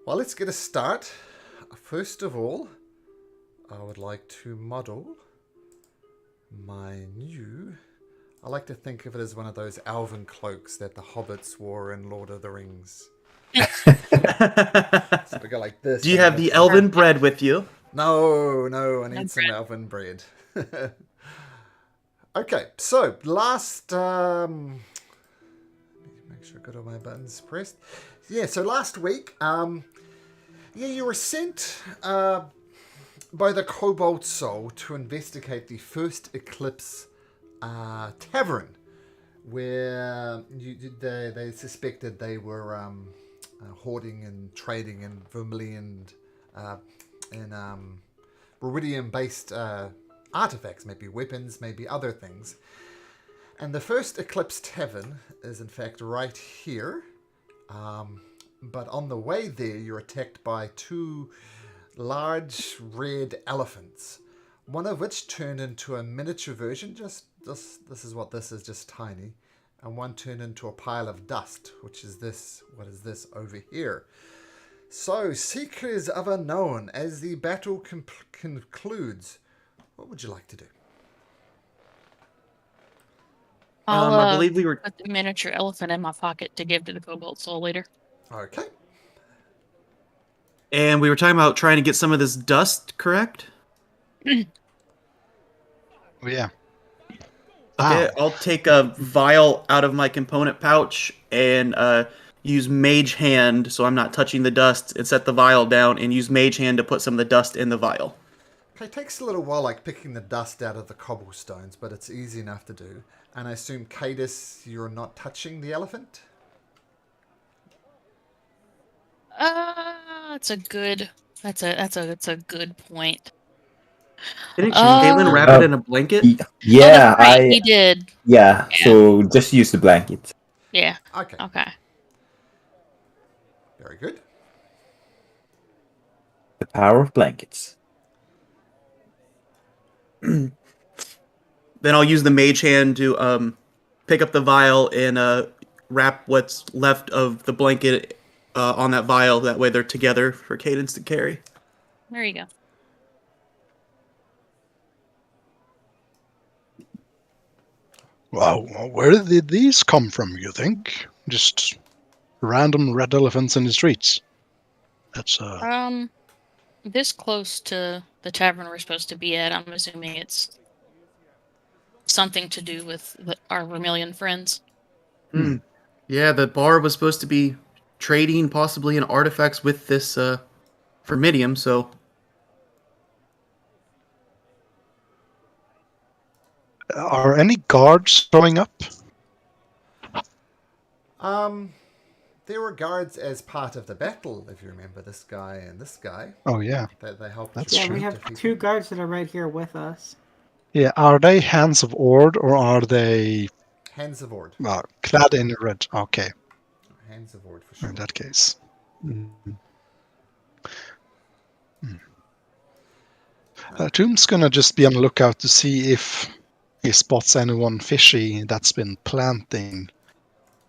Well, let's get a start. First of all, I would like to model my new... I like to think of it as one of those elven cloaks that the hobbits wore in Lord of the Rings. So we go like this. Do you and have then the it's- elven bread with you? No, I No need some bread. elven bread. Okay, so last... make sure I got all my buttons pressed. Yeah, so last week, you were sent by the Cobalt Soul to investigate the first Eclipse tavern, where they suspected they were hoarding and trading in Vermilion and Viridian-based artifacts, maybe weapons, maybe other things. And the first Eclipse Tavern is in fact right here. But on the way there, you're attacked by two large red elephants. One of which turned into a miniature version, just this is what this is, just tiny. And one turned into a pile of dust, which is this, what is this over here? So, Seekers of Unknown, as the battle concludes, what would you like to do? I'll I believe we were. put the miniature elephant in my pocket to give to the Cobalt Soul later. Okay. And we were talking about trying to get some of this dust, correct? Oh, yeah. Okay, Ow. I'll take a vial out of my component pouch and use Mage Hand so I'm not touching the dust, and set the vial down and use Mage Hand to put some of the dust in the vial. Okay, it takes a little while, like picking the dust out of the cobblestones, but it's easy enough to do. And I assume, Cadus, you're not touching the elephant? That's a good point. Didn't Galen wrap it in a blanket? Oh, Yeah, that's right, he did. Yeah, so just use the blanket. Yeah. Okay, Okay. very good. The power of blankets. Then I'll use the Mage Hand to pick up the vial and wrap what's left of the blanket on that vial. That way they're together for Cadence to carry. There you go. Wow, where did these come from, you think? Just random red elephants in the streets. That's, This close to the tavern we're supposed to be at, I'm assuming it's something to do with our Vermilion friends. Yeah, the bar was supposed to be trading possibly in artifacts with this Vermidium, so... are any guards showing up? There were guards as part of the battle, if you remember, this guy and this guy. Oh, yeah. They helped. That's Yeah, true. we have defeat two him. guards that are right here with us. Yeah, are they Hands of Ord, or are they Hands of Ord. clad in red? Okay, Hands of Ord, for sure. in that case. Tomb's gonna just be on the lookout to see if he spots anyone fishy that's been planting.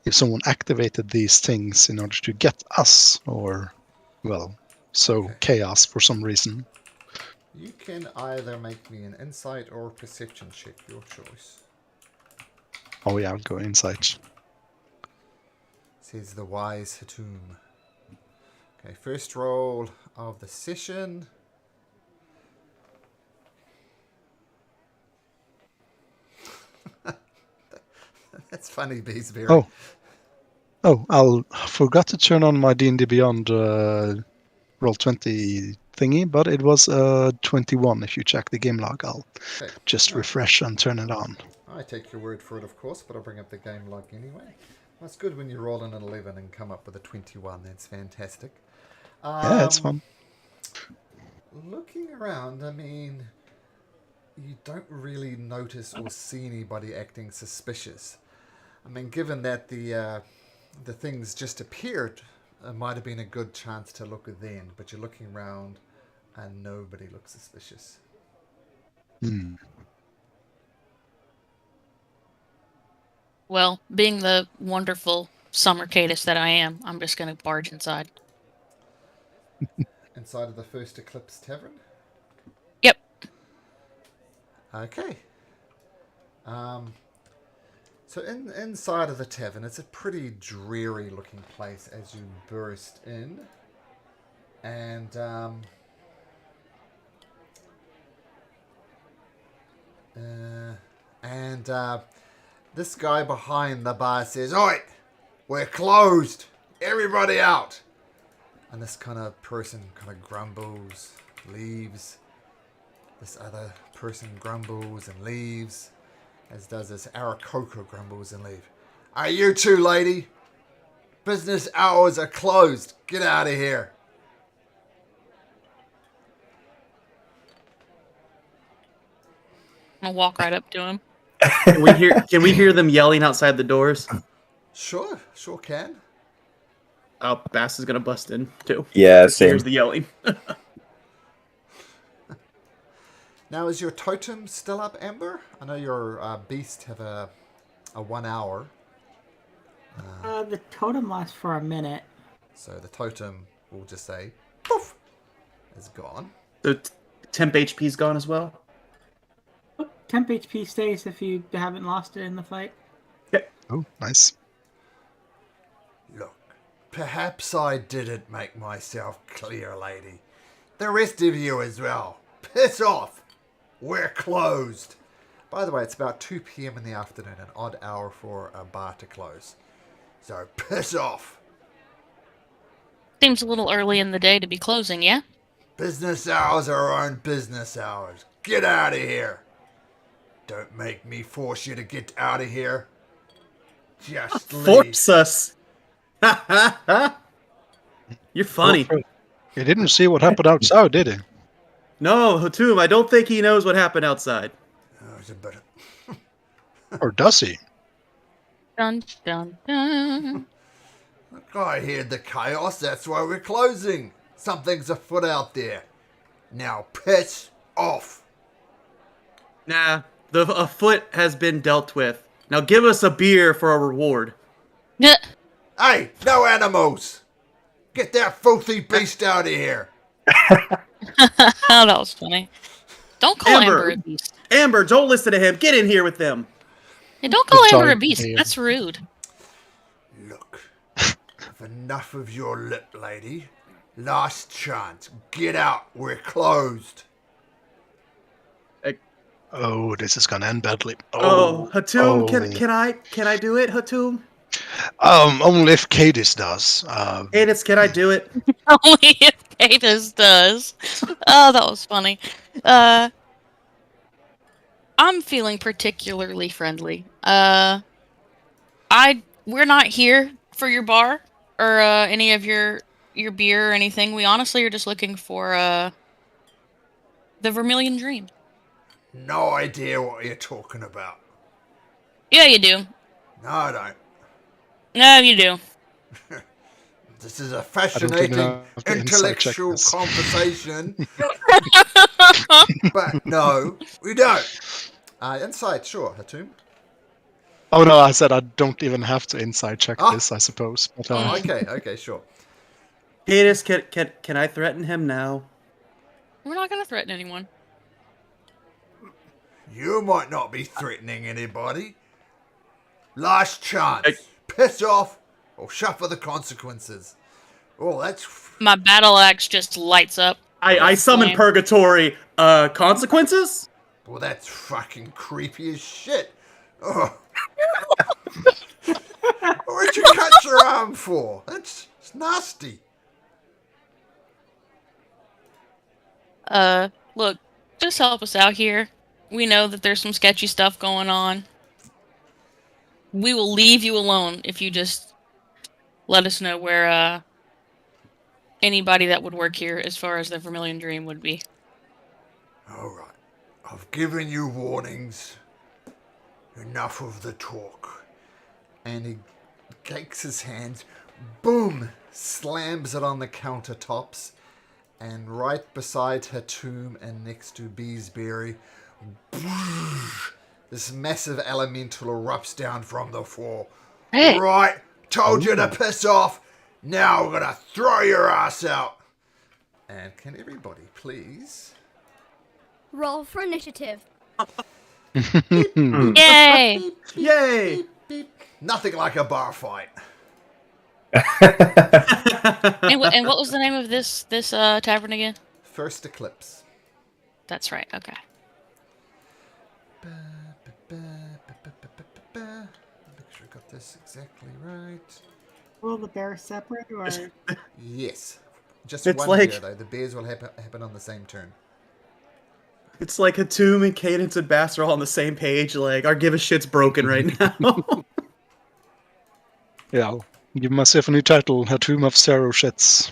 If someone activated these things in order to get us, or, well, sow chaos for some reason. You can either make me an insight or perception check, your choice. Oh yeah, I'll go insight. Says the wise Hatum. Okay, first roll of the session. That's funny, Beesbury. Oh, I forgot to turn on my D&D Beyond Roll20 thingy, but it was 21 if you check the game log. I'll just refresh and turn it on. I take your word for it, of course, but I'll bring up the game log anyway. That's good when you roll an 11 and come up with a 21. That's fantastic. Yeah, it's fun. Looking around, I mean, you don't really notice or see anybody acting suspicious. I mean, given that the things just appeared, it might have been a good chance to look then, but you're looking around and nobody looks suspicious. Well, being the wonderful summer Cadus that I am, I'm just going to barge inside. inside of the First Eclipse Tavern? Yep. Okay. So inside of the tavern, it's a pretty dreary looking place as you burst in. And this guy behind the bar says, "Oi, we're closed. Everybody out." And this kind of person kind of grumbles, leaves. This other person grumbles and leaves. As does this Arakoko grumbles and leave. "Are you two, lady? Business hours are closed. Get out of here." I'll walk right up to him. Can we hear them yelling outside the doors? Sure can. Oh, Bass is gonna bust in too. Yeah, He same. hears the yelling. Now, is your totem still up, Amber? I know your beast have a 1 hour. The totem lasts for a minute. So the totem will just say, poof, is gone. The temp HP's gone as well. Temp HP stays if you haven't lost it in the fight. Oh, nice. Look, perhaps I didn't make myself clear, lady. The rest of you as well. Piss off. We're closed. By the way, it's about 2 p.m. in the afternoon, an odd hour for a bar to close. So piss off. Seems a little early in the day to be closing, yeah? Business hours are our own business hours. Get out of here. Don't make me force you to get out of here. Just leave. Force us. You're funny. He didn't see what happened outside, did he? No, Hatum, I don't think he knows what happened outside. Oh, it's a bit. Or does he? Dun, dun, dun. I heard the chaos, that's why we're closing. Something's afoot out there. Now piss off. Nah, a foot has been dealt with. Now give us a beer for a reward. Yeah. Hey, no animals. Get that filthy beast out of here. Oh, that was funny. Don't call Amber. Amber a beast. Amber, don't listen to him. Get in here with them. Yeah, don't call Good Amber a time. beast. Yeah. That's rude. Look, I've enough of your lip, lady. Last chance. Get out. We're closed. Oh, this is gonna end badly. Oh, Hatum, oh. can I do it, Hatum? Only if Cadis does. Cadis, can I do it? Only if Cadis does. Oh, that was funny. I'm feeling particularly friendly. We're not here for your bar or any of your beer or anything. We honestly are just looking for the Vermilion Dream. No idea what you're talking about. Yeah, you do. No, I don't. No, you do. This is a don't fascinating even have to insight check intellectual this. conversation. But no, we don't. Inside, sure, Hatum. Oh no, I said I don't even have to inside check Ah. this, I suppose. But, Oh, okay, sure. Cadis, can I threaten him now? We're not going to threaten anyone. You might not be threatening anybody. Last chance. Hey. Piss off or suffer the consequences. Oh, that's... My battle axe just lights up. I summon Flame. purgatory. Consequences? Well, that's fucking creepy as shit. Oh. What'd you cut your arm for? That's nasty. Look, just help us out here. We know that there's some sketchy stuff going on. We will leave you alone if you just let us know where anybody that would work here as far as the Vermilion Dream would be. All right. I've given you warnings. Enough of the talk. And he takes his hands, boom, slams it on the countertops, and right beside her tomb and next to Beesbury, this massive elemental erupts down from the floor. Hey. Right, told you to piss off. Now I'm gonna throw your ass out. And can everybody please... Roll for initiative. Yay! Beep, beep, Yay! beep, beep. Nothing like a bar fight. And what was the name of this tavern again? First Eclipse. That's right. Okay. Make sure I got this exactly right. Will the bears separate or? Yes. Just It's one like- beer, though. The beers will happen on the same turn. It's like Hatum and Cadence and Bass are all on the same page. Like, our give a shit's broken right now. Yeah, I'll give myself a new title, A Tomb of Sorrow Shits.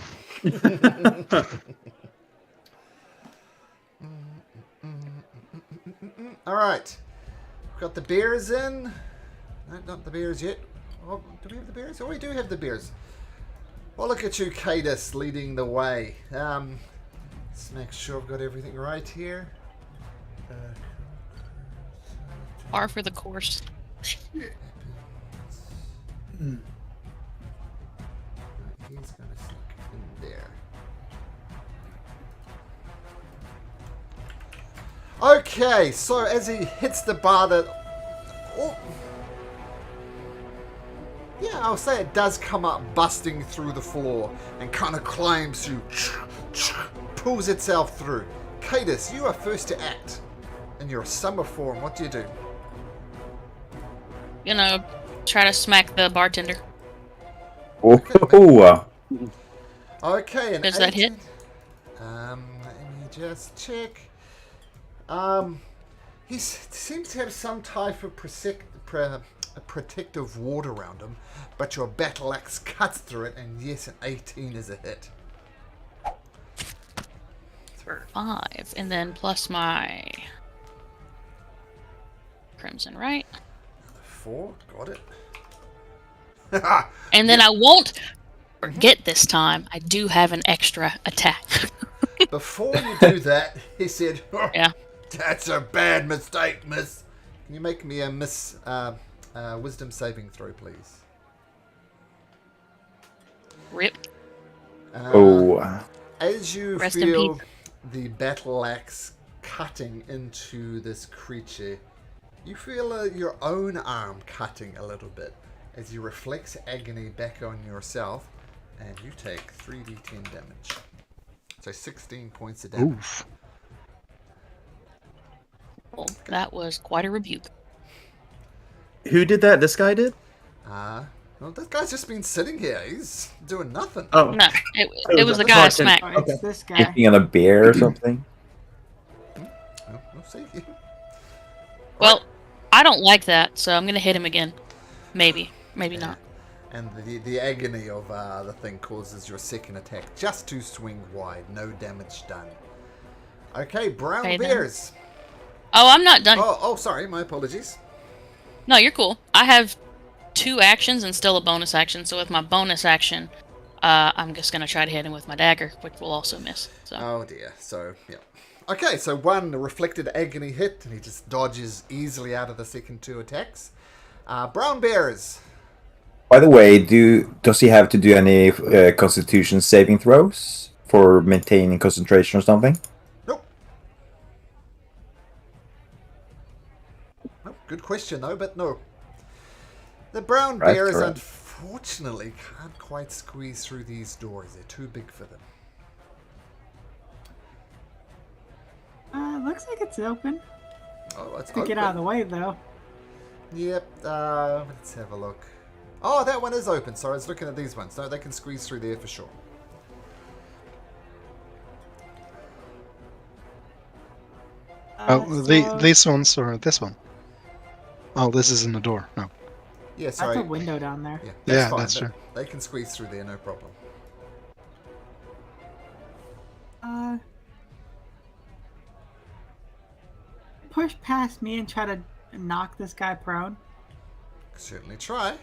All right. We've got the beers in. No, not the beers yet. Oh, do we have the beers? Oh, we do have the beers. Well, look at you, Cadus, leading the way. Let's make sure I've got everything right here. Par for the course. He's gonna sneak in there. Okay, so as he hits the bar, yeah, I'll say it does come up busting through the floor and kind of climbs you, pulls itself through. Cadus, you are first to act. In your summer form, what do you do? You know, try to smack the bartender. Oh, Okay, and Does that hit? Let me just check. He seems to have some type of protective ward around him, but your battle axe cuts through it, and yes, an 18 is a hit. 5, and then plus my crimson, right? 4, got it. And then I won't forget this time. I do have an extra attack. Before you do that, he said, "Oh, Yeah. that's a bad mistake, miss. Can you make me a wisdom saving throw, please?" Rip. As you Rest in feel peace. the battle axe cutting into this creature, you feel your own arm cutting a little bit as you reflect agony back on yourself, and you take 3d10 damage. So 16 points of damage. Oof. Well, that was quite a rebuke. Who did that? This guy did? Well, this guy's just been sitting here. He's doing nothing. Oh. No, it was the guy I bartender. smacked. Oh, it's this guy. being on a bear or something. Well, we'll see. Well, I don't like that, so I'm gonna hit him again. Maybe not. And the agony of the thing causes your second attack just to swing wide. No damage done. Okay, brown Okay, then. bears. Oh, I'm not done. Oh, sorry. My apologies. No, you're cool. I have 2 actions and still a bonus action. So with my bonus action, I'm just gonna try to hit him with my dagger, which will also miss. So Oh dear. So yeah. Okay, so one reflected agony hit, and he just dodges easily out of the second 2 attacks. Brown bears. By the way, does he have to do any Constitution saving throws for maintaining concentration or something? Nope. Nope. Good question though, but no. The brown Right, bears right. unfortunately can't quite squeeze through these doors. They're too big for them. Looks like it's open. Oh, it's To open. get out of the way, though. Yep. Let's have a look. Oh, that one is open. Sorry, I was looking at these ones. No, they can squeeze through there for sure. These ones or this one? Oh, this isn't the door. No. Yeah, sorry. That's a window down there. Yeah, Yeah, fine. that's They- true. They can squeeze through there, no problem. Push past me and try to knock this guy prone. Certainly try.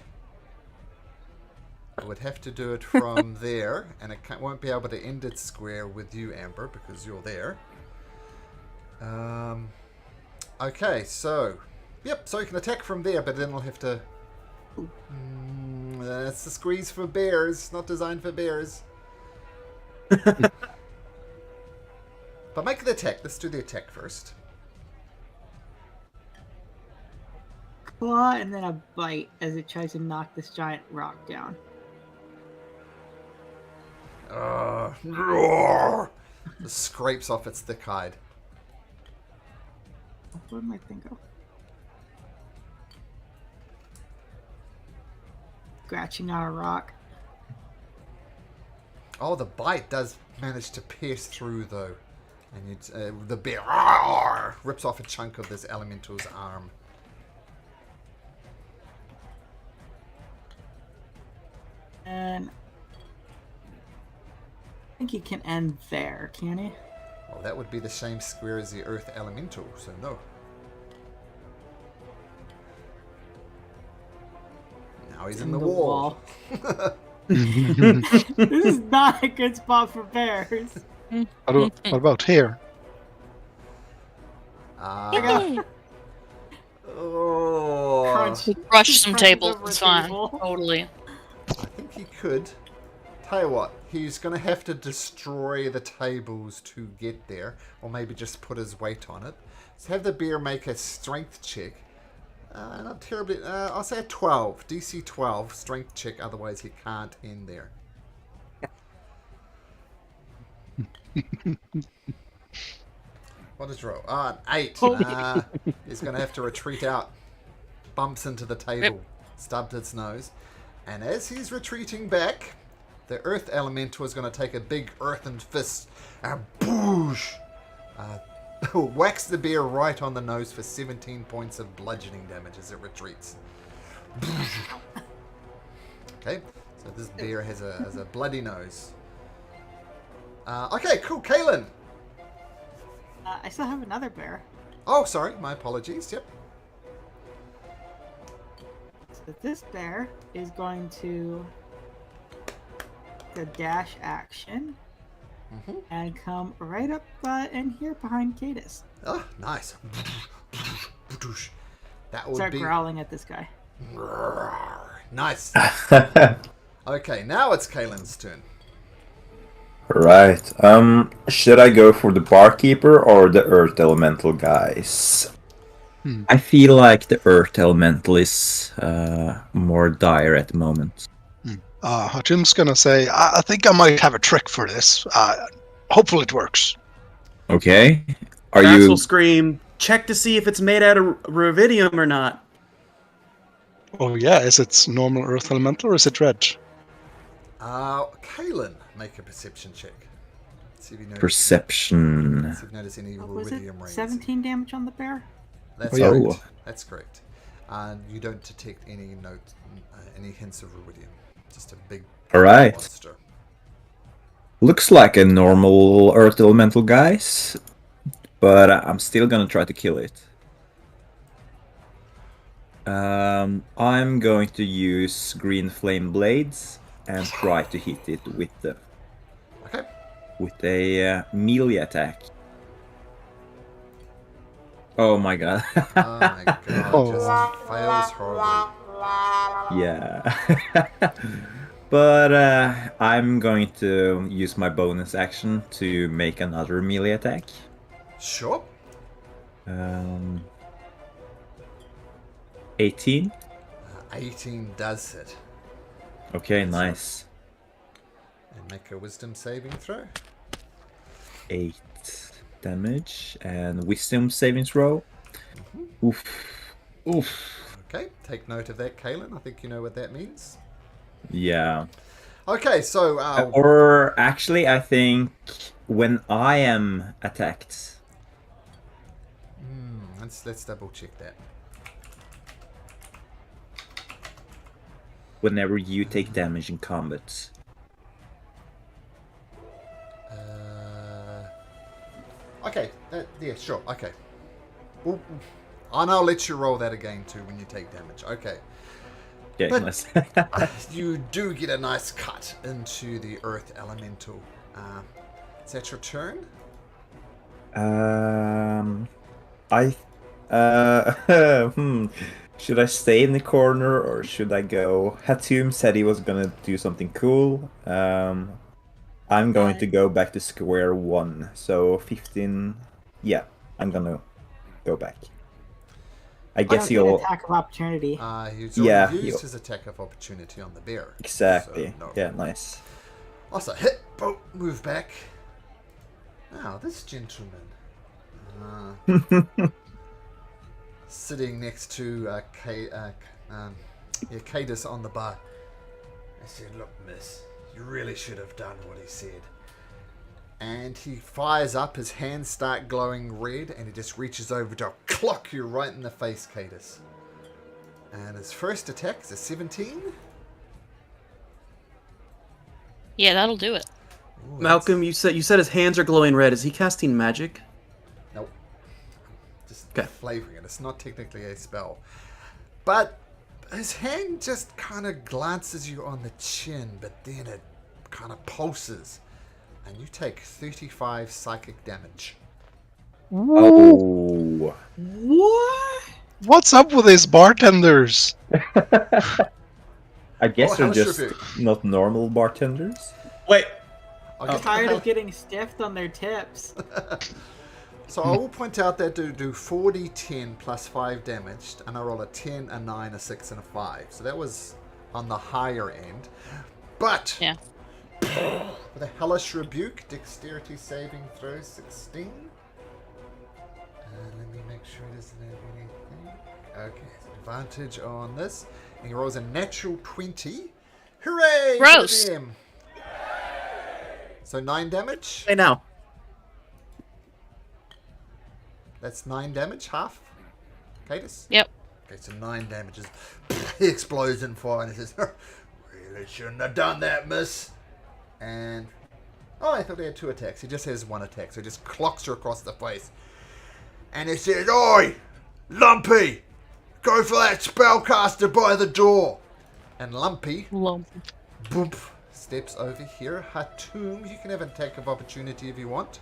I would have to do it from there, and it won't be able to end its square with you, Amber, because you're there. Okay, so... Yep, so you can attack from there, but then we'll have to... That's the squeeze for bears, not designed for bears. But make the attack. Let's do the attack first. Claw and then a bite as it tries to knock this giant rock down. Roar! It scrapes off its thick hide. Where'd my thing go? Scratching on a rock. Oh, the bite does manage to pierce through, though. And the bear rips off a chunk of this elemental's arm. And I think he can end there, can he? Well, that would be the same square as the earth elemental, so no. Now he's in the wall. This is not a good spot for bears. What about here? Oh. Crunch. Rush some Crunches tables. over a It's fine. table. Totally. I think he could. Tell you what, he's going to have to destroy the tables to get there, or maybe just put his weight on it. So have the bear make a strength check. Not terribly. I'll say a 12. DC 12 strength check, otherwise he can't end there. What is roll? An 8. He's going to have to retreat out. Bumps into the table, stubbed its nose. And as he's retreating back, the earth elemental is going to take a big earthen fist and boosh! Whacks the bear right on the nose for 17 points of bludgeoning damage as it retreats. Okay, so this bear has a bloody nose. Okay, cool, Caelan. I still have another bear. Oh, sorry, my apologies. Yep. So this bear is going to the dash action and come right up in here behind Cadus. Oh, nice. That would Start be growling at this guy. nice. Okay, now it's Caelan's turn. Right. Should I go for the barkeeper or the earth elemental guys? I feel like the earth elemental is more dire at the moment. Jim's gonna say, I think I might have a trick for this. Hopefully it works. Okay. Are Grass you? will scream, check to see if it's made out of rubidium or not. Oh yeah, is it normal earth elemental or is it red? Caelan, make a perception check. See if you notice, Perception. see if you notice any Was it rubidium rings. 17 damage on the bear? That's Oh, yeah. correct. That's correct. You don't detect any any hints of rubidium. Just a big Alright. monster. Looks like a normal earth elemental, guys. But I'm still gonna try to kill it. I'm going to use green flame blades and try to hit it with a melee attack. Oh my god. Oh my god, just fails horribly. Yeah. But I'm going to use my bonus action to make another melee attack. Sure. 18. 18 does hit. Okay, nice. And make a wisdom saving throw. 8 damage and wisdom saving throw. Oof. Oof. Okay, take note of that, Caelan. I think you know what that means. Yeah. Okay, so Or actually, I think when I am attacked. let's double check that. Whenever you take damage in combat. Okay, yeah, sure. Okay. Well, and I'll let you roll that again too when you take damage. Okay. Yeah, But- nice. You do get a nice cut into the earth elemental. Is that your turn? Should I stay in the corner or should I go? Hatum said he was gonna do something cool. I'm going to go back to square one. So 15. Yeah, I'm gonna go back. I I guess don't get you'll. attack of opportunity. He's Yeah, already used you- his attack of opportunity on the bear. Exactly. So, no. Yeah, nice. Also, hit, boom, move back. Now, this gentleman. Sitting next to Cadus on the bar. I said, look, miss, you really should have done what he said. And he fires up, his hands start glowing red, and he just reaches over to clock you right in the face, Cadus. And his first attack is a 17. Yeah, that'll do it. Ooh, Malcolm, you said his hands are glowing red. Is he casting magic? Nope. Just Okay. flavoring it. It's not technically a spell. But his hand just kind of glances you on the chin, but then it kind of pulses. And you take 35 psychic damage. Oh. What? What's up with these bartenders? I guess they're Hellish just Rebuke. not normal bartenders. Wait. I'll I'm get tired the of getting stiffed on their tips. So I will point out that do 4d10 plus 5 damage, and I roll a 10, a 9, a 6, and a 5. So that was on the higher end. But Yeah. with a hellish rebuke, dexterity saving throw 16. Let me make sure he doesn't have anything. Okay, advantage on this. And he rolls a natural 20. Hooray! for the Gross. DM. So 9 damage. Hey now. That's 9 damage, half. Cadus? Yep. Okay, so 9 damages. He explodes in fire and he says, really shouldn't have done that, miss. And, oh, I thought he had 2 attacks. He just has 1 attack, so he just clocks her across the face. And he says, oi, Lumpy, go for that spellcaster by the door. And Lumpy, Lump. boop, steps over here. Hatum, you can have an attack of opportunity if you want.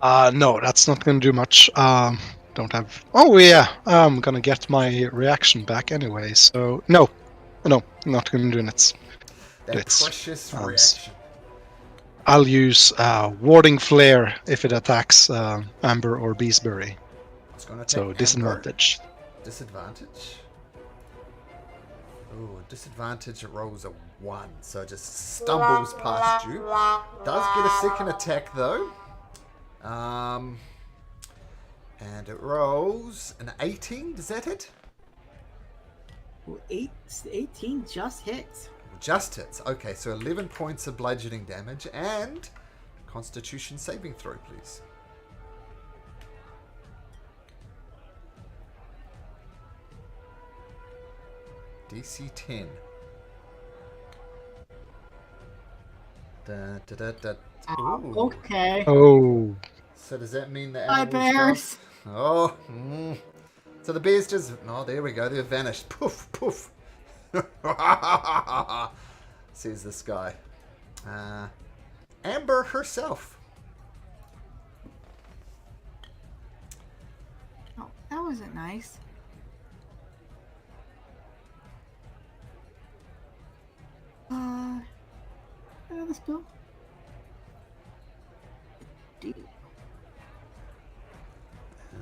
No, that's not gonna do much. Don't have. Oh yeah, I'm gonna get my reaction back anyway. So no, not gonna do it. That Blitz. precious Um, reaction. I'll use warding flare if it attacks Amber or Beesbury. It's going to So attack disadvantage. Amber. Disadvantage? Ooh, disadvantage, it rolls a 1, so it just stumbles past you. Does get a second attack though. And it rolls an 18. Does that hit? Well, 18 just hits. Just hits. Okay, so 11 points of bludgeoning damage and Constitution saving throw, please. DC 10. Da, da, da, da. Ooh. Okay. Oh, So does that mean the Hi, animals bears. go? Oh. So the bears just... Oh, there we go. They've vanished. Poof, poof. Says this guy. Amber herself. Oh, that wasn't nice. Another spell.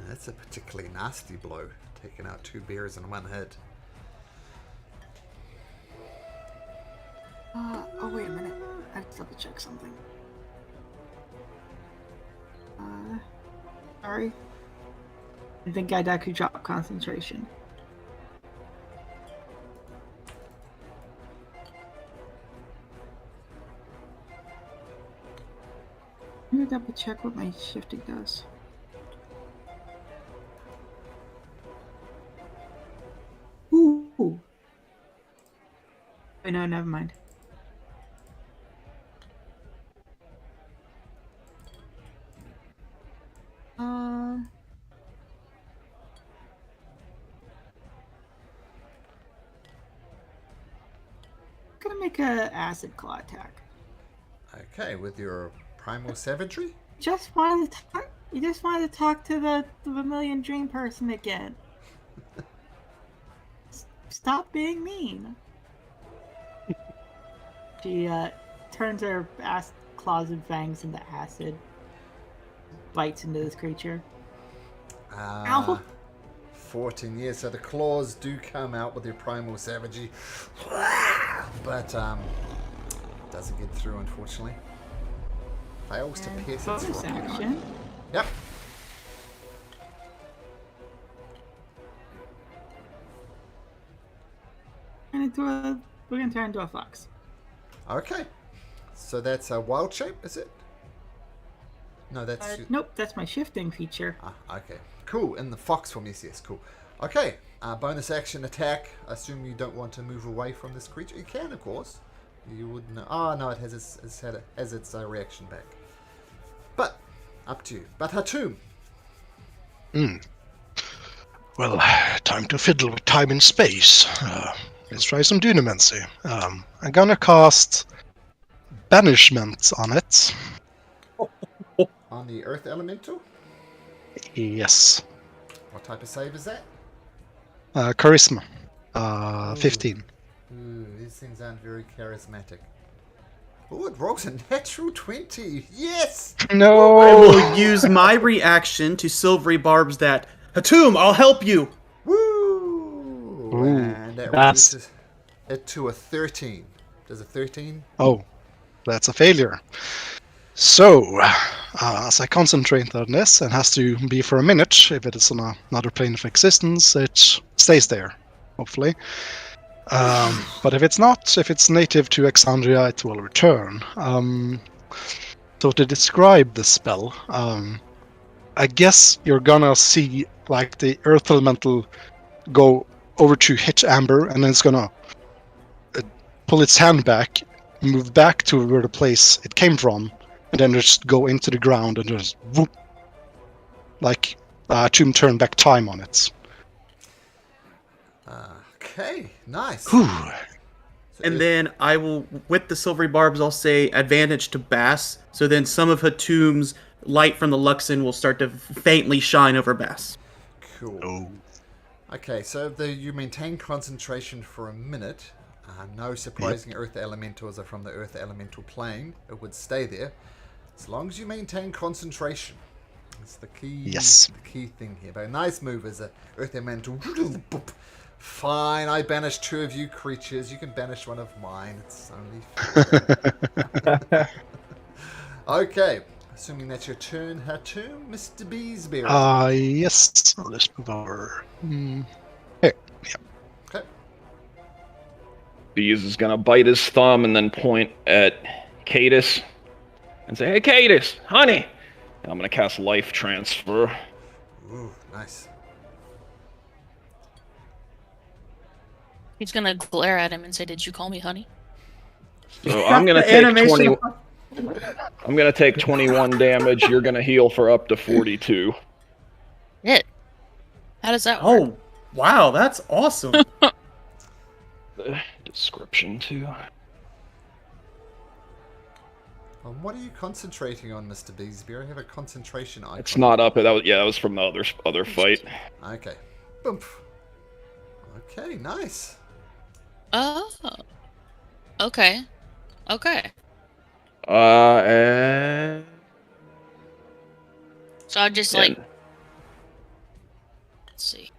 That's a particularly nasty blow. Taking out 2 bears in 1 hit. Oh wait a minute. I have to double check something. Sorry. I think I could drop concentration. I'm gonna double check what my shifting does. Ooh. Oh, no, never mind. Gonna make a acid claw attack. Okay, with your primal savagery? Just wanted to talk. You just wanted to talk to the Vermilion Dream person again. Stop being mean. She turns her claws and fangs into acid. Bites into this creature. Ow! 14 years. So the claws do come out with their primal savagery. But doesn't get through, unfortunately. Fails to pierce its Bonus rocky heart. action. Yep. We're gonna turn into a fox. Okay. So that's a wild shape, is it? No, that's... Nope, that's my shifting feature. Okay. Cool. In the fox form, yes, cool. Okay. Bonus action attack. I assume you don't want to move away from this creature. You can, of course. You wouldn't know. Oh, no, it has its reaction back. But, up to you. But Hatum. Well, time to fiddle with time and space. Let's try some Dunamancy. I'm gonna cast Banishment on it. On the Earth Elemental? Yes. What type of save is that? Charisma. 15. Ooh, these things aren't very charismatic. Oh, it rolls a natural 20. Yes! No! I will use my reaction to silvery barbs that, Hatum, I'll help you! Woo! Ooh, And that that's- reduces it to a 13. Does a 13? Oh, that's a failure. So, as I concentrate on this, and has to be for a minute, if it is on another plane of existence, it stays there, hopefully. But if it's not, if it's native to Exandria, it will return. So to describe the spell, I guess you're gonna see like the Earth Elemental go over to hit Amber, and then it's gonna pull its hand back, move back to where the place it came from, and then just go into the ground and just whoop, like Tomb turn back time on it. Okay, nice. Whew. And then I will, with the silvery barbs, I'll say advantage to Bass. So then some of Hatum's light from the Luxon will start to faintly shine over Bass. Cool. Oh. Okay, so you maintain concentration for a minute. No surprising Earth Elementals are from the Earth Elemental plane. It would stay there. As long as you maintain concentration. That's the key. Yes. The key thing here. But a nice move as a Earth Elemental. Fine, I banished 2 of you creatures. You can banish one of mine. It's only fair. Okay. Assuming that's your turn, Hatum, Mr. Beesberry. Yes. Let's move over. Here. Yeah. Okay. Bees is gonna bite his thumb and then point at Cadis and say, "Hey, Cadis, honey!" And I'm gonna cast Life Transfer. Ooh, nice. He's gonna glare at him and say, "Did you call me honey?" So I'm gonna The take animation. 20. I'm gonna take 21 damage. You're gonna heal for up to 42. It. How does that work? Oh, wow, that's awesome. The description too. What are you concentrating on, Mr. Beesberry? I have a concentration icon. It's not up. That was from the other fight. Okay. Boom. Okay, nice. Oh. Okay. Okay. And So I just let's see.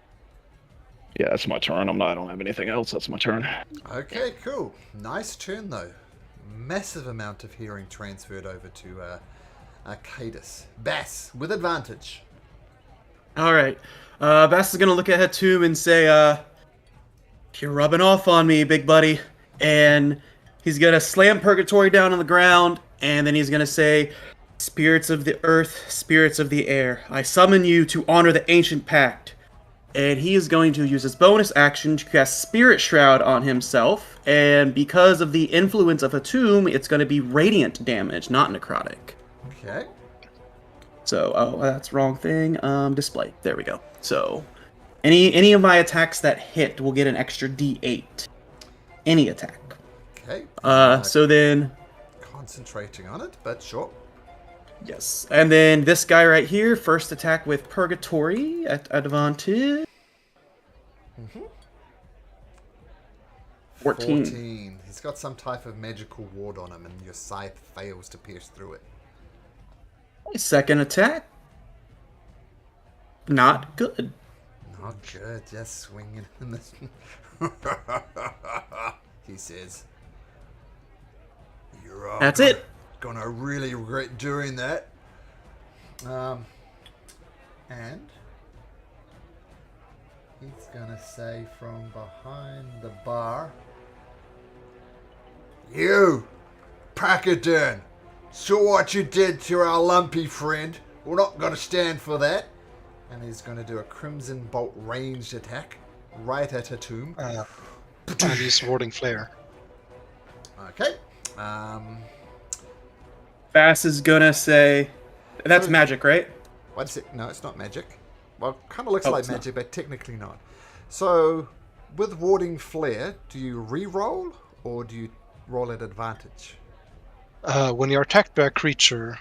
yeah, that's my turn. I don't have anything else. That's my turn. Okay, cool. Nice turn, though. Massive amount of hearing transferred over to Cadis. Bass, with advantage. All right. Bass is going to look at Hatum and say, you're rubbing off on me, big buddy. And he's going to slam Purgatory down on the ground, and then he's going to say, spirits of the earth, spirits of the air, I summon you to honor the ancient pact. And he is going to use his bonus action to cast Spirit Shroud on himself, and because of the influence of Hatum, it's going to be radiant damage, not necrotic. Okay. So, oh, that's wrong thing. Display. There we go. So, any of my attacks that hit will get an extra D8. Any attack. Okay. So then, Concentrating on it, but sure. yes. And then this guy right here, first attack with Purgatory at advantage. 14. 14. He's got some type of magical ward on him, and your scythe fails to pierce through it. Second attack. Not good. Not good, just swinging in this. He says. You're all That's it. Gonna really regret doing that. And he's gonna say from behind the bar, "You, Packardin, saw what you did to our lumpy friend. We're not gonna stand for that." And he's gonna do a Crimson Bolt ranged attack right at a tomb. And use Warding Flare. Okay. Bass is gonna say, that's So- magic, right? What's it? No, it's not magic. Well, kind of looks Oh, like it's not. magic, but technically not. So, with Warding Flare, do you re-roll or do you roll at advantage? When you're attacked by a creature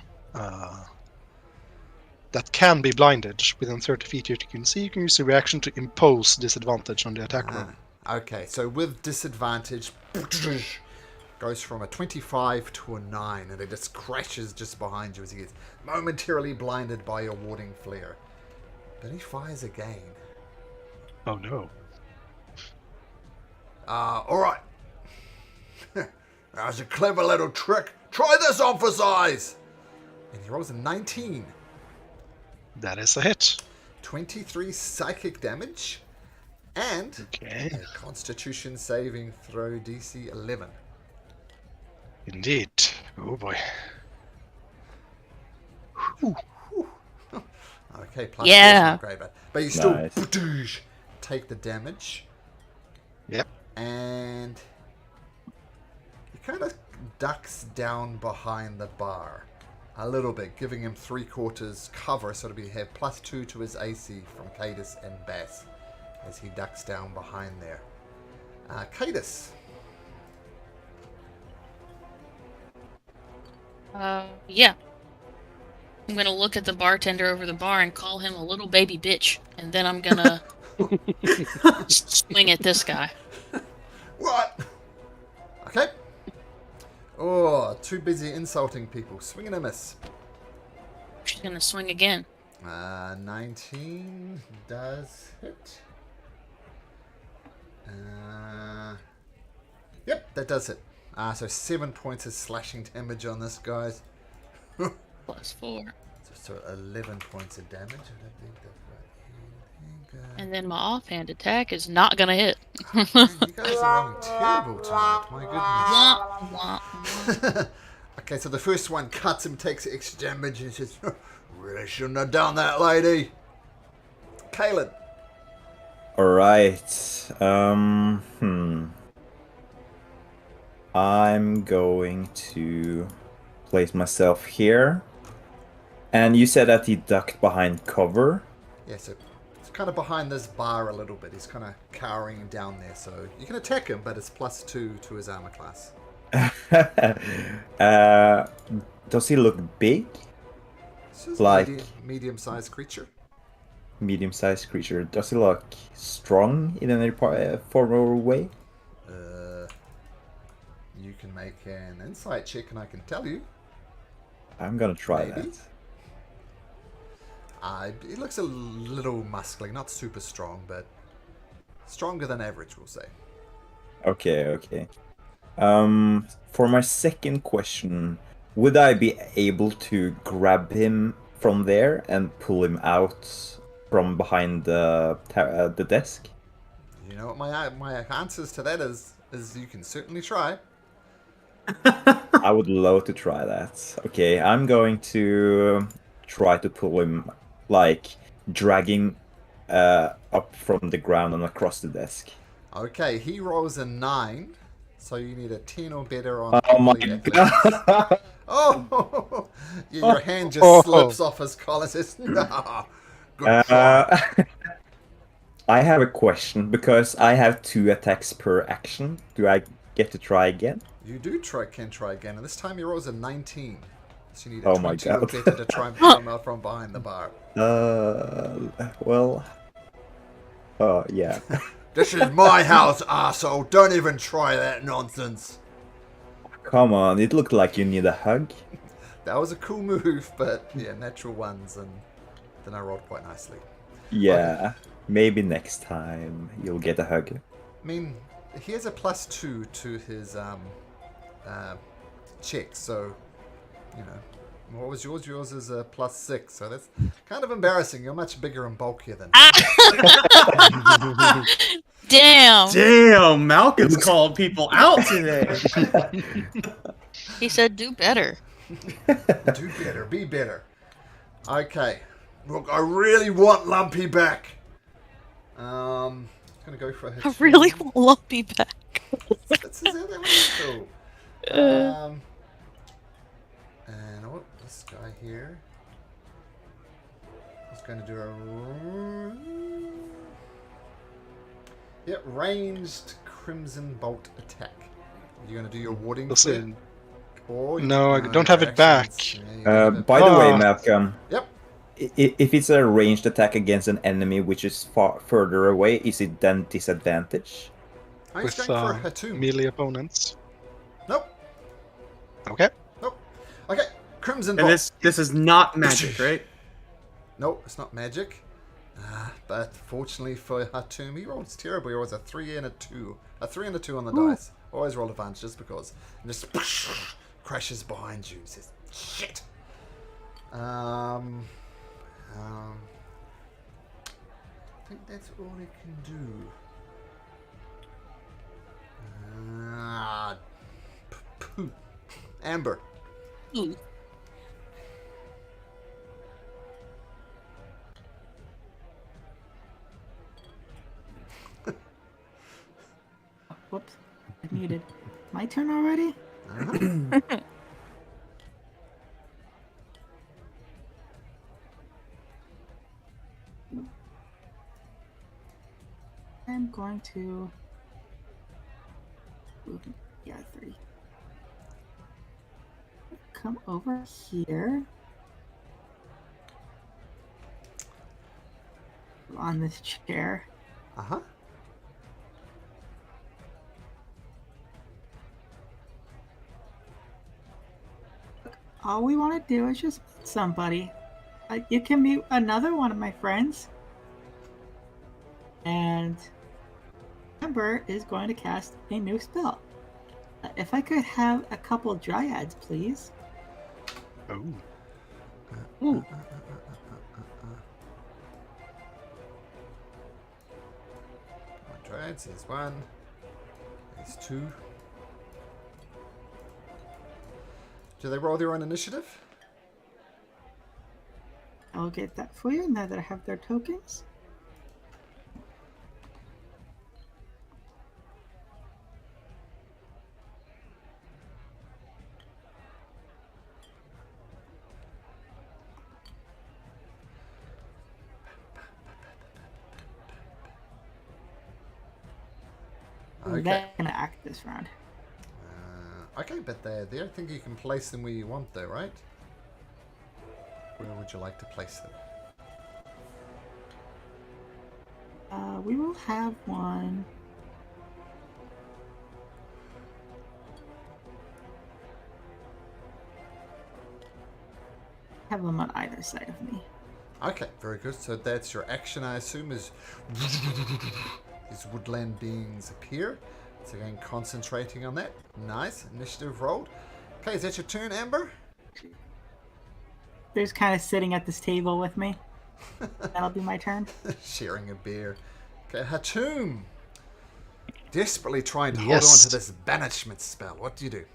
that can be blinded within 30 feet you can see, you can use a reaction to impose disadvantage on the attack roll. Okay, so with disadvantage, goes from a 25 to a 9, and it just crashes just behind you as he gets momentarily blinded by your Warding Flare. Then he fires again. Oh no. Alright. That was a clever little trick. Try this on for size! And he rolls a 19. That is a hit. 23 psychic damage. And Okay. a Constitution saving throw DC 11. Indeed. Oh boy. Whew. Okay, plus Yeah. four's not great, but you still Nice. take the damage. Yep. And he kind of ducks down behind the bar a little bit, giving him 3/4 cover, so it'll be have +2 to his AC from Cadus and Bass as he ducks down behind there. Cadus. Yeah. I'm gonna look at the bartender over the bar and call him a little baby bitch, and then I'm gonna swing at this guy. What? Okay. Oh, too busy insulting people. Swing and a miss. She's gonna swing again. 19 does hit. Yep, that does hit. So 7 points of slashing damage on this, guys. +4. So 11 points of damage. And then my offhand attack is not gonna hit. You guys are rolling terrible tonight. My goodness. Wah, wah, wah. Okay, so the first one cuts him, takes extra damage, and says, "Really shouldn't have done that, lady." Caelan. Alright. I'm going to place myself here. And you said that he ducked behind cover. Yeah, so it's kind of behind this bar a little bit. He's kind of cowering down there, so you can attack him, but it's +2 to his armor class. Does he look big? It's just Like- medium-sized creature. Medium-sized creature. Does he look strong in any form or way? You can make an insight check, and I can tell you. I'm gonna try Maybe. that. He looks a little muscly, not super strong, but stronger than average, we'll say. Okay. For my second question, would I be able to grab him from there and pull him out from behind the desk? You know what my answers to that is you can certainly try. I would love to try that. Okay, I'm going to try to pull him, like, dragging up from the ground and across the desk. Okay, he rolls a 9, so you need a 10 or better on. Oh my complete god! athletics. Oh, your hand just slips off his collar. And says, "Nah, good try." I have a question, because I have 2 attacks per action. Do I get to try again? You can try again, and this time he rolls a 19. So you need a Oh my 20 or God. better to try and pull him out from behind the bar. Well... yeah. This is my house, arsehole. Don't even try that nonsense. Come on, it looked like you need a hug. That was a cool move, but yeah, natural ones, and then I rolled quite nicely. Yeah, maybe next time you'll get a hug. I mean, he has a +2 to his check, so, you know. What was yours? Yours is a +6, so that's kind of embarrassing. You're much bigger and bulkier than me. Damn. Damn, Malcolm's called people out today. He said, "Do better." Do better. Be better. Okay. Look, I really want Lumpy back. Gonna go for a I really want Lumpy back. That's that was cool. And this guy here is going to do a ranged Crimson Bolt attack. You're going to do your warding spell? No, I don't have it back. By the way, Malcolm. Yep. If it's a ranged attack against an enemy which is far further away, is it then disadvantage? With melee opponents? Nope. Okay. Nope. Okay. Crimson And Bolt. this is not magic, right? Nope, it's not magic. But fortunately for Hatum, he rolls terribly. He rolls a 3 and a 2. A 3 and a 2 on the dice. Always roll advantage just because. And just crashes behind you. Says, shit. I think that's all it can do. Amber. Ooh. Whoops. I muted. My turn already? I'm going to... Yeah, 3. Come over here. On this chair. Uh-huh. All we want to do is just meet somebody. You can meet another one of my friends. And Amber is going to cast a new spell. If I could have a couple dryads, please. Oh. Ooh. Dryads, there's 1. There's 2. Do they roll their own initiative? I'll get that for you now that I have their tokens. Okay. They're gonna act this round. Okay, but I don't think you can place them where you want, though, right? Where would you like to place them? We will have one. Have them on either side of me. Okay, very good. So that's your action, I assume, is these woodland beings appear. So again, concentrating on that. Nice. Initiative rolled. Okay, is that your turn, Amber? They're just kind of sitting at this table with me. That'll be my turn. Sharing a beer. Okay, Hatum. Desperately trying to hold Yes. on to this banishment spell. What do you do?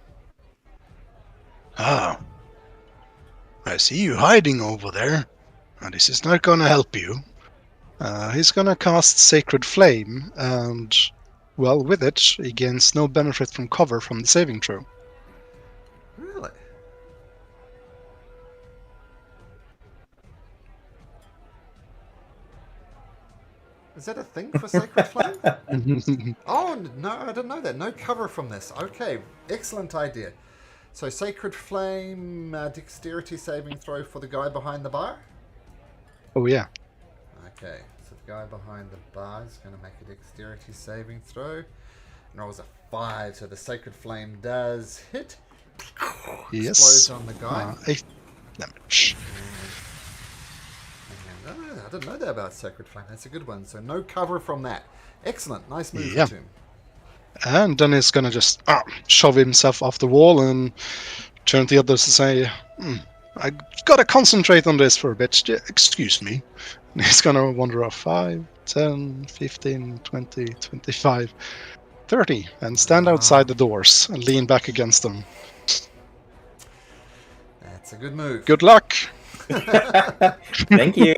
Ah. I see you hiding over there. This is not gonna help you. He's gonna cast Sacred Flame, and, well, with it, he gains no benefit from cover from the saving throw. Really? Is that a thing for Sacred Flame? Oh, no, I didn't know that. No cover from this. Okay, excellent idea. So Sacred Flame, dexterity saving throw for the guy behind the bar? Oh, yeah. Okay, so guy behind the bar is going to make a dexterity saving throw. And rolls a 5, so the Sacred Flame does hit. Yes. Explodes on the guy. 8 damage. And, I didn't know that about Sacred Flame. That's a good one. So no cover from that. Excellent. Nice move, Yeah. Tomb. And then he's gonna just shove himself off the wall and turn to the others and say, I gotta concentrate on this for a bit. Excuse me. And he's gonna wander off 5, 10, 15, 20, 25, 30, and stand outside the doors and lean back against them. That's a good move. Good luck. Thank you.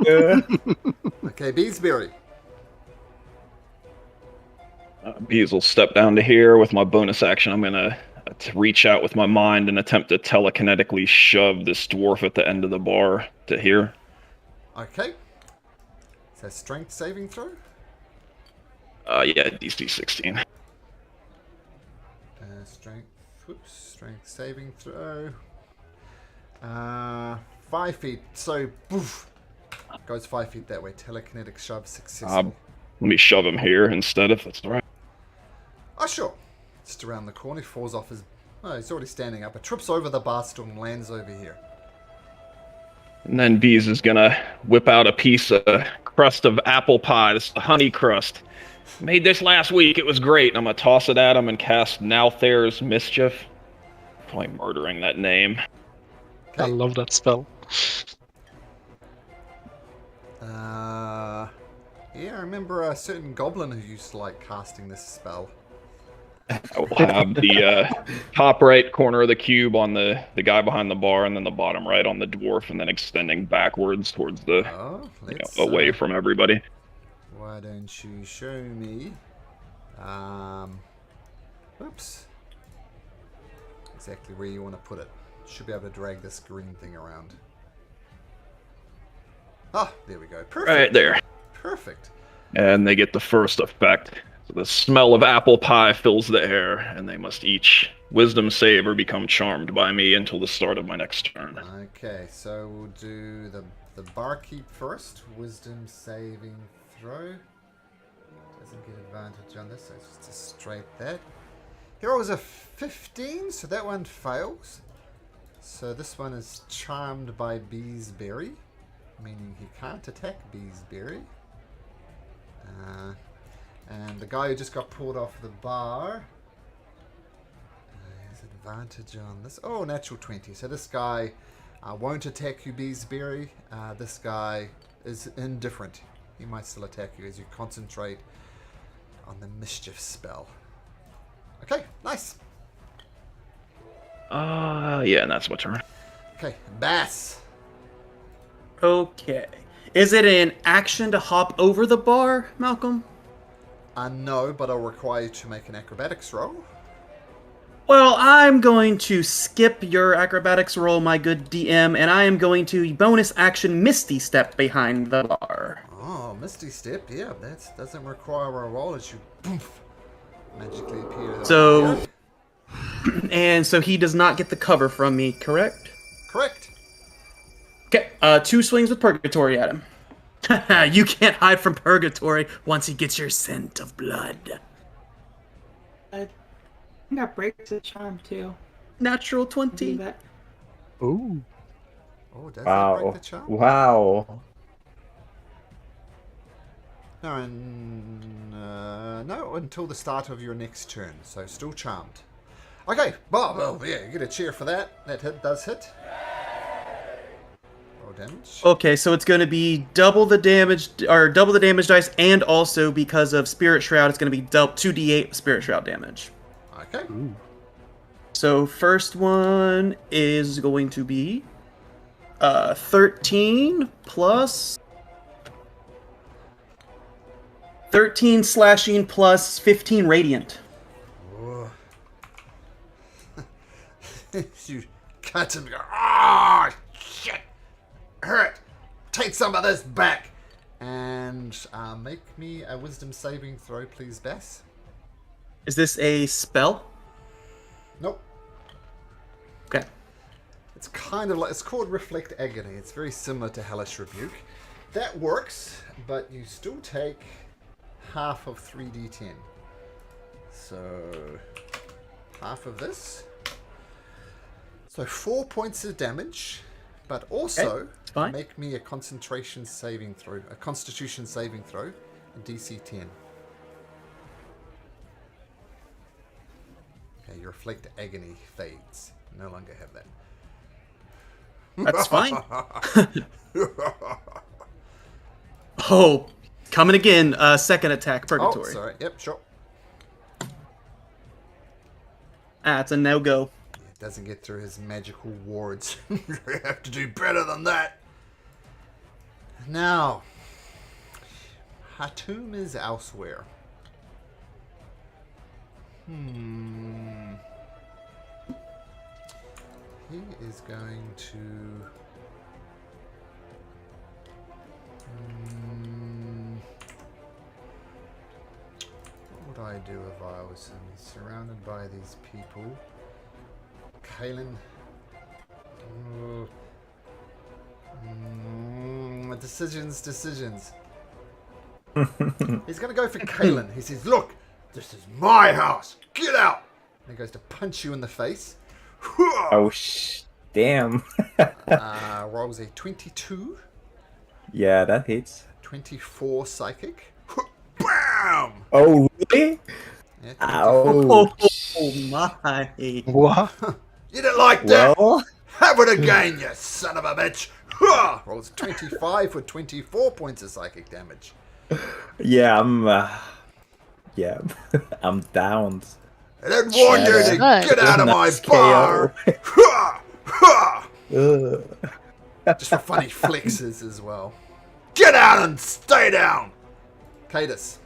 Okay, Beesbury. Bees will step down to here. With my bonus action, I'm going to reach out with my mind and attempt to telekinetically shove this dwarf at the end of the bar to here. Okay. Is that strength saving throw? Yeah, DC 16. Strength saving throw. 5 feet. So, poof. Goes 5 feet that way. Telekinetic shove successful. Let me shove him here instead, if that's all right. Oh, sure. Just around the corner. He falls off his... Oh, he's already standing up. It trips over the bar stool and lands over here. And then Bees is going to whip out a piece of crust of apple pie. This is the honey crust. Made this last week. It was great. I'm going to toss it at him and cast Nalthair's Mischief. Probably murdering that name. I love that spell. Yeah, I remember a certain goblin who used to like casting this spell. I will have the top right corner of the cube on the guy behind the bar, and then the bottom right on the dwarf, and then extending backwards towards the away from everybody. Why don't you show me? Oops. Exactly where you want to put it. Should be able to drag this green thing around. Ah, there we go. Perfect. Right there. Perfect. And they get the first effect. So the smell of apple pie fills the air, and they must each wisdom save or become charmed by me until the start of my next turn. Okay, so we'll do the barkeep first. Wisdom saving throw. Doesn't get advantage on this, so it's just a straight that. He rolls a 15, so that one fails. So this one is charmed by Beesbury, meaning he can't attack Beesbury. And the guy who just got pulled off the bar has advantage on this. Oh, natural 20. So this guy won't attack you, Beesbury. This guy is indifferent. He might still attack you as you concentrate on the mischief spell. Okay, nice. Yeah, and that's my turn. Okay, Bass. Okay. Is it an action to hop over the bar, Malcolm? No, but I'll require you to make an acrobatics roll. Well, I'm going to skip your acrobatics roll, my good DM, and I am going to bonus action Misty Step behind the bar. Oh, Misty Step, yeah, that doesn't require a roll as you poof, magically appear. So, and so he does not get the cover from me, correct? Correct. Okay, 2 swings with Purgatory at him. You can't hide from Purgatory once he gets your scent of blood. I think that breaks the charm too. Natural 20. Ooh. Oh, does that break the charm? Wow. No, no, until the start of your next turn, so still charmed. Okay, well, yeah, you get a cheer for that. That hit does hit. Roll damage. Okay, so it's going to be double the damage dice, and also because of Spirit Shroud, it's going to be 2d8 Spirit Shroud damage. Okay. Ooh. So first one is going to be 13 plus 13 slashing plus 15 radiant. You cut him and go, ah, shit, hurt, take some of this back. And make me a wisdom saving throw, please, Bass. Is this a spell? Nope. Okay. It's kind of like, it's called Reflect Agony. It's very similar to Hellish Rebuke. That works, but you still take half of 3d10. So, half of this. So 4 points of damage, but also fine. make me a concentration saving throw, a constitution saving throw, a DC 10. Okay, your reflect agony fades. No longer have that. That's fine. Oh, coming again. Second attack, Purgatory. Oh, sorry. Yep, sure. It's a no-go. It doesn't get through his magical wards. You have to do better than that. Now, Hatum is elsewhere. He is going to... What would I do if I was him? He's surrounded by these people. Caelan. Decisions. He's going to go for Caelan. He says, look, this is my house. Get out. And he goes to punch you in the face. Oh, damn. Rolls a 22. Yeah, that hits. 24 psychic. Bam! Oh, really? Yeah, Ow. Oh my. What? You didn't like that? Well, Have it again, you son of a bitch! Ha! Rolls 25 for 24 points of psychic damage. yeah, I'm downed. I didn't warn you to Good. get out of my Nice bar! KO. Ha! Ha! Ugh. Just for funny flexes as well. Get out and stay down! Cadus.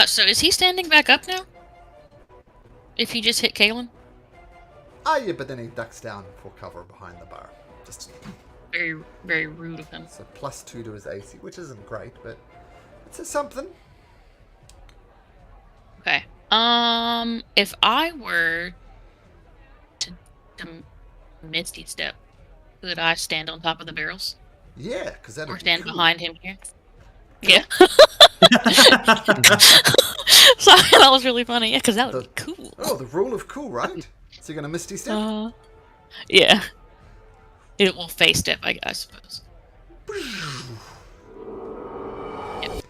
So is he standing back up now? If he just hit Caelan? Ah, yeah, but then he ducks down for cover behind the bar. Just Very, very rude of him. so +2 to his AC, which isn't great, but it's something. Okay. If I were to Misty Step, could I stand on top of the barrels? Yeah, because that Or would stand be cool. behind him here? Yeah. Sorry, that was really funny. Yeah, because that would be cool. Oh, the rule of cool, right? So you're going to Misty Step? Yeah. It will face step, I suppose. Yep.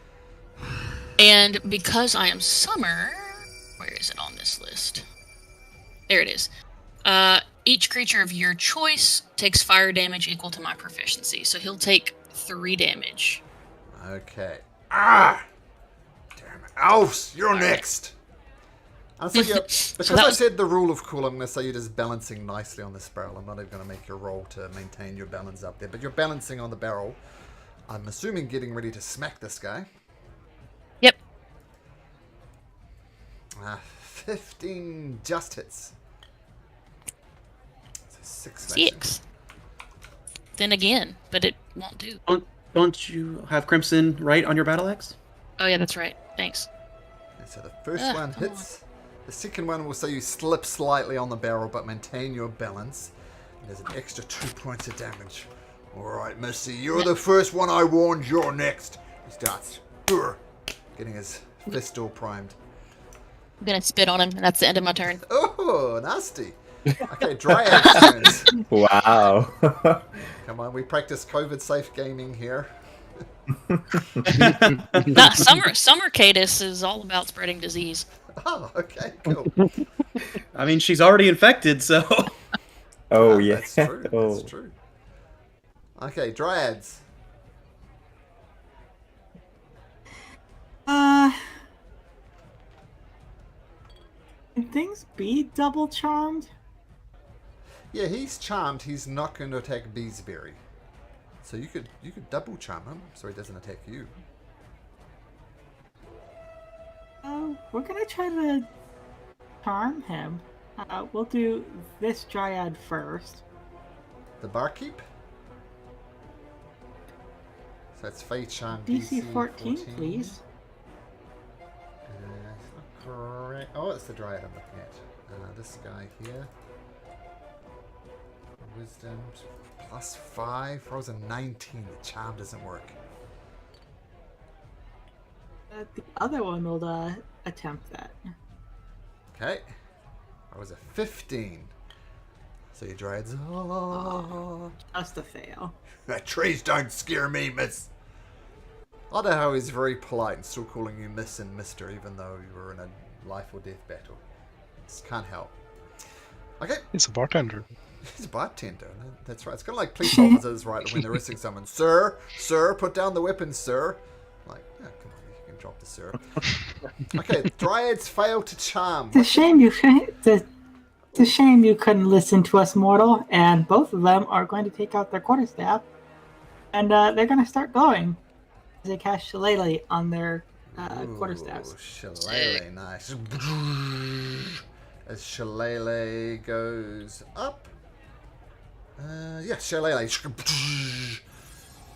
And because I am Summer, where is it on this list? There it is. Each creature of your choice takes fire damage equal to my proficiency. So he'll take 3 damage. Okay. Ah! Damn it. Alfs, you're next! I'll say you because that I was- said the rule of cool, I'm going to say you're just balancing nicely on this barrel. I'm not even going to make your roll to maintain your balance up there. But you're balancing on the barrel. I'm assuming getting ready to smack this guy. Yep. 15 just hits. So 6 slashing. 6. Then again, but it won't do. Don't you have Crimson right on your battle axe? Oh yeah, that's right. Thanks. And so the first Ah, one come hits. The second one will say you slip slightly on the barrel but maintain your balance. And there's an extra 2 points of damage. Alright, Misty, you're the first one I warned. You're next. He starts getting his fist all primed. I'm gonna spit on him, and that's the end of my turn. Oh, nasty. Okay, Dryad's turns. Wow. Come on, we practice COVID-safe gaming here. Nah, summer Cadus is all about spreading disease. Oh, okay, cool. I mean, she's already infected, so. Oh, yeah. That's true. Oh. That's true. Okay, Dryads. Can things be double charmed? Yeah, he's charmed. He's not going to attack Beesbury. So you could double charm him so he doesn't attack you. We're gonna try to charm him. We'll do this Dryad first. The barkeep. So that's Fey Charm DC 14, please. It's not correct. Oh, it's the Dryad I'm looking at. This guy here. Wisdom +5. Rolls a 19. The charm doesn't work. The other one will attempt that. Okay. Rolls a 15. So your Dryad's... Oh. Just a fail. Trees don't scare me, miss. I don't know how he's very polite and still calling you miss and mister, even though you were in a life or death battle. Just can't help. Okay. He's a bartender. He's a bartender. That's right. It's kind of like police officers, right, when they're arresting someone. Sir, put down the weapon, sir. Like, oh, come on, you can drop the sir. Okay, Dryads fail to charm. It's a shame it's a shame you couldn't listen to us, mortal. And both of them are going to take out their quarterstaff, and they're going to start glowing as they cast Shillelagh on their quarterstaffs. Shillelagh, nice. As Shillelagh goes up. Shillelagh.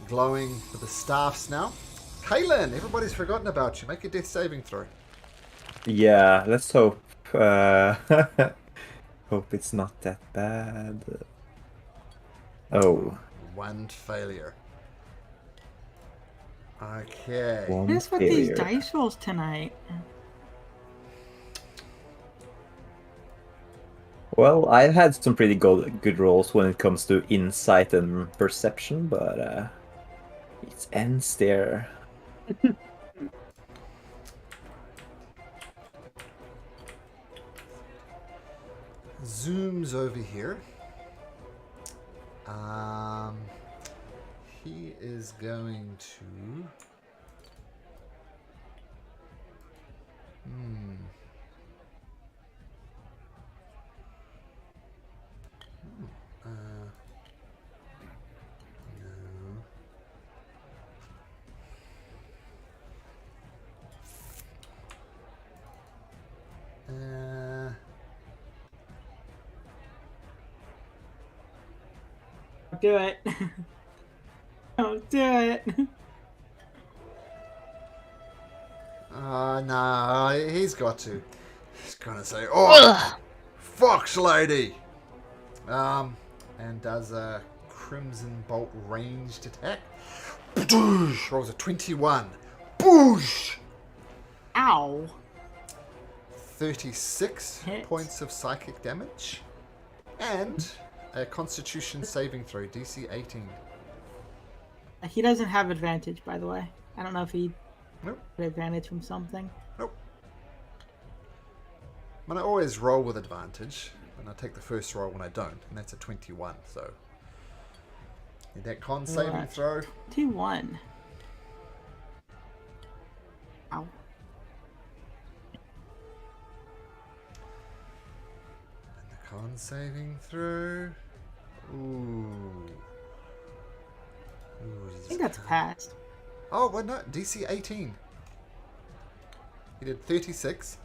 Glowing with the staffs now. Kaelin, everybody's forgotten about you. Make a death saving throw. Yeah, let's hope. Hope it's not that bad. Oh. 1 failure. Okay. What is with these dice rolls tonight? Well, I've had some pretty good rolls when it comes to insight and perception, but it ends there. Zooms over here. He is going to... Do it. Don't do it. No, he's got to. He's gonna say, "Oh, fox lady," and does a crimson bolt ranged attack. Boosh! Rolls a 21. Boosh! Ow. 36 points of psychic damage, and a Constitution saving throw, DC 18. He doesn't have advantage, by the way. I don't know if he Nope. had advantage from something. Nope. I mean, I always roll with advantage, and I take the first roll when I don't, and that's a 21, so... Need that con saving throw. 21. Ow. And the con saving throw... Ooh. I think that's passed. Oh, well, no. DC 18. He did 36.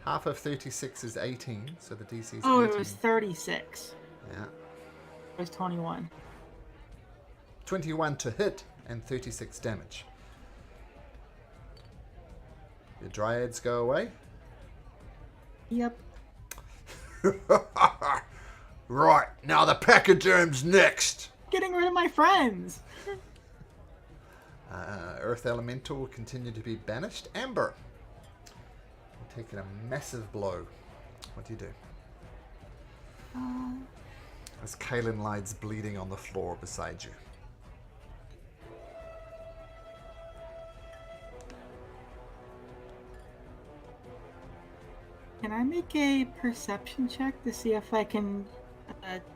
Half of 36 is 18, so the DC is 18. Oh, it was 36. Yeah. It was 21. 21 to hit and 36 damage. Your dryads go away. Yep. Right, now the pachyderm's next. Getting rid of my friends. Earth Elemental will continue to be banished. Amber, you're taking a massive blow. What do you do? As Kaelin lies bleeding on the floor beside you. Can I make a perception check to see if I can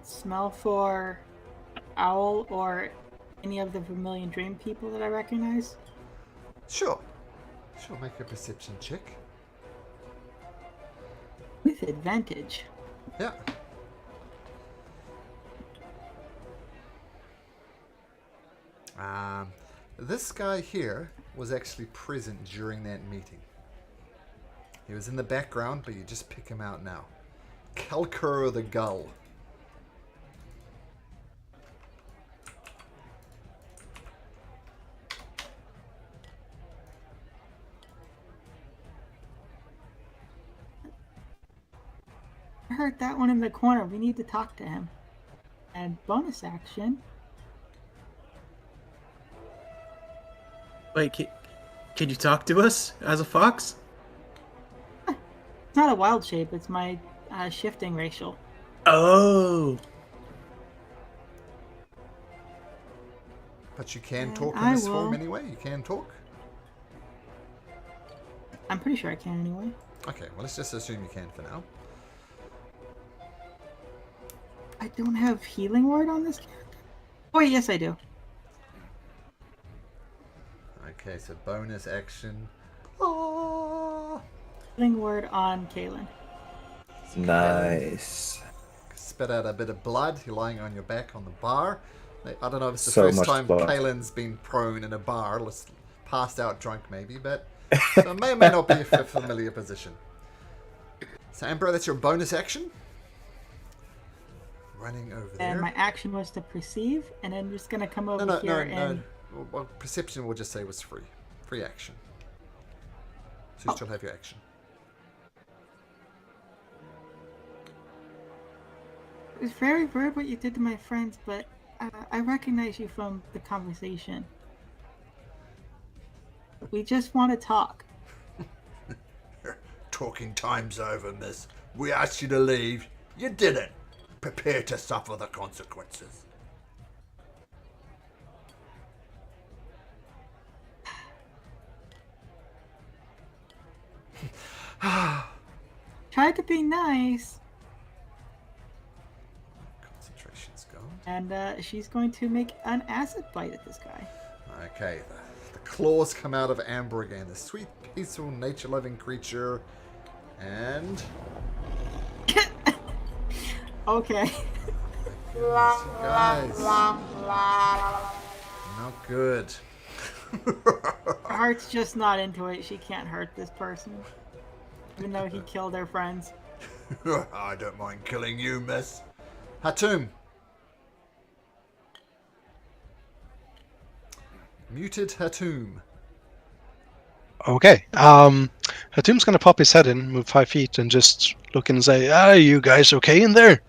smell for owl or any of the Vermilion Dream people that I recognize? Sure. Sure, make a perception check. With advantage. Yeah. This guy here was actually present during that meeting. He was in the background, but you just pick him out now. Calcur the Gull. I heard that one in the corner. We need to talk to him. And bonus action. Wait, can you talk to us as a fox? It's not a wild shape. It's my shifting racial. Oh. But you can And talk in I this form will- anyway. You can talk. I'm pretty sure I can anyway. Okay, well, let's just assume you can for now. I don't have healing word on this character. Oh, wait, yes, I do. Okay, so bonus action. Oh. Healing word on Kaelin. Nice. Spit out a bit of blood. You're lying on your back on the bar. I don't know if it's the So first much time blood. Kaelin's been prone in a bar, passed out drunk maybe, but so may or may not be a familiar position. So Amber, that's your bonus action. Running over there. And my action was to perceive, and I'm just gonna come over here and... Well, perception we'll just say was free. Free action. So you still have your action. It was very rude what you did to my friends, but I recognize you from the conversation. We just want to talk. Talking time's over, miss. We asked you to leave. You didn't. Prepare to suffer the consequences. Tried to be nice. Concentration's gone. And she's going to make an acid bite at this guy. Okay, the claws come out of Amber again. The sweet, peaceful, nature-loving creature. And... Okay. Goodness, you guys. Not good. Her heart's just not into it. She can't hurt this person. Even though he killed her friends. I don't mind killing you, miss. Hatum. Muted Hatum. Okay. Hatum's gonna pop his head in, move 5 feet, and just look and say, "Are you guys okay in there?"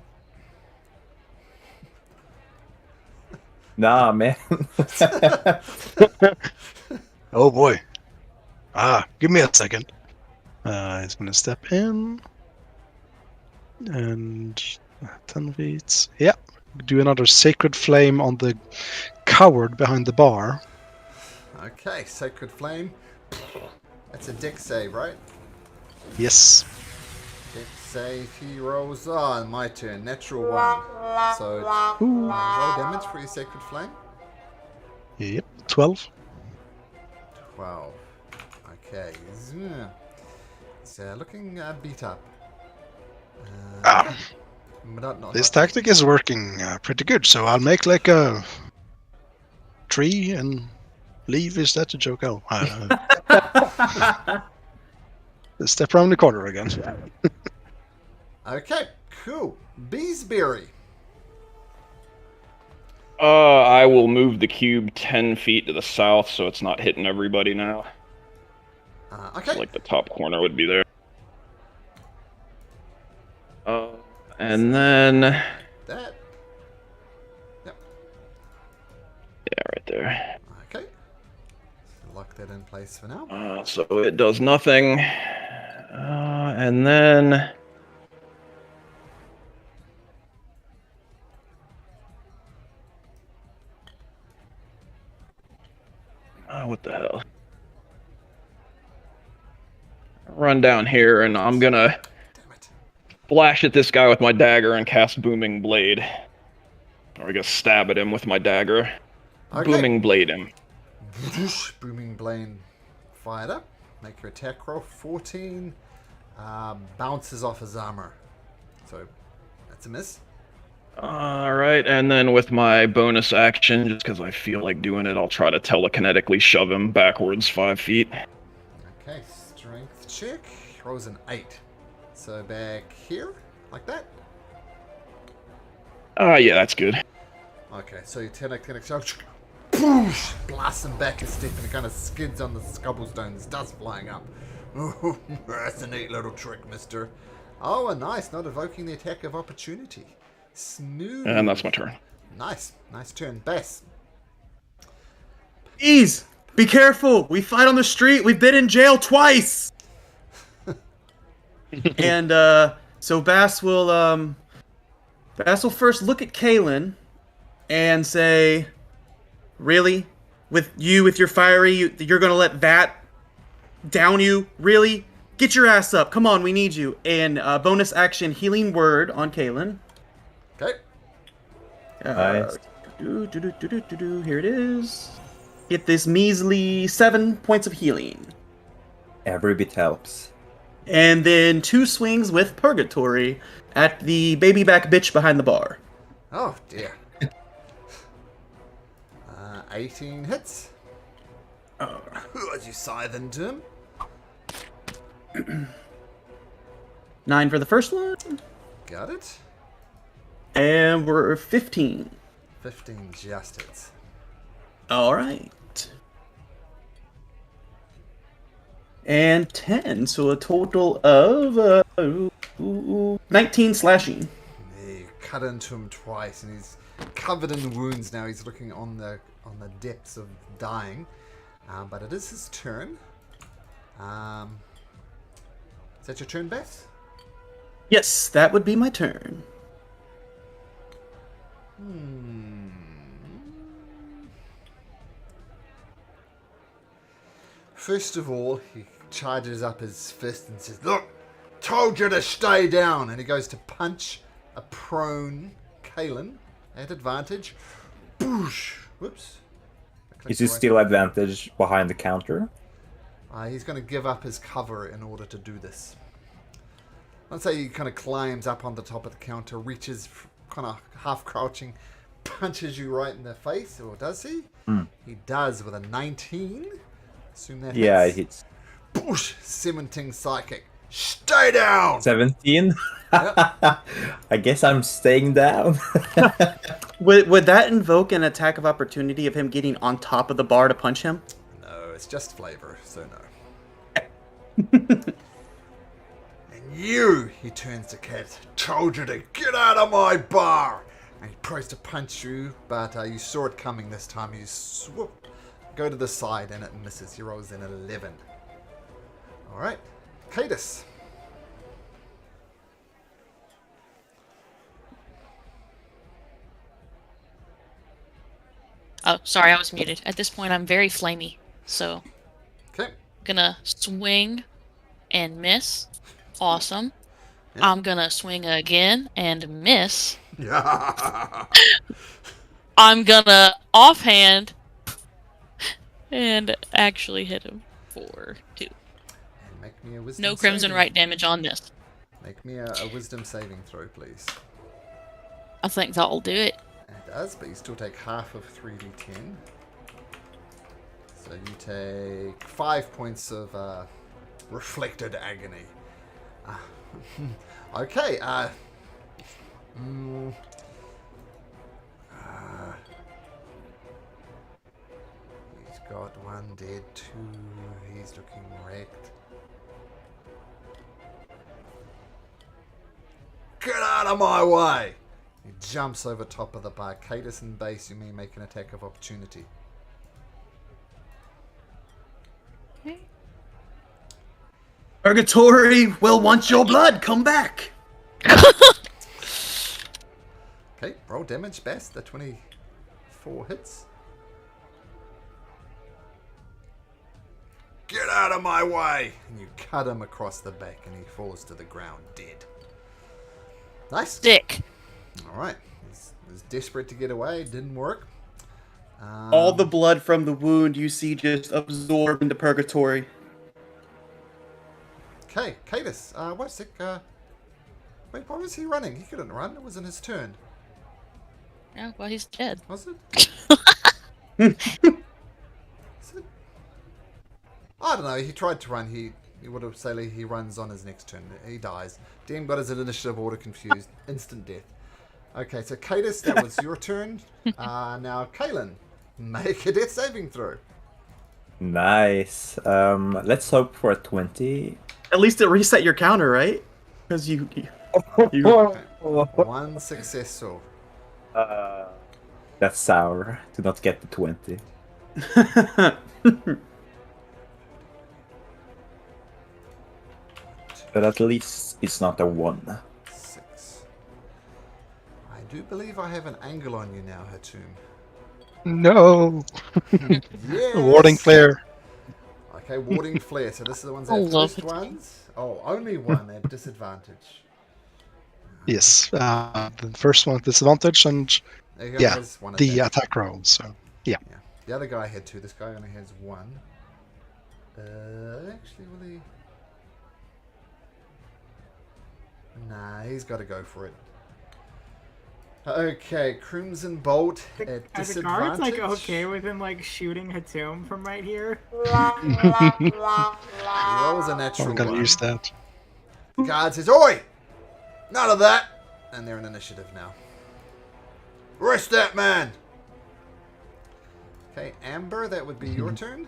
Nah, man. Oh boy. Give me a second. He's gonna step in. And 10 feet. Yeah. Do another sacred flame on the coward behind the bar. Okay, Sacred Flame. That's a dex save, right? Yes. Dex save, he rolls on. My turn, natural 1. So, roll damage for your Sacred Flame. Yep. 12. 12. Okay. He's looking beat up. Not This tactic is working pretty good, so I'll make like a tree and leave. Is that a joke? Oh, step around the corner again. Okay, cool. Beesbury. I will move the cube 10 feet to the south so it's not hitting everybody now. Okay. So, like the top corner would be there. And then... That. Yep. Yeah, right there. Okay. Lock that in place for now. So it does nothing. And then... what the hell? Run down here and I'm gonna Damn it. flash at this guy with my dagger and cast Booming Blade. Or I guess stab at him with my dagger. Okay. Booming Blade him. Booming Blade fired up. Make your attack roll. 14. Bounces off his armor. So, that's a miss. Alright, and then with my bonus action, just because I feel like doing it, I'll try to telekinetically shove him backwards 5 feet. Okay, strength check. Rolls an 8. So back here, like that. Yeah, that's good. Okay, so you telekinetic blast him back a step and it kind of skids on the cobblestones, dust flying up. Oh, that's a neat little trick, mister. Oh, nice, not evoking the attack of opportunity. Smooth. And that's my turn. Nice turn. Bess. Ease! Be careful! We fight on the street! We've been in jail twice! And, so Bass will first look at Kaelin and say, really? With your fiery, you're gonna let that down you? Really? Get your ass up. Come on, we need you. And, bonus action healing word on Kaelin. Okay. Nice. Here it is. Get this measly 7 points of healing. Every bit helps. And then 2 swings with Purgatory at the baby back bitch behind the bar. Oh, dear. 18 hits. As you scythe into him. 9 for the first one. Got it. And we're 15. 15 just hits. Alright. And 10, so a total of 19 slashing. You cut into him twice, and he's covered in wounds now. He's looking on the depths of dying. But it is his turn. Is that your turn, Beth? Yes, that would be my turn. First of all, he charges up his fist and says, "Look, told you to stay down." And he goes to punch a prone Kaelin at advantage. Boosh! Whoops. Is he still advantage behind the counter? He's going to give up his cover in order to do this. Let's say he kind of climbs up on the top of the counter, reaches kind of half crouching, punches you right in the face, or does he? He does with a 19. Assume that Yeah, hits. it hits. Boosh! Cementing psychic. Stay down! 17? Yep. I guess I'm staying down. Would that invoke an attack of opportunity of him getting on top of the bar to punch him? No, it's just flavor, so no. And you, he turns to Cat, told you to get out of my bar! And he tries to punch you, but you saw it coming this time. You swoop, go to the side, and it misses. He rolls an 11. Alright, Cadus. Oh, sorry, I was muted. At this point, I'm very flamey. So, Okay. gonna swing and miss. Awesome. Yeah. I'm gonna swing again and miss. Yeah. I'm gonna offhand and actually hit him for 2. And make me a wisdom No Crimson saving. Right damage on this. Make me a wisdom saving throw, please. I think that'll do it. It does, but you still take half of 3d10. So you take 5 points of reflected agony. Okay. He's got 1 dead, 2. He's looking wrecked. Get out of my way! He jumps over top of the bar. Cadus and base, you may make an attack of opportunity. Purgatory will want your blood. Come back. Okay, roll damage, best. The 24 hits. Get out of my way! And you cut him across the back and he falls to the ground dead. Nice. Sick. Alright. He's desperate to get away. Didn't work. All the blood from the wound you see just absorbed into Purgatory. Okay, Cadus. Wait a sec. Wait, why was he running? He couldn't run. It wasn't his turn. Yeah, well, he's dead. Was it? Is it? I don't know. He tried to run. He would have said he runs on his next turn. He dies. DM got his initiative order confused. Instant death. Okay, so Cadus, that was your turn. Now, Kaelin, make a death saving throw. Nice. Let's hope for a 20. At least it reset your counter, right? Because you One successful. That's sour to not get the 20. But at least it's not a 1. 6. I do believe I have an angle on you now, Hatum. No. Yes. Warding flare. Okay, warding flare. So this is the ones I that have love first it. ones. Oh, only one at disadvantage. Yes. The first one disadvantage, and There he only yeah, has one the attack. attack roll. So yeah. Yeah. The other guy had 2. This guy only has 1. Actually, will he? Nah, he's got to go for it. Okay, Crimson Bolt at Are the disadvantage. guards like okay with him like shooting Hatum from right here? He rolls a natural I'm gonna 1. use that. The guard says, "Oi! None of that!" And they're in initiative now. Arrest that man! Okay, Amber, that would be your turn.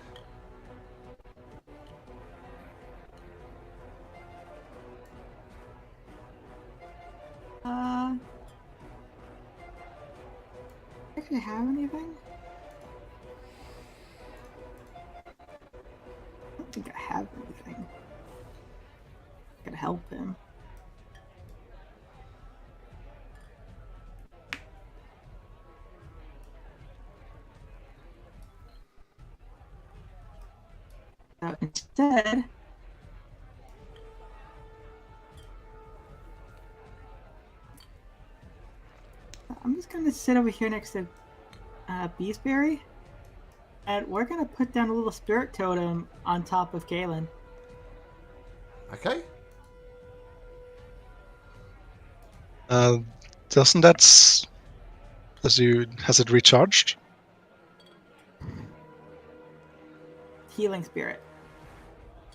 Actually have anything? I don't think I have anything. I could help him. So instead, I'm just gonna sit over here next to Beesbury, and we're gonna put down a little spirit totem on top of Galen. Okay. Doesn't that has it recharged? Healing spirit.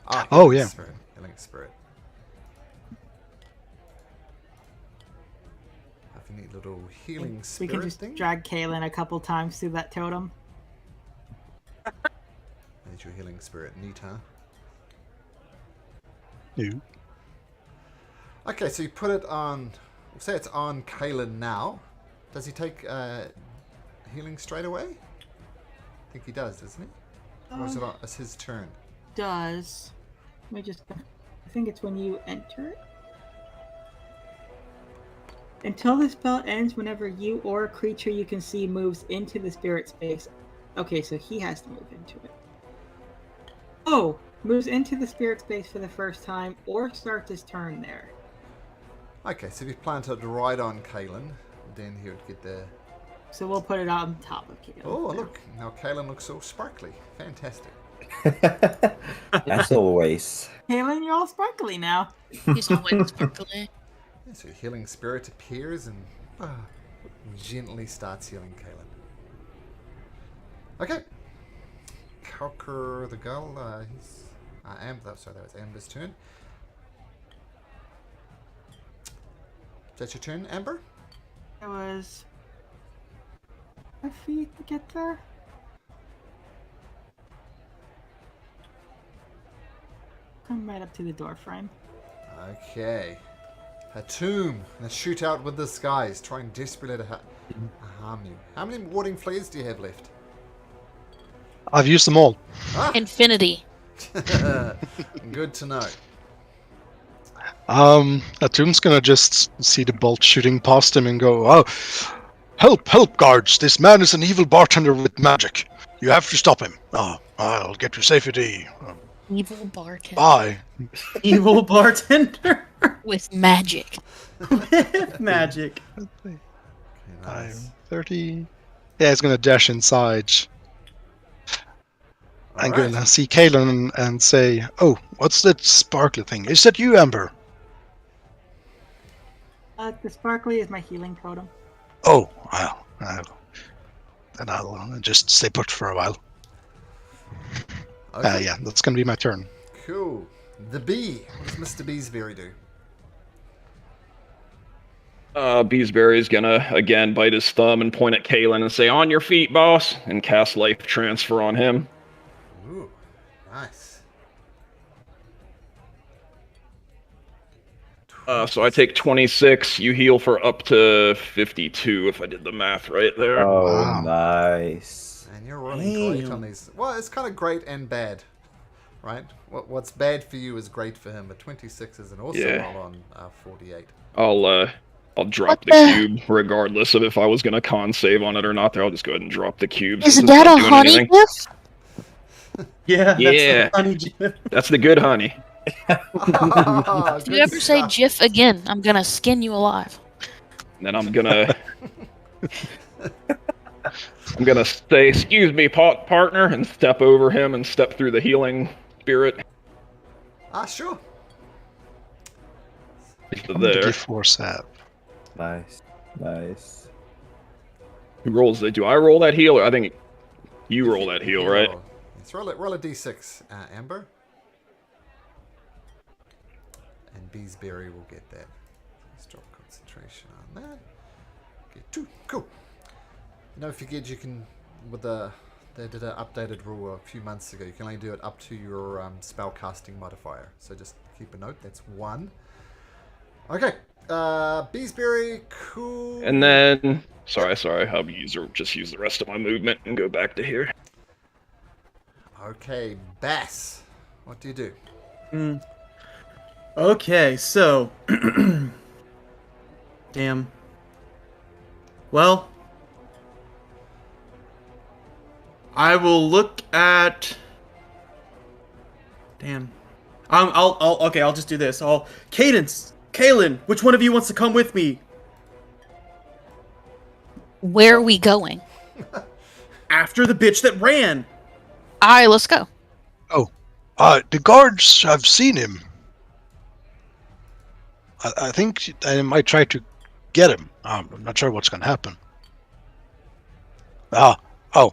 Ah, Oh, healing yeah. Spirit. Healing Spirit. Have a neat little healing We spirit can just thing. drag Galen a couple times through that totem. There's your healing spirit. Neat, huh? No. Okay, so you put it on. We'll say it's on Caelan now. Does he take healing straight away? I think he does, doesn't he? Or is it on, it's his turn? Does. Let me just. I think it's when you enter it. Until the spell ends, whenever you or a creature you can see moves into the spirit space. Okay, so he has to move into it. Oh! Moves into the spirit space for the first time or starts his turn there. Okay, so if you planted right on Caelan, then he would get the. So we'll put it on top of Galen. Oh, look! Now Caelan looks all sparkly. Fantastic. As always. Galen, you're all sparkly now. He's always sparkly. Yeah, so healing spirit appears and gently starts healing Caelan. Okay. Calker the Gull, he's... sorry, that was Amber's turn. Is that your turn, Amber? It was 5 feet to get there. Come right up to the door frame. Okay. Hatum, let's shoot out with this guy. He's trying desperately to harm you. How many warding flares do you have left? I've used them all. Infinity. Good to know. Atum's gonna just see the bolt shooting past him and go, "Oh, help, guards! This man is an evil bartender with magic. You have to stop him. Oh, I'll get to safety. Evil bartender. Bye." Evil bartender With magic. with magic. Okay, I'm nice. 30. Yeah, he's gonna dash inside. I'm Alright. gonna see Caelan and say, "Oh, what's that sparkly thing? Is that you, Amber?" The sparkly is my healing totem. Oh, well, then I'll just stay put for a while. Okay. Yeah, that's gonna be my turn. Cool. The bee. What does Mr. Beesbury do? Beesbury's gonna again bite his thumb and point at Caelan and say, "On your feet, boss," and cast life transfer on him. Ooh, nice. So I take 26. You heal for up to 52, if I did the math right there. Oh, Wow. nice. And you're rolling great on Damn. these. Well, it's kind of great and bad, right? What's bad for you is great for him. But 26 is an awesome Yeah. roll on 48. I'll drop What the the- cube, regardless of if I was gonna con save on it or not. There, I'll just go ahead and drop the cube. Is since that it's a not doing honey anything. gift? Yeah. Yeah. That's the honey gif. That's the good honey. Ah, If you good ever say stuff. GIF again, I'm gonna skin you alive. And then I'm gonna say, "Excuse me, partner," and step over him and step through the healing spirit. Sure. So How many there. did Force have? Nice. Nice. Who rolls it? Do I roll that heal, or I think you roll that heal, You right? roll. Let's roll a d6, Amber. And Beesbury will get that. Let's drop concentration on that. Get 2. Cool. Don't forget you can, they did an updated rule a few months ago. You can only do it up to your spell casting modifier. So just keep a note. That's 1. Okay. Beesbury, cool. And then, sorry, I'll just use the rest of my movement and go back to here. Okay, Bass. What do you do? Okay, so. Damn. Well. I will look at. Damn. I'll just do this. Caelan, which one of you wants to come with me? Where are we going? After the bitch that ran. Alright, let's go. The guards have seen him. I think I might try to get him. I'm not sure what's going to happen.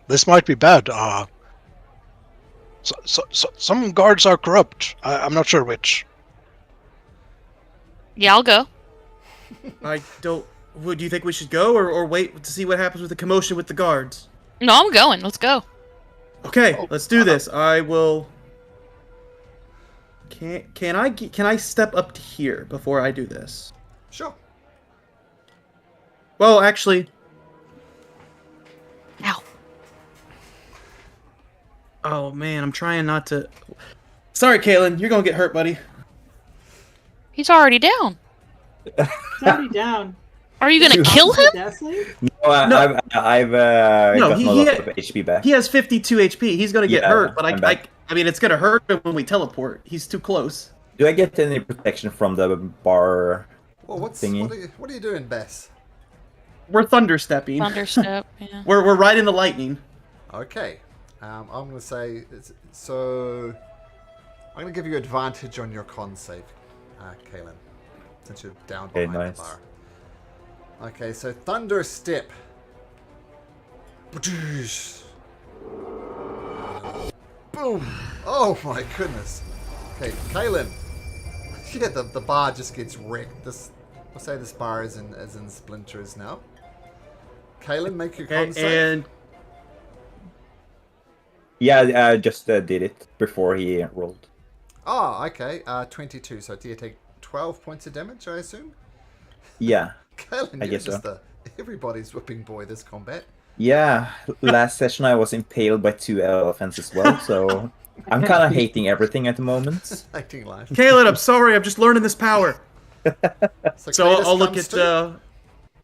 This might be bad. Some guards are corrupt. I'm not sure which. Yeah, I'll go. I don't. Do you think we should go or wait to see what happens with the commotion with the guards? No, I'm going. Let's go. Okay, let's do this. I will. Can I step up to here before I do this? Sure. Well, actually. Ow. Oh man, I'm trying not to. Sorry, Caelan, you're gonna get hurt, buddy. He's already down. He's already down. Are you gonna kill him? Death save? No, No. I've No, gotten a lot of HP back. He has 52 HP. He's gonna get Yeah, hurt, but I'm back. I mean, it's gonna hurt him when we teleport. He's too close. Do I get any protection from the bar Well, thingy? what are you doing, Bass? We're thunderstepping. Thunderstep, yeah. We're riding the lightning. Okay. I'm going to say, so I'm going to give you advantage on your con save, Caelan, since you're down Okay, behind nice. the bar. Okay, so Thunder Step. Boom! Oh my goodness. Okay, Caelan. Yeah, the bar just gets wrecked. We'll say this bar is in splinters now. Caelan, make your con Okay, save. and Yeah, I just did it before he rolled. Oh, okay. 22. So do you take 12 points of damage, I assume? Yeah. Caelan, I you're guess just so. everybody's whipping boy this combat. Yeah, last session I was impaled by 2 elephants as well, so I'm kind of hating everything at the moment. Acting life. Caelan, I'm sorry. I'm just learning this power. So Cletus I'll look comes at too?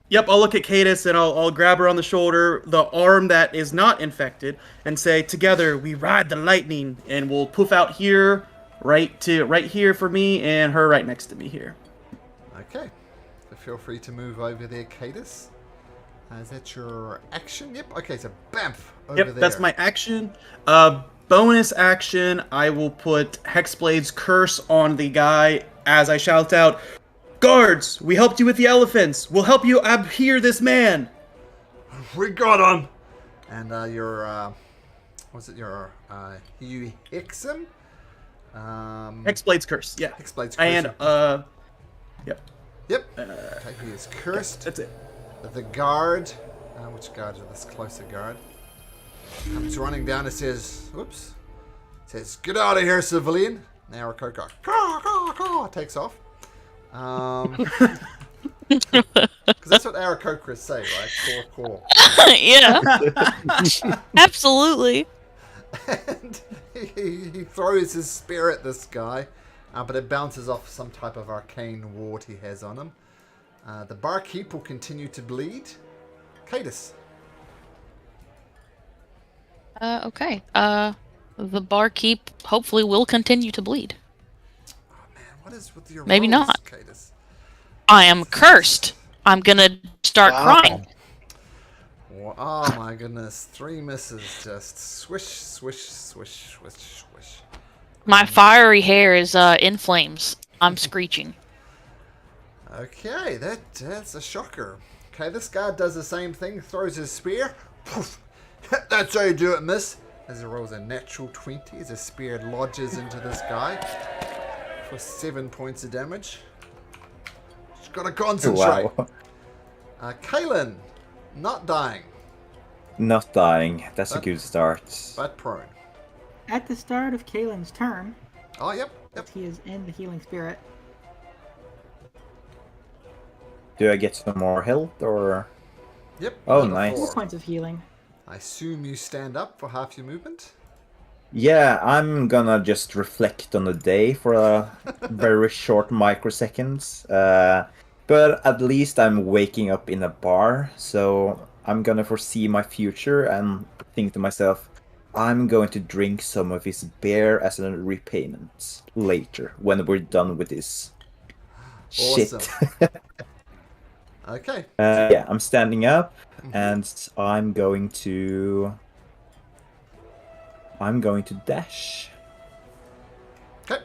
Yep, I'll look at Cadis and I'll grab her on the shoulder, the arm that is not infected, and say, "Together we ride the lightning," and we'll poof out here, right here for me, and her right next to me here. Okay. So feel free to move over there, Cadis. Is that your action? Yep. Okay, so bamf over Yep, there. that's my action. Bonus action, I will put Hexblade's curse on the guy as I shout out, "Guards, we helped you with the elephants. We'll help you abhere this man." We got him! And your, was it your, you hex him? Hexblade's curse, yeah. Hexblade's curse. And, yep. Yep. Okay, he is cursed. That's it. The guard, which guard is this closer guard, comes running down and says, "Oops," says, "Get out of here, civilian." Now Rakoko takes off. Because that's what Aarakocras say, right? Core. Yeah, absolutely. And he throws his spear at this guy, but it bounces off some type of arcane ward he has on him. The barkeep will continue to bleed. Cadus. Okay. The barkeep hopefully will continue to bleed. Oh man, what is with your Maybe rolls, not. Cadus? I am cursed. I'm gonna start crying. Oh my goodness, 3 misses, just swish, swish, swish, swish, swish. My fiery hair is in flames. I'm screeching. Okay, that's a shocker. Okay, this guy does the same thing, throws his spear. Poof. That's how you do it, miss. As he rolls a natural 20, as a spear lodges into this guy for 7 points of damage. Just gotta concentrate. Wow. Caelan, not dying, Not dying. That's a good start. but prone. At the start of Caelan's turn, Oh, yep. he is in the healing spirit. Do I get some more health or? Yep. Oh, level nice. 4 points of healing. I assume you stand up for half your movement. Yeah, I'm gonna just reflect on the day for a very short microseconds. But at least I'm waking up in a bar, so I'm gonna foresee my future and think to myself, I'm going to drink some of his beer as a repayment later when we're done with this Awesome. shit. Okay. Yeah, I'm standing up and I'm going to dash. Okay.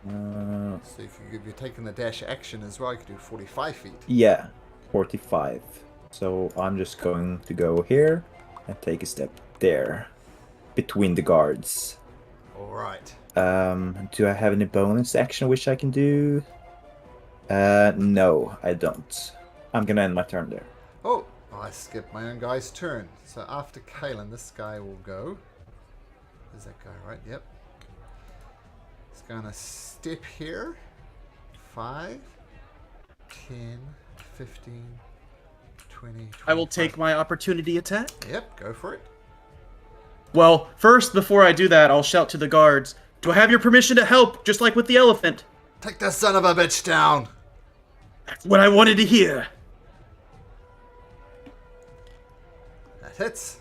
Uh, So if you're taking the dash action as well, you can do 45 feet. Yeah, 45. So I'm just going to go here and take a step there, between the guards. All right. Do I have any bonus action which I can do? No, I don't. I'm gonna end my turn there. Oh, I skipped my own guy's turn. So after Caelan, this guy will go. There's that guy, right? Yep. He's gonna step here. 5, 10, 15, 20, I will 25. take my opportunity attack. Yep, go for it. Well, first, before I do that, I'll shout to the guards. Do I have your permission to help, just like with the elephant? Take that son of a bitch down. That's what I wanted to hear. That hits.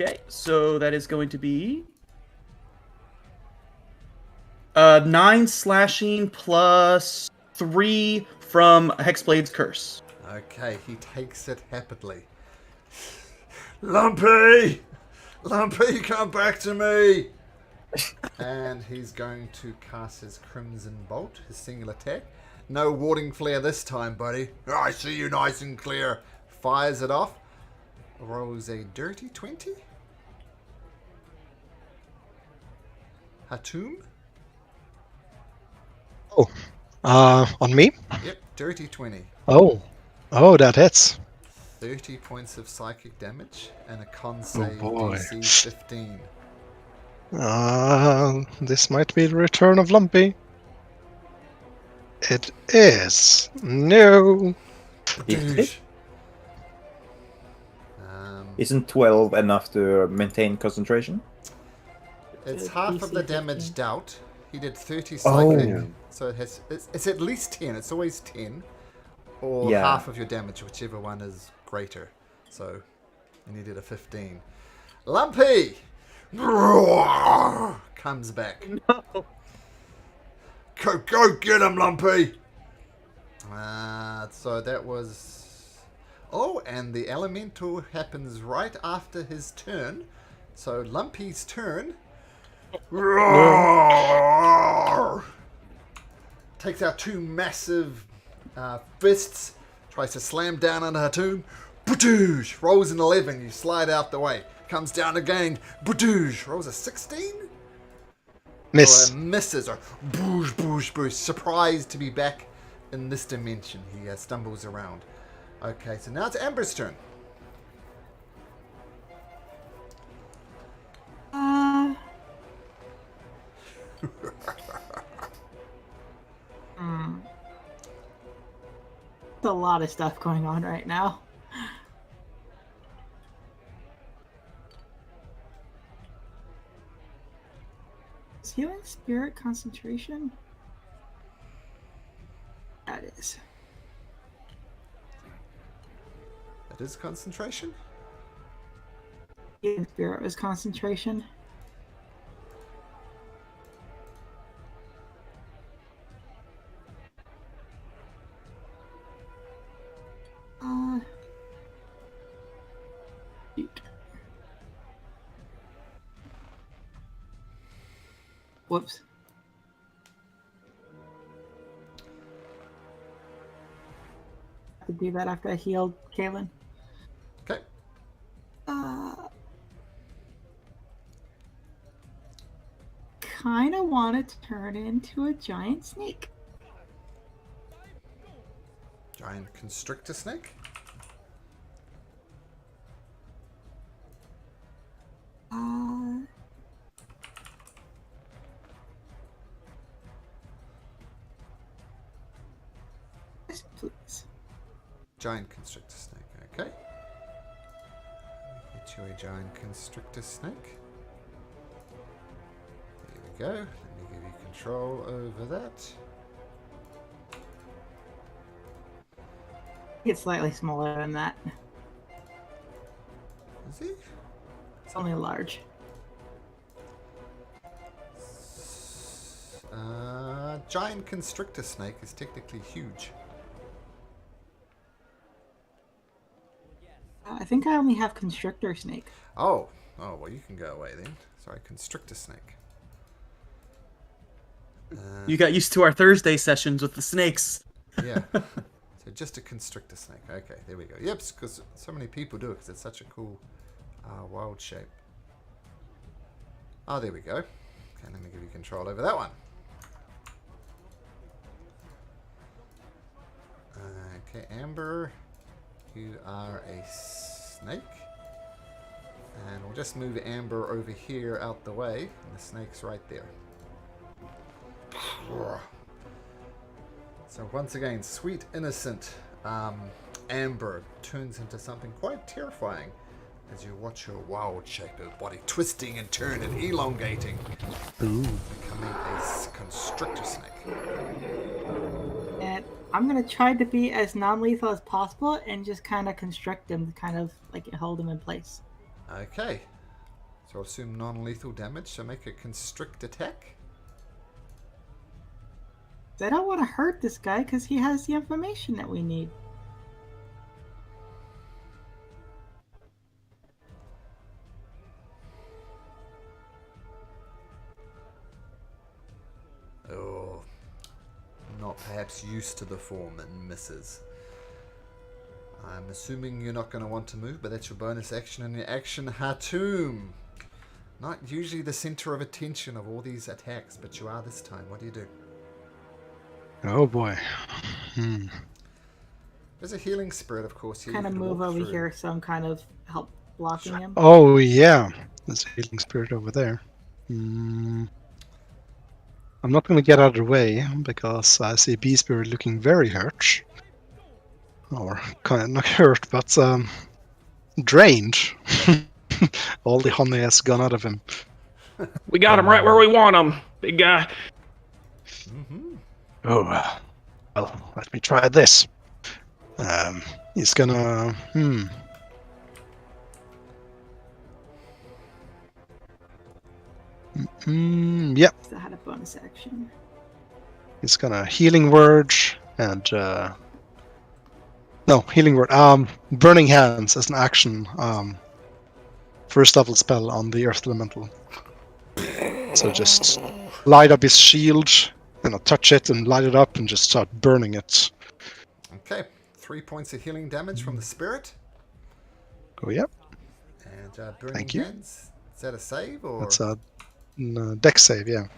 Okay, so that is going to be 9 slashing plus 3 from Hexblade's Curse. Okay, he takes it happily. Lumpy! Lumpy, come back to me! And he's going to cast his Crimson Bolt, his single attack. No warding flare this time, buddy. I see you nice and clear. Fires it off. Rolls a dirty 20. Hatum? On me? Yep, dirty 20. Oh, that hits. 30 points of psychic damage and a con save boy. DC 15. This might be the return of Lumpy. It is. No. Douche. Isn't 12 enough to maintain concentration? It's It's half of the DC damage 15. dealt. He did 30 psychic, Oh. so it's at least 10. It's always 10, or Yeah. half of your damage, whichever one is greater. So, and he did a 15. Lumpy comes back. No. Go get him, Lumpy. So that was. Oh, and the elemental happens right after his turn. So Lumpy's turn. Takes out 2 massive fists. Tries to slam down on Hatum. Badoosh! Rolls an 11. You slide out the way. Comes down again. Badoosh! Rolls a 16. Miss. Or misses. Or boosh, boosh, boosh. Surprised to be back in this dimension. He stumbles around. Okay, so now it's Amber's turn. a lot of stuff going on right now. Is healing spirit concentration? That is. That is concentration? Healing spirit was concentration. Shoot. Whoops. I have to do that after I healed Kaelin. Okay. Kinda want to turn into a giant snake. Giant constrictor snake. Yes, please. Giant constrictor snake. Okay. Get you a giant constrictor snake. There we go. Let me give you control over that. It's slightly smaller than that. Is he? It's only large. Giant constrictor snake is technically huge. I think I only have constrictor snake. Oh, well, you can go away then. Sorry, constrictor snake. You got used to our Thursday sessions with the snakes. Yeah. So just a constrictor snake. Okay, there we go. Yep, because so many people do it because it's such a cool wild shape. Oh, there we go. Okay, let me give you control over that one. Okay, Amber, you are a snake. And we'll just move Amber over here out the way. And the snake's right there. So once again, sweet, innocent Amber turns into something quite terrifying as you watch her wild-shaped body twisting and turn and elongating, becoming a constrictor snake. And I'm gonna try to be as non-lethal as possible and just kind of constrict him, to kind of like hold him in place. Okay, so I'll assume non-lethal damage, so make a constrict attack. I don't want to hurt this guy because he has the information that we need. Oh, not perhaps used to the form and misses. I'm assuming you're not going to want to move, but that's your bonus action and your action, Hatum. Not usually the center of attention of all these attacks, but you are this time. What do you do? Oh boy. There's a healing spirit, of course. Here Kind of you can move walk over through. here so I'm kind of help blocking him. Oh yeah. There's a healing spirit over there. I'm not going to get out of the way because I see Bee Spirit looking very hurt. Or kind of not hurt, but drained. All the honey has gone out of him. We got him right where we want him, big guy. Oh, well, let me try this. He's gonna. Yep. I had a bonus action. He's gonna healing word and no healing word. Burning hands as an action. First level spell on the earth elemental. So just light up his shield, touch it and light it up and just start burning it. Okay, 3 points of healing damage from the spirit. Oh yep. And burning Thank you. hands. Is that a save or? That's a dex save, yeah.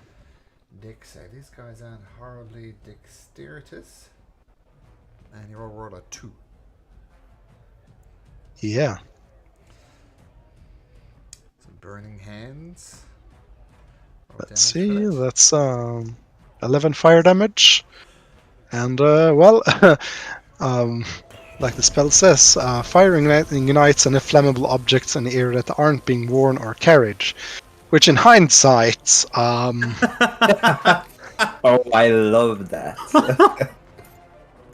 Dex save. These guys aren't horribly dexterous. And you roll a 2. Yeah. Some burning hands. Roll Let's damage see. for that. That's 11 fire damage. And well, Like the spell says, firing ignites any flammable objects in the area that aren't being worn or carried. Which, in hindsight, Oh, I love that.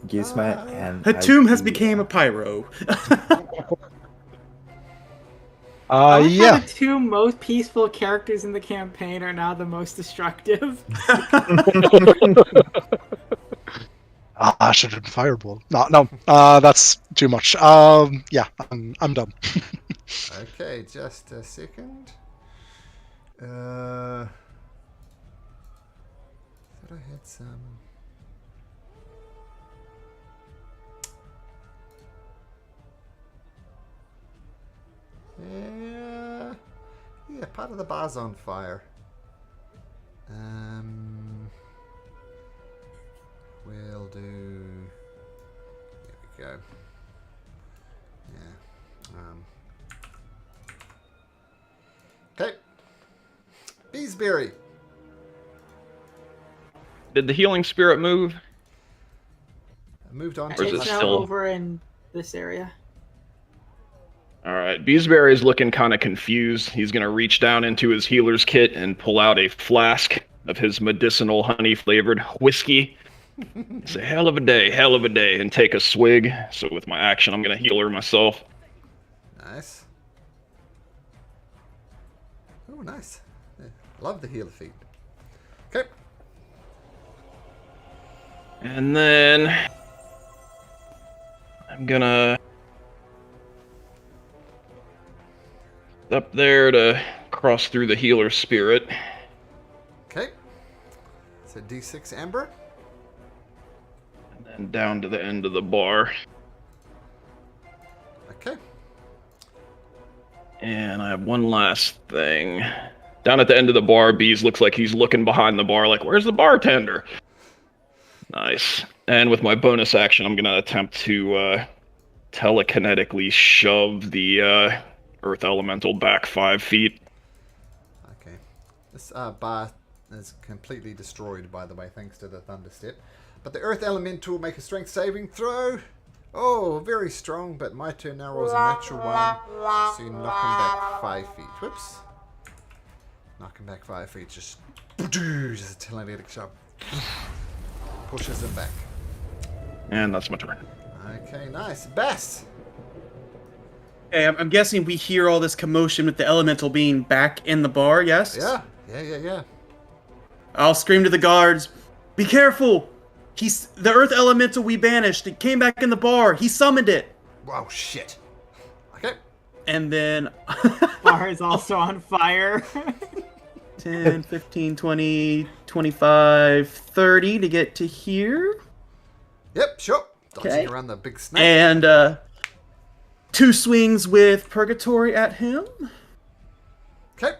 Gives my an Hatum has idea. became a pyro. yeah. The two most peaceful characters in the campaign are now the most destructive. I should have been fireball. No, that's too much. Yeah, I'm done. Okay, just a second. Thought I had some. Yeah, part of the bar's on fire. We'll do. There we go. Yeah. Okay. Beesberry. Did the healing spirit move? I moved on Or is to it It's now still- over in this area. All right, Beesbury's looking kind of confused. He's going to reach down into his healer's kit and pull out a flask of his medicinal honey-flavored whiskey. It's a hell of a day, and take a swig. So with my action, I'm going to heal her myself. Nice. Oh, nice. Yeah, love the healer feat. Okay. And then I'm going to up there to cross through the healer spirit. Okay. So D6 Amber. And then down to the end of the bar. Okay. And I have one last thing. Down at the end of the bar, Bees looks like he's looking behind the bar like, where's the bartender? Nice. And with my bonus action, I'm going to attempt to telekinetically shove the Earth Elemental back 5 feet. Okay. This bar is completely destroyed, by the way, thanks to the Thunderstep. But the Earth Elemental will make a strength saving throw. Oh, very strong, but my turn now rolls a natural 1. So you knock him back 5 feet. Whoops. Knock him back 5 feet. Just a telekinetic shove. Pushes him back. And that's my turn. Okay, nice. Bass. Hey, I'm guessing we hear all this commotion with the elemental being back in the bar, yes? Yeah. I'll scream to the guards, be careful! The earth elemental we banished, it came back in the bar, he summoned it! Wow, shit. Okay. And then... Bar is also on fire. 10, 15, 20, 25, 30 to get to here. Yep, sure. Dodging Okay. around the big snake. And 2 swings with Purgatory at him. Okay.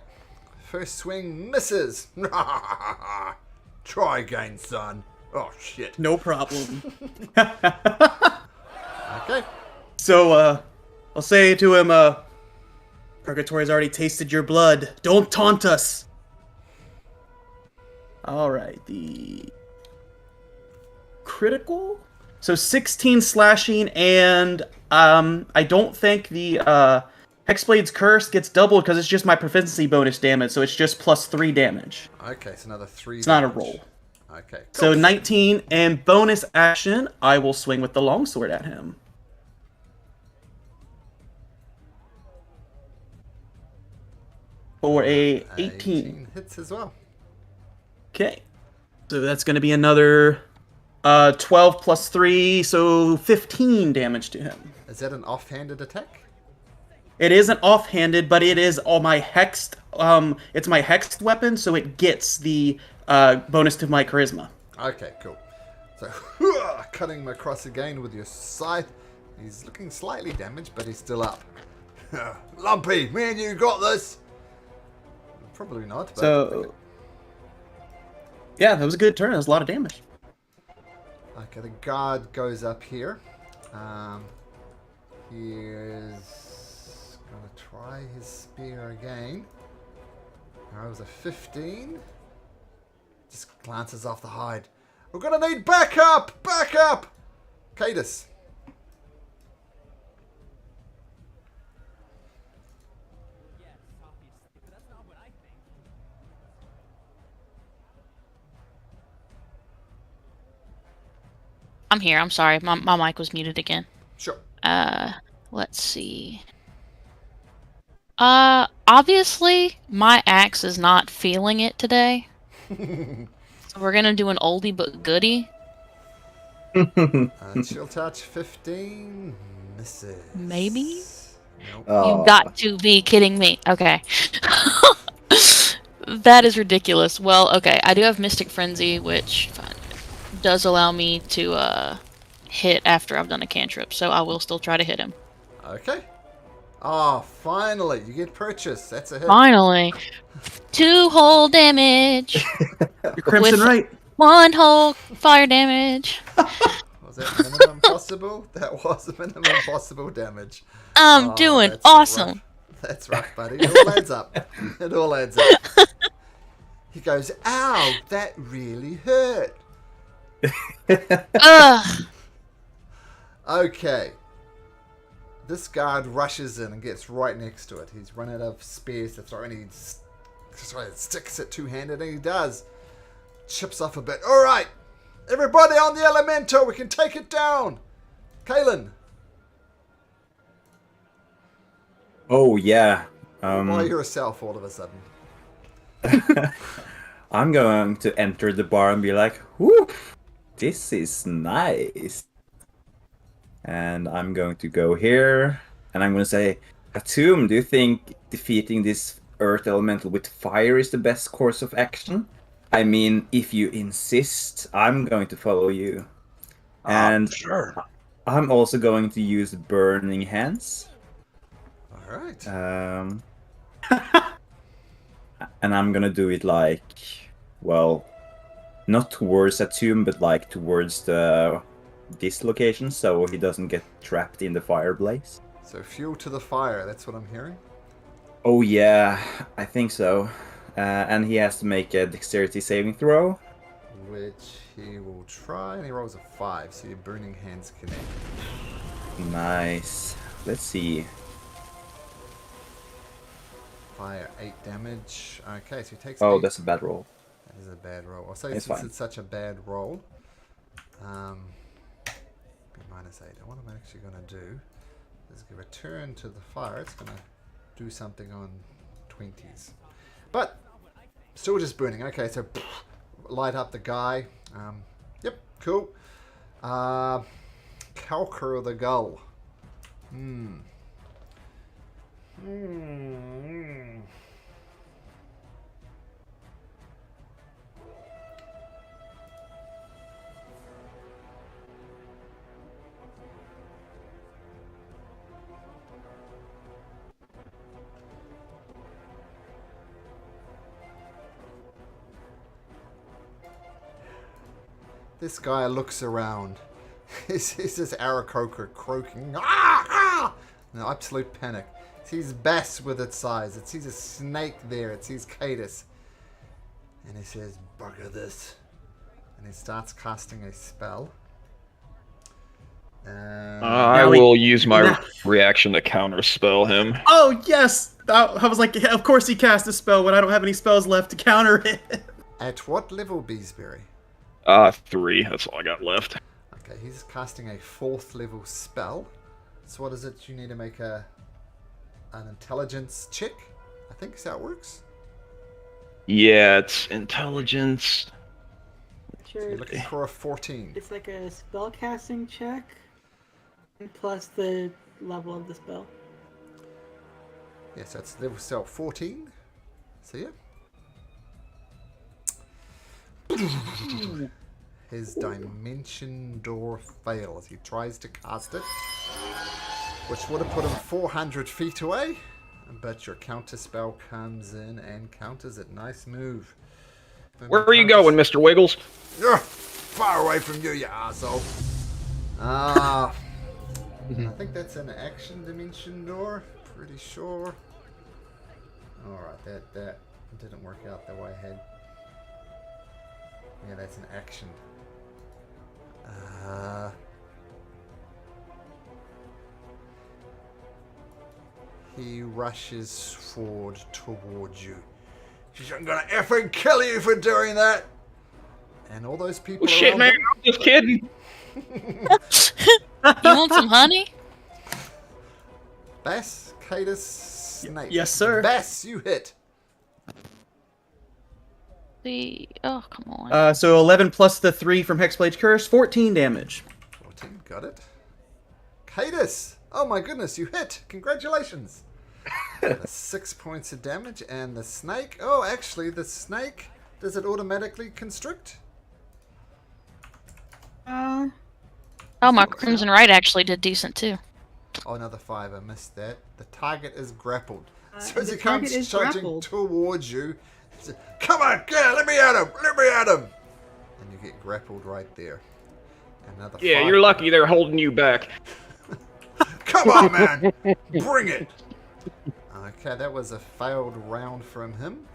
First swing misses. Try again, son. Oh, shit. No problem. Okay. So, I'll say to him, Purgatory's already tasted your blood. Don't taunt us. Alright, the critical? So 16 slashing, and I don't think the Hexblade's Curse gets doubled because it's just my proficiency bonus damage, so it's just plus 3 damage. Okay, it's another 3 It's not a damage. roll. Okay. So cool. 19, and bonus action, I will swing with the longsword at him. For a 18. Hits as well. Okay. So that's going to be another 12 plus 3, so 15 damage to him. Is that an offhanded attack? It isn't offhanded, but it is all my hexed. It's my hexed weapon, so it gets the bonus to my charisma. Okay, cool. So, cutting him across again with your scythe. He's looking slightly damaged, but he's still up. Lumpy, man, you got this. Probably not. But So, yeah, that was a good turn. That was a lot of damage. okay, the guard goes up here. He is gonna try his spear again. That was a 15. Just glances off the hide. We're gonna need backup! Backup! Cadus. I'm here. I'm sorry. My mic was muted again. Sure. Let's see. Obviously, my axe is not feeling it today. So we're gonna do an oldie but goodie. Chill touch 15 misses. Maybe? Nope. You got to be kidding me. Okay. That is ridiculous. Well, okay, I do have Mystic Frenzy, which does allow me to hit after I've done a cantrip, so I will still try to hit him. Okay. Oh, finally, you get purchase. That's a hit. Finally. 2 whole damage. You're Crimson With- right. 1 whole fire damage. Was that minimum possible? That was the minimum possible damage. I'm doing that's awesome. Rough. That's rough, buddy. It all adds up. It all adds up. He goes, ow, that really hurt. Ugh. Okay. This guard rushes in and gets right next to it. He's run out of spears to throw, and he sticks it two-handed, and he does. Chips off a bit. All right. Everybody on the elemental, we can take it down. Caelan. Oh, yeah. By yourself all of a sudden. I'm going to enter the bar and be like, whoo, this is nice. And I'm going to go here, and I'm going to say, Atum, do you think defeating this earth elemental with fire is the best course of action? I mean, if you insist, I'm going to follow you. And Sure. I'm also going to use Burning Hands. All right. And I'm going to do it like, well, not towards Atum, but like towards this location, so he doesn't get trapped in the fire blaze. So fuel to the fire, that's what I'm hearing. Oh yeah, I think so. And he has to make a dexterity saving throw. Which he will try, and he rolls a 5, so your burning hands connect. Nice. Let's see. Fire 8 damage. Okay, so he takes. Oh, 8. that's a bad roll. That is a bad roll. I'll say It's since fine. it's such a bad roll. B minus 8. And what I'm actually going to do is return to the fire. It's going to do something on 20s. But still just burning. Okay, so light up the guy. Yep, cool. Calcur the gull. This guy looks around. He's this Aarakocra croaking. Ah! Ah! No, absolute panic. It sees Bass with its eyes. It sees a snake there. It sees Cadus. And he says, bugger this. And he starts casting a spell. I will use my reaction to counterspell him. Oh, yes! I was like, of course he cast a spell when I don't have any spells left to counter it. At what level, Beesbury? 3. That's all I got left. Okay, he's casting a 4th level spell. So what is it? You need to make an intelligence check? I think is how it works. Yeah, it's intelligence. So you're looking for a 14. It's like a spell casting check, plus the level of the spell. Yes, that's level spell 14. So yeah. His dimension door fails. He tries to cast it, which would have put him 400 feet away. But your counter spell comes in and counters it. Nice move. Where are you going, Mr. Wiggles? Ugh, far away from you, you asshole. I think that's an action dimension door. Pretty sure. Alright, that didn't work out the way I had. Yeah, that's an action. He rushes forward towards you. He says, I'm gonna effing kill you for doing that! And all those people Oh, shit, around man, him, I'm just kidding. You want some honey? Bass, Cadus, Snake. Yes, sir. Bass, you hit. Oh, come on. So 11 plus the 3 from Hexblade's Curse, 14 damage. 14, got it. Cadus, oh my goodness, you hit. Congratulations. 6 points of damage. And the snake, oh, actually, the snake, does it automatically constrict? Oh, my Crimson Right actually did decent too. Oh, another 5, I missed that. The target is grappled. So the as he target comes is charging grappled. towards you, he says, come on, girl, let me at him, let me at him. And you get grappled right there. Another Yeah, 5. you're lucky they're holding you back. Come on, man, bring it. Okay, that was a failed round from him.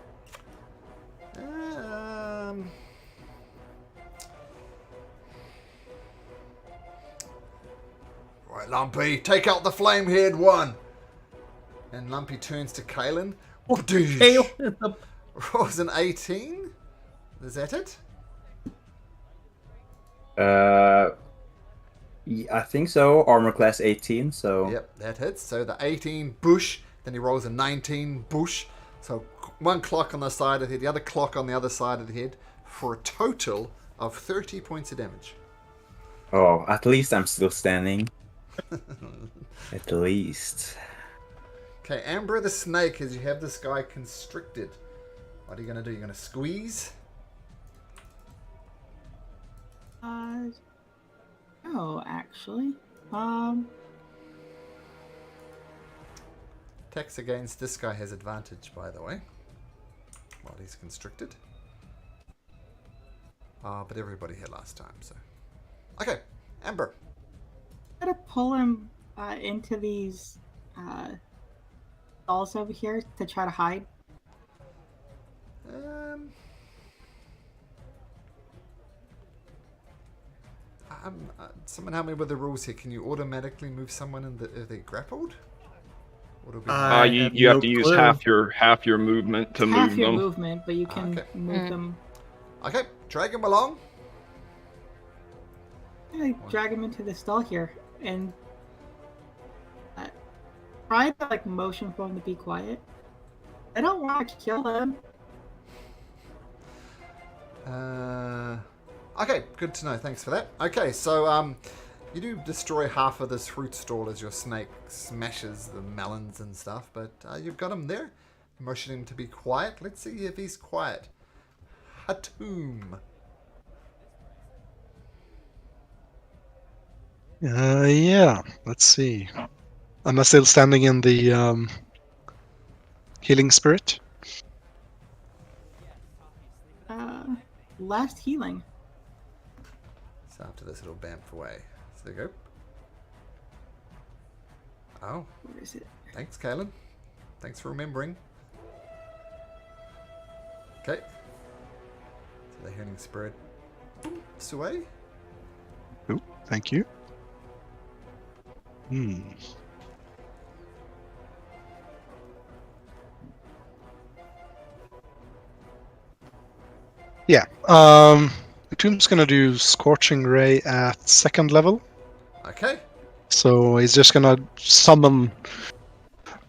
Right, Lumpy, take out the flame-haired one. And Lumpy turns to Caelan. Hail. Rolls an 18. Is that it? I think so. Armor class 18. So Yep, that hits. So the 18 bush. Then he rolls a 19 bush. So one clock on the side of the head, the other clock on the other side of the head, for a total of 30 points of damage. Oh, at least I'm still standing. At least. Okay, Amber the Snake, as you have this guy constricted. What are you going to do? You're going to squeeze? No, actually. Attacks against this guy has advantage, by the way, while he's constricted. But everybody had last time, so. Okay, Amber. I'm gonna pull him into these stalls over here to try to hide. Someone help me with the rules here. Can you automatically move someone if they're grappled? Or do we... You have to use half your movement to Half move your them. movement, but you can move them. Okay, drag him along. I drag him into the stall here and try to motion for him to be quiet. I don't want to kill him. Okay, good to know. Thanks for that. Okay, so you do destroy half of this fruit stall as your snake smashes the melons and stuff, but you've got him there. Motion him to be quiet. Let's see if he's quiet. Hatum. Yeah, let's see. Am I still standing in the healing spirit? Last healing. So after this, it'll bamf away. So there you go. Oh. Where is it? Thanks, Caelan. Thanks for remembering. Okay. So the healing spirit boops away. Oh, thank you. Yeah. The tomb's gonna do Scorching Ray at 2nd level. Okay. So he's just gonna summon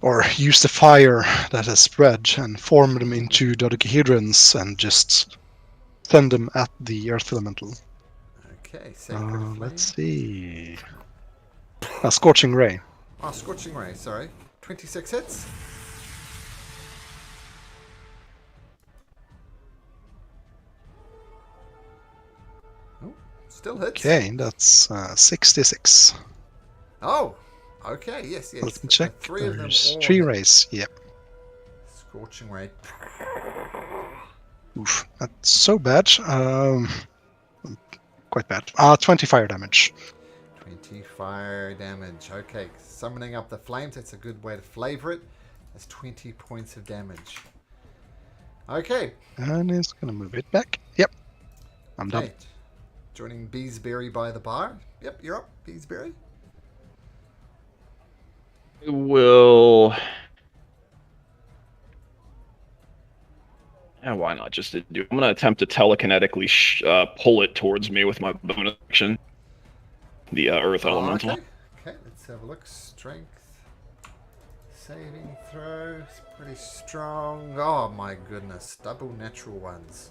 or use the fire that has spread and form them into dodecahedrons and just send them at the earth elemental. Okay, sacred flame. Let's see. Scorching Ray. Oh, Scorching Ray, sorry. 26 hits. Oh, still hits. Okay, that's 66. Oh, okay, yes. Let me check. Three of them There's all 3 hit. rays. Yep. Scorching Ray. Oof, that's so bad. Quite bad. 20 fire damage. 20 fire damage. Okay, summoning up the flames. That's a good way to flavor it. That's 20 points of damage. Okay. And it's gonna move it back. Yep. I'm done. Okay. Joining Beesbury by the bar. Yep, you're up, Beesbury. Will. Yeah, why not just do? I'm gonna attempt to telekinetically pull it towards me with my bonus action. the Earth Elemental. Okay. Okay, let's have a look. Strength. Saving throw. It's pretty strong. Oh my goodness. Double natural ones.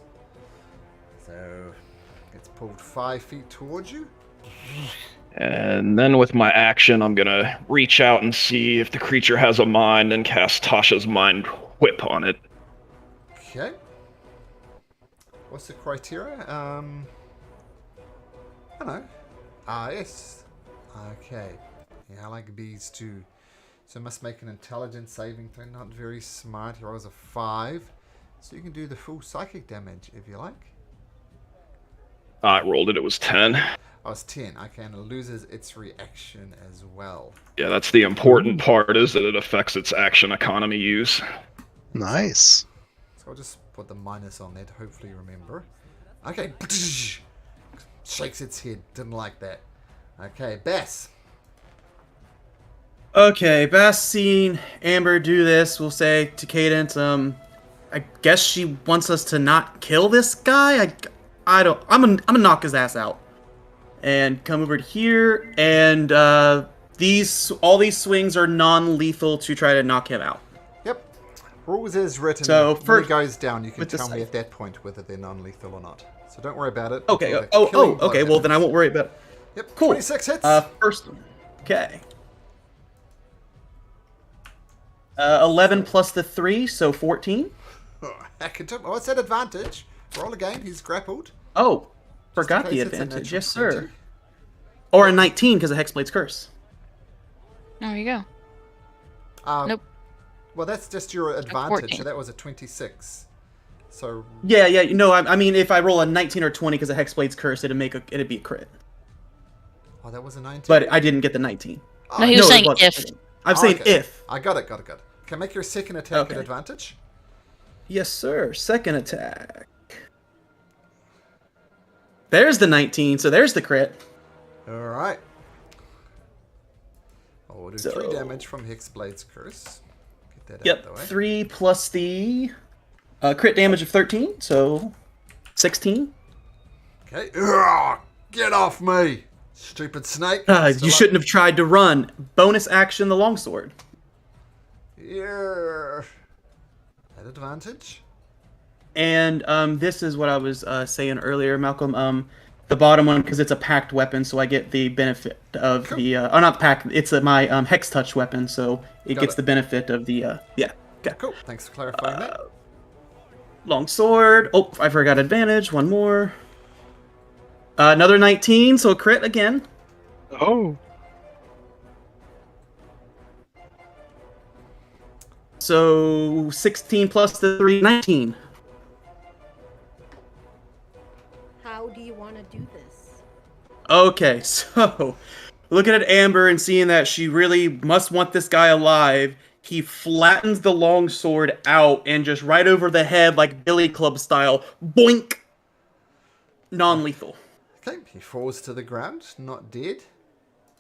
So, it's pulled 5 feet towards you. And then with my action, I'm gonna reach out and see if the creature has a mind and cast Tasha's Mind Whip on it. Okay. What's the criteria? I don't know. Yes. Okay. Yeah, I like bees too. So must make an intelligence saving throw. Not very smart. He rolls a 5. So you can do the full psychic damage if you like. I rolled it. It was 10. Oh, it's 10. Okay, and it loses its reaction as well. Yeah, that's the important part, is that it affects its action economy use. Nice. So I'll just put the minus on there to hopefully remember. Okay. Shakes its head. Didn't like that. Okay, Bass. Okay, Bass seen Amber do this. We'll say to Cadence, I guess she wants us to not kill this guy. I'm gonna knock his ass out. And come over to here, and all these swings are non-lethal to try to knock him out. Yep. Rules is written. So when first, it goes down, you can with the tell me scythe. at that point whether they're non-lethal or not. So don't worry about it. Okay. until the killing blow Okay. Well, then I happens. won't worry about it. Yep. Cool. 26 hits. First. Okay. 11 plus the 3, so 14. What's that advantage? Roll again. He's grappled. Oh, forgot in the case it's a advantage. natural Yes, sir. 20. Or a 19 because of Hexblade's Curse. There you go. Nope. Well, that's just your advantage. 14. So that was a 26. So Yeah. No, I mean, if I roll a 19 or 20 because of Hexblade's Curse, it'd be a crit. oh, that was a 19. But I didn't get the 19. No, he was it saying wasn't. if. I'm saying okay. if. I got it. Can make your second attack Okay. at advantage. Yes, sir. Second attack. There's the 19, so there's the crit. All right. Oh, we'll do So- 3 damage from Hexblade's Curse. Get that out of the Yep, way. 3 plus the crit damage of 13, so 16. Okay. Ugh, get off me, stupid snake. You shouldn't have tried to run. Bonus action, the longsword. Yeah. At advantage. And this is what I was saying earlier, Malcolm. The bottom one, because it's a packed weapon, so I get the benefit of the... not packed, it's my Hex Touch weapon, so it gets the benefit of the... yeah. Okay. Cool. Thanks for clarifying that. Longsword. Oh, I forgot advantage. One more. Another 19, so a crit again. Oh. So 16 plus the 3, 19. How do you want to do this? Okay, so looking at Amber and seeing that she really must want this guy alive, he flattens the long sword out and just right over the head, like Billy Club style, boink! Non-lethal. Okay, he falls to the ground, not dead.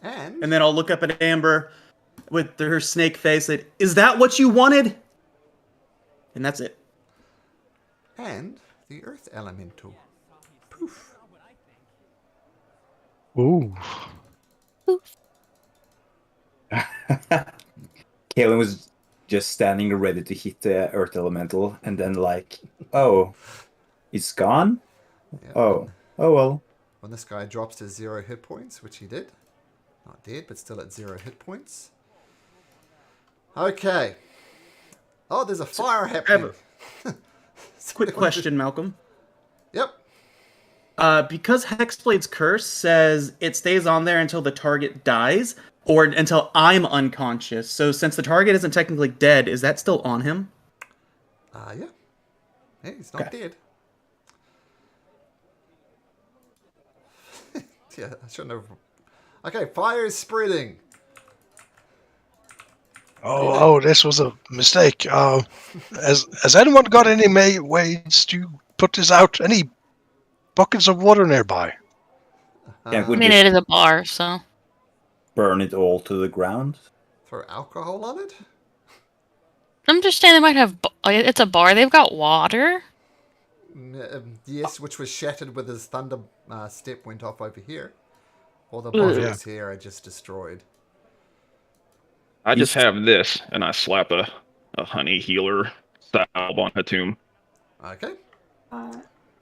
And then I'll look up at Amber with her snake face and, is that what you wanted? And that's it. And the Earth Elemental. Poof. Ooh. Caelan was just standing ready to hit the Earth Elemental, and then like, oh, it's gone? Yeah. Oh well. When this guy drops to 0 hit points, which he did. Not dead, but still at 0 hit points. Okay. Oh, there's a fire happening. Quick question, Malcolm. Yep. Because Hexblade's Curse says it stays on there until the target dies, or until I'm unconscious. So since the target isn't technically dead, is that still on him? Yeah. Hey, he's not dead. Yeah, I shouldn't have. Okay, fire is spreading. Oh, this was a mistake. Has anyone got any ways to put this out? Any buckets of water nearby? Yeah, I mean, it is a bar, so. burn it all to the ground. Throw alcohol on it? I'm just saying they might have. It's a bar. They've got water. Yes, which was shattered with his thunder step went off over here. All the Ugh. bottles here are just destroyed. I just have this, and I slap a honey healer salve on Hatum. Okay.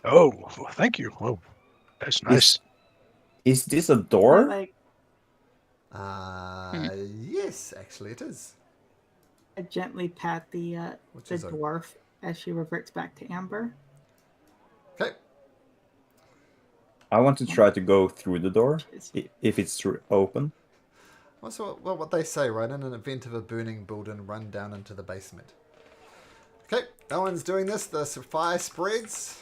Oh, thank you. Oh, that's nice. Is this a door? Yes, actually it is. I gently pat the is dwarf as she reverts back to Amber. Okay. I want to try to go through the door, if it's open. Also, well, what they say, right? In an event of a burning building, run down into the basement. Okay, no one's doing this. The fire spreads.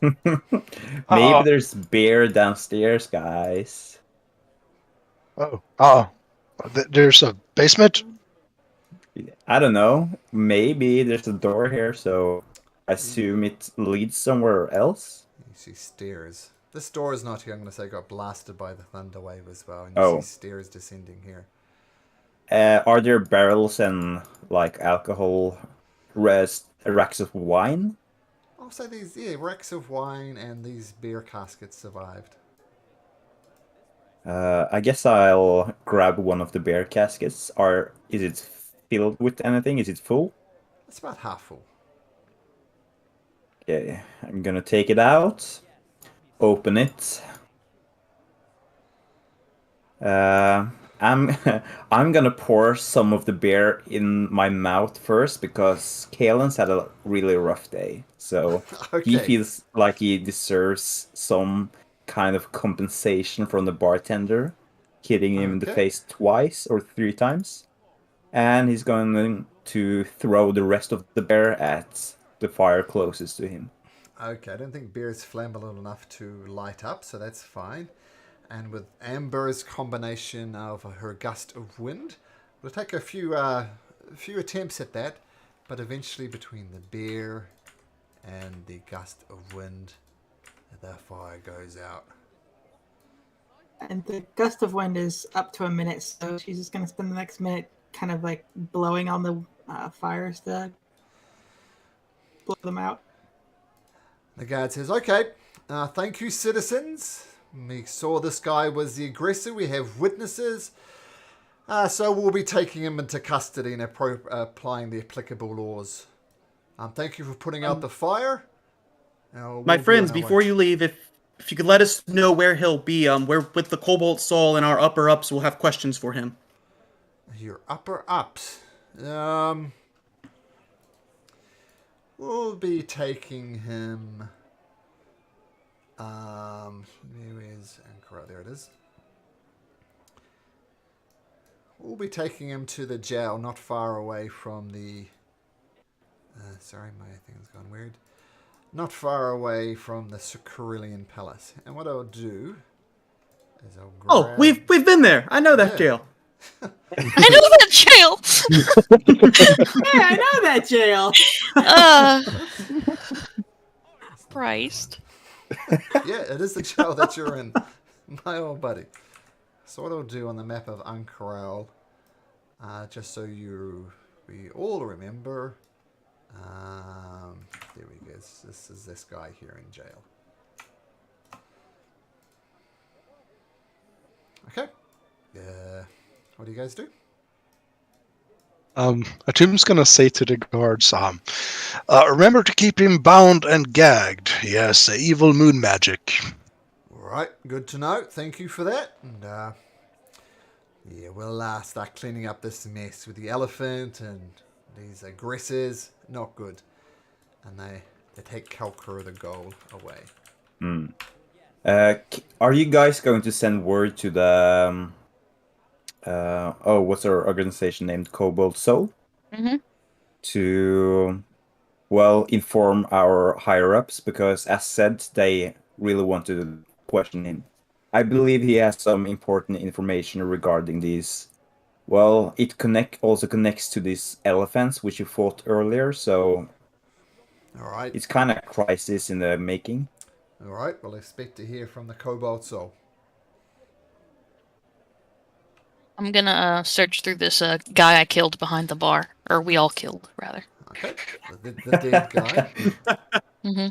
Maybe there's bear downstairs, guys. There's a basement? I don't know. Maybe there's a door here, so I assume it leads somewhere else. You see stairs. This door is not here. I'm going to say got blasted by the thunder wave as well. And you see stairs descending here. Are there barrels and like alcohol, racks of wine? I'll say these, racks of wine and these beer caskets survived. I guess I'll grab one of the bear caskets. Is it filled with anything? Is it full? It's about half full. Okay, I'm gonna take it out. Open it. I'm I'm gonna pour some of the beer in my mouth first because Caelen's had a really rough day. So he feels like he deserves some kind of compensation from the bartender, hitting him in the face twice or 3 times. And he's going to throw the rest of the beer at the fire closest to him. Okay, I don't think beer is flammable enough to light up, so that's fine. And with Amber's combination of her gust of wind, we'll take a few attempts at that, but eventually between the beer and the gust of wind, the fire goes out. And the gust of wind is up to a minute, so she's just going to spend the next minute kind of like blowing on the fires to blow them out. The guard says, okay, thank you, citizens. We saw this guy was the aggressor. We have witnesses. So we'll be taking him into custody and applying the applicable laws. Thank you for putting out the fire. My friends, before you leave, if you could let us know where he'll be, we're with the Cobalt Soul and our upper ups will have questions for him. Your upper ups. We'll be taking him. Where's Ankara? There it is. We'll be taking him to the jail, not far away from the. Sorry, my thing's gone weird. Not far away from the Carillion Palace. And what I'll do is I'll grab. Oh, we've been there. I know that jail. I know that jail. Yeah, I know that jail. Christ. Yeah, it is the jail that you're in, my old buddy. So what I'll do on the map of Ankaral, just so we all remember, there we go. This is this guy here in jail. Okay. What do you guys do? Atum's gonna say to the guards, remember to keep him bound and gagged. He has evil moon magic. Right, good to know. Thank you for that. And yeah, we'll start cleaning up this mess with the elephant and these aggressors. Not good. And they take Kalkura the gold away. Are you guys going to send word to the what's our organization named? Cobalt Soul? Mm-hmm. To, well, inform our higher-ups, because as said, they really want to question him. I believe he has some important information regarding these. Well, it also connects to these elephants, which you fought earlier, so all right. It's kind of a crisis in the making. All right, we'll expect to hear from the Cobalt Soul. I'm gonna search through this guy I killed behind the bar, or we all killed, rather. Okay, the dead guy. Mm-hmm.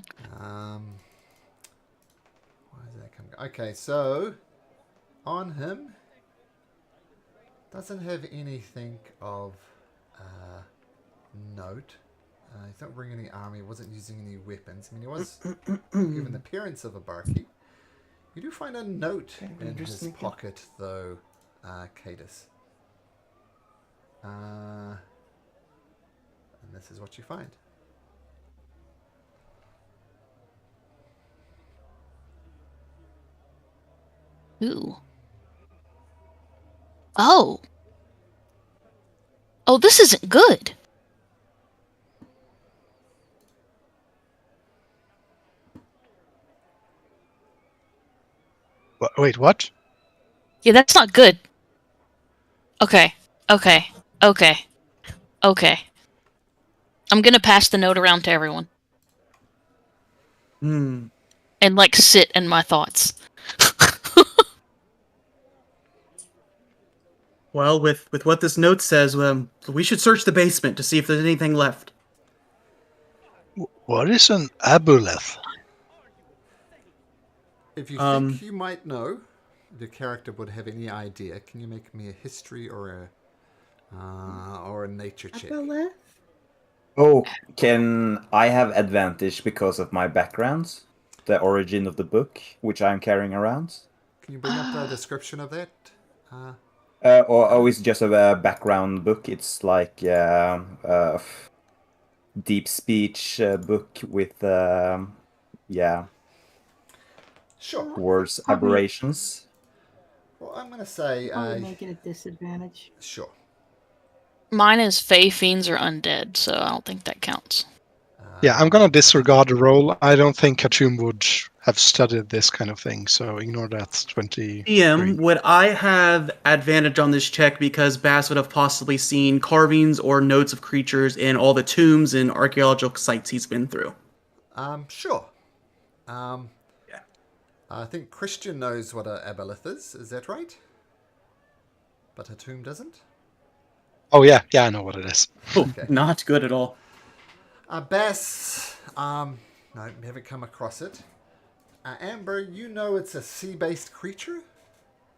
Why is that coming? Okay, so on him doesn't have anything of note. He's not bringing any army, wasn't using any weapons. I mean, he was given the appearance of a barkeep. You do find a note in his pocket, though, Cadus. And this is what you find. Ooh. Oh. Oh, this isn't good. Wait, what? Yeah, that's not good. Okay. Okay. Okay. Okay. I'm gonna pass the note around to everyone. Hmm. And, like, sit in my thoughts. Well, with what this note says, we should search the basement to see if there's anything left. What is an aboleth? If you think you might know, the character would have any idea, can you make me a history or a nature check? Oh, can I have advantage because of my backgrounds? The origin of the book, which I'm carrying around? Can you bring up the description of that? Or is it just a background book? It's like deep speech book with Sure. words Probably- aberrations. Well, I'm going to say... Probably make it a disadvantage. Sure. Mine is Fey, Fiends, or Undead, so I don't think that counts. Yeah, I'm gonna disregard the roll. I don't think Kachum would have studied this kind of thing, so ignore that. 20. DM, would I have advantage on this check because Bass would have possibly seen carvings or notes of creatures in all the tombs and archaeological sites he's been through? Sure. I think Christian knows what an aboleth is. Is that right? But Hatum doesn't? Oh yeah, I know what it is. Okay. Not good at all. Bass, no, haven't come across it. Amber, you know it's a sea-based creature.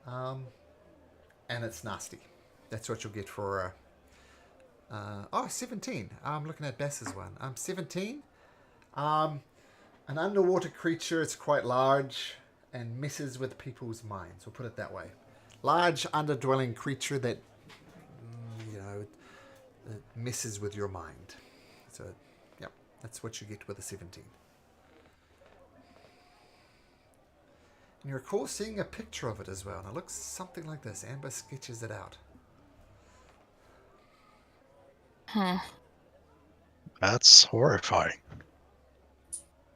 And it's nasty. That's what you'll get for... 17. I'm looking at Bass's one. 17. An underwater creature. It's quite large and messes with people's minds. We'll put it that way. Large, underdwelling creature that, it messes with your mind. So, yep, that's what you get with a 17. And you recall seeing a picture of it as well. And it looks something like this. Amber sketches it out. Huh. That's horrifying.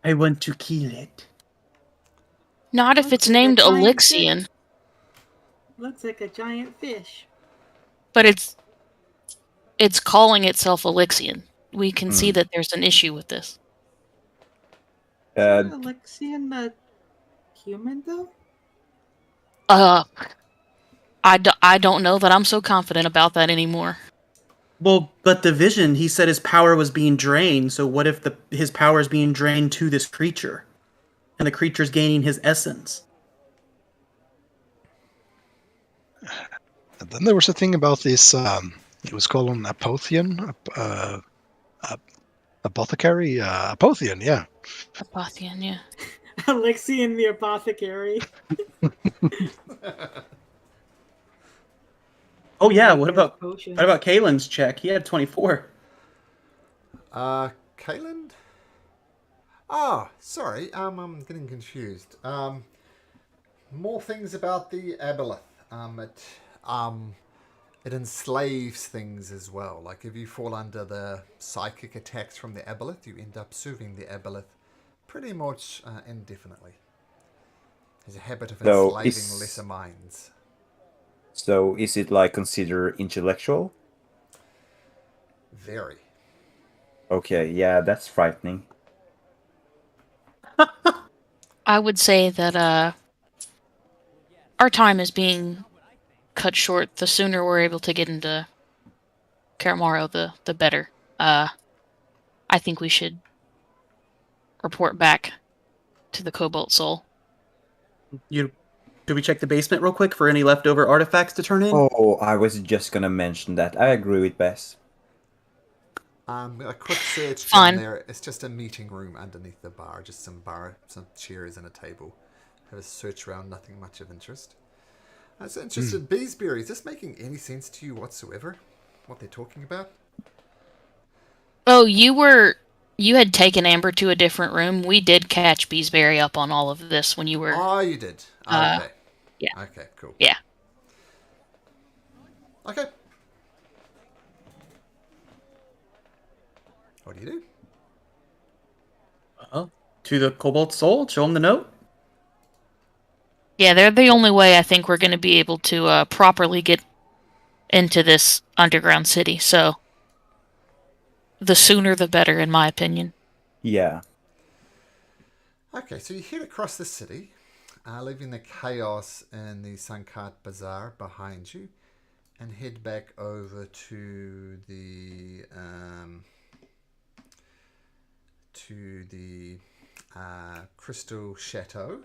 I want to kill it. Not if it's named giant Elixion. fish. Looks like a giant fish. But it's calling itself Elixion. We can see that there's an issue with this. Isn't Elixion a human, though? I don't know that I'm so confident about that anymore. Well, but the vision, he said his power was being drained, so what if his power is being drained to this creature? And the creature's gaining his essence? And then there was a thing about this, it was called an apotheon, apothecary, apotheon, yeah. Apothian, yeah. Elixion the apothecary. Oh yeah, what about Potions. Kalen's check? He had 24. Kaelan? Ah, sorry. I'm getting confused. More things about the aboleth. It enslaves things as well. Like if you fall under the psychic attacks from the aboleth, you end up serving the aboleth pretty much indefinitely. There's a habit of enslaving lesser minds. So is it like considered intellectual? Very. Okay, yeah, that's frightening. I would say that our time is being cut short. The sooner we're able to get into Cael Morrow, the better. I think we should report back to the Cobalt Soul. You Should we check the basement real quick for any leftover artifacts to turn in? Oh, I was just gonna mention that. I agree with Bess. A quick search down Fine. there. It's just a meeting room underneath the bar. Just some chairs and a table. Have a search around, nothing much of interest. I was interested, Beesbury, is this making any sense to you whatsoever? What they're talking about? Oh, you had taken Amber to a different room. We did catch Beesbury up on all of this when you were... Oh, you did. Okay. Yeah. Okay, cool. Yeah. Okay. What do you do? To the Cobalt Soul, show him the note. Yeah, they're the only way I think we're going to be able to properly get into this underground city, so the sooner the better, in my opinion. Yeah. Okay, so you head across the city, leaving the chaos in the Sankat Bazaar behind you, and head back over to the Crystal Chateau.